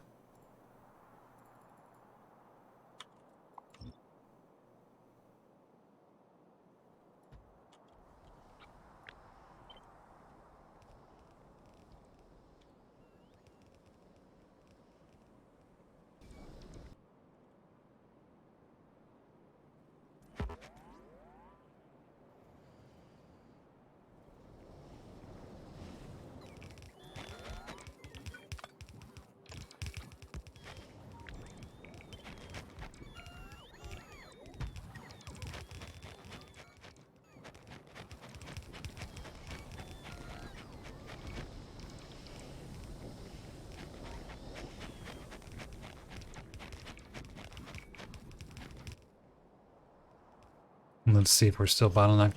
And let's see if we're still bottlenecked.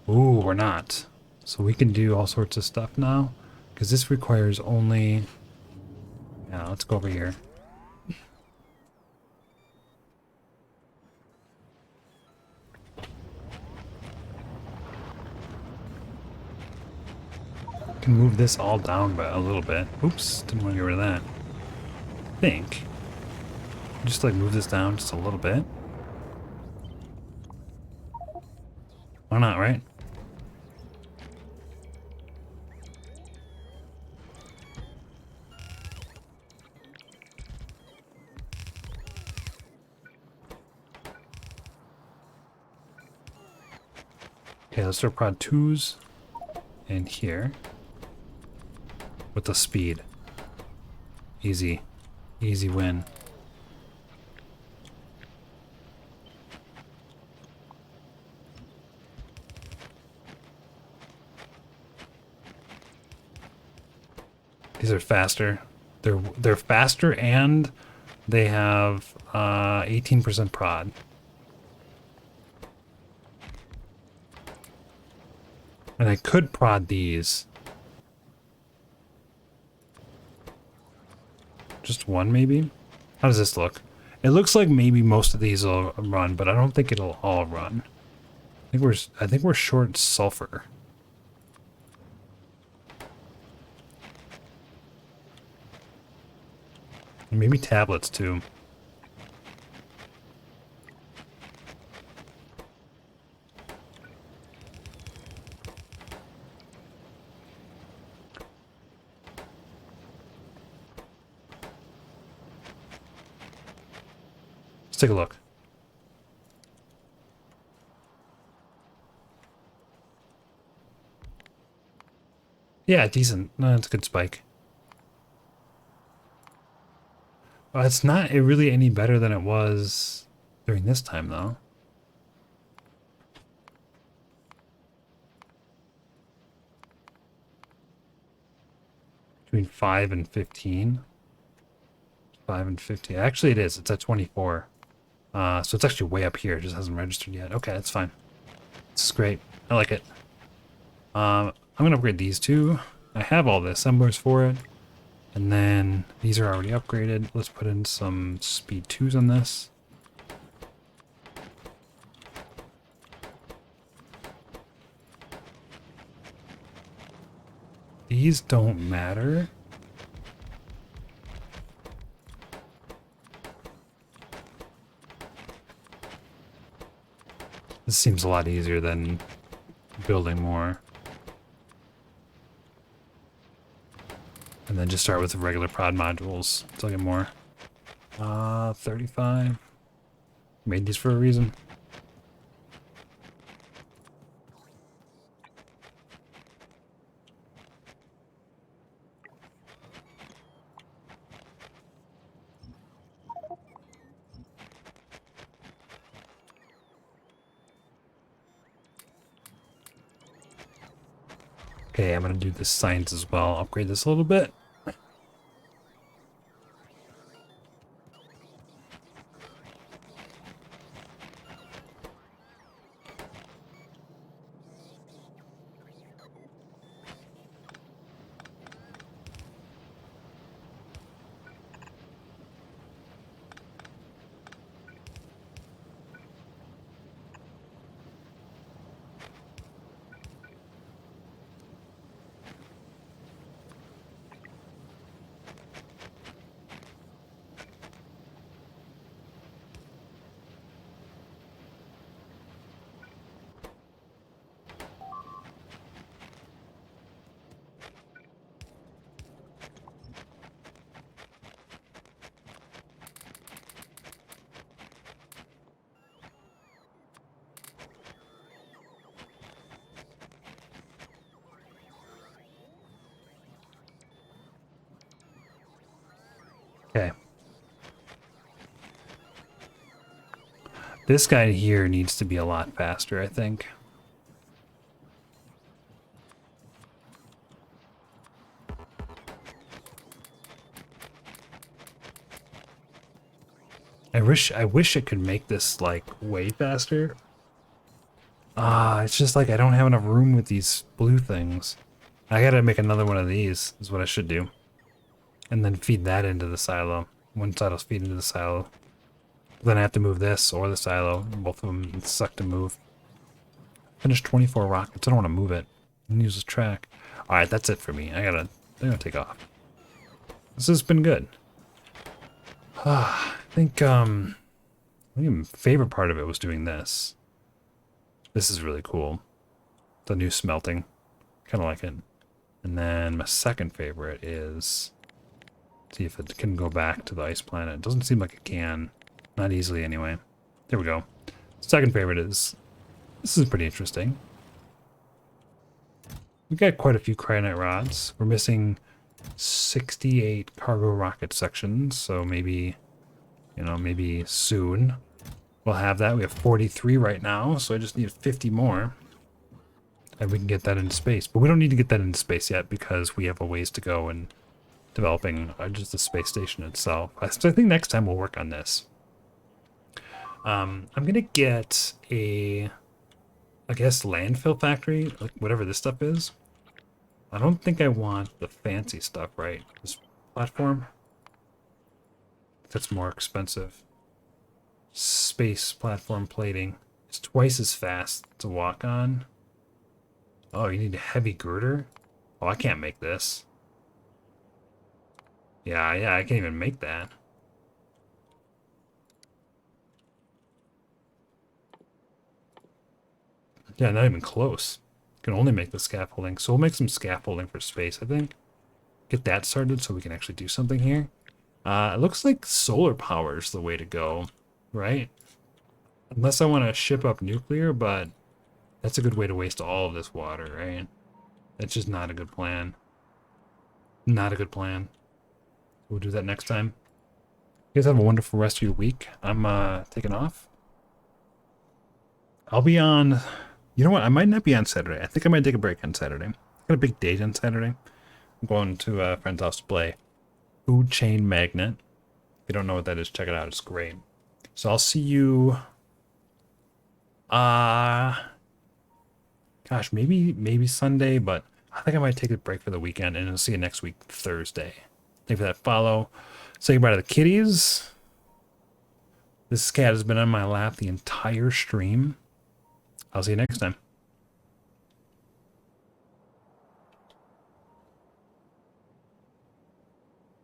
Ooh, we're not. So we can do all sorts of stuff now. Because this requires only... Yeah, let's go over here. Can move this all down by a little bit. Oops, didn't want to get rid of that. I think. Just like move this down just a little bit. Why not, right? Okay, let's throw prod 2s in here with the speed. Easy. Easy win. These are faster. They're faster and they have 18% prod. And I could prod these. Just one maybe? How does this look? It looks like maybe most of these will run, but I don't think it'll all run. I think we're short sulfur. And maybe tablets too. Let's take a look. Yeah, decent. No, it's a good spike. It's not really any better than it was during this time, though. Between 5 and 15. 5 and 15. Actually, it is. It's at 24. So it's actually way up here. It just hasn't registered yet. Okay, that's fine. This is great. I like it. I'm going to upgrade these two. I have all the assemblers for it. And then these are already upgraded. Let's put in some speed 2s on this. These don't matter. This seems a lot easier than building more. And then just start with the regular prod modules until I get more. 35. Made these for a reason. Okay, I'm gonna do the science as well. Upgrade this a little bit. Okay. This guy here needs to be a lot faster, I think. I wish it could make this like way faster. It's just like I don't have enough room with these blue things. I gotta make another one of these, is what I should do. And then feed that into the silo. One silo's feed into the silo. Then I have to move this or the silo. Both of them suck to move. Finished 24 rockets. I don't want to move it. Use this track. Alright, that's it for me. I gotta take off. This has been good. I think my favorite part of it was doing this. This is really cool. The new smelting. Kind of like it. And then my second favorite is see if it can go back to the ice planet. It doesn't seem like it can. Not easily anyway. There we go. Second favorite is this is pretty interesting. We got quite a few cryonite rods. We're missing 68 cargo rocket sections, so maybe, you know, maybe soon we'll have that. We have 43 right now, so I just need 50 more. And we can get that into space. But we don't need to get that into space yet because we have a ways to go in developing just the space station itself. So I think next time we'll work on this. I'm going to get a, I guess, landfill factory, like whatever this stuff is. I don't think I want the fancy stuff, right? This platform. That's more expensive. Space platform plating. It's twice as fast to walk on. Oh, you need a heavy girder? Oh, I can't make this. Yeah, I can't even make that. Yeah, not even close. Can only make the scaffolding. So we'll make some scaffolding for space, I think. Get that started so we can actually do something here. It looks like solar power is the way to go, right? Unless I want to ship up nuclear, but that's a good way to waste all of this water, right? That's just not a good plan. Not a good plan. We'll do that next time. You guys have a wonderful rest of your week. I'm taking off. I'll be on... You know what? I might not be on Saturday. I think I might take a break on Saturday. I got a big date on Saturday. I'm going to a friend's house to play Food Chain Magnet. If you don't know what that is, check it out. It's great. So I'll see you... Gosh, maybe Sunday, but I think I might take a break for the weekend, and I'll see you next week, Thursday. Thank you for that follow. Say goodbye to the kitties. This cat has been on my lap the entire stream. I'll see you next time.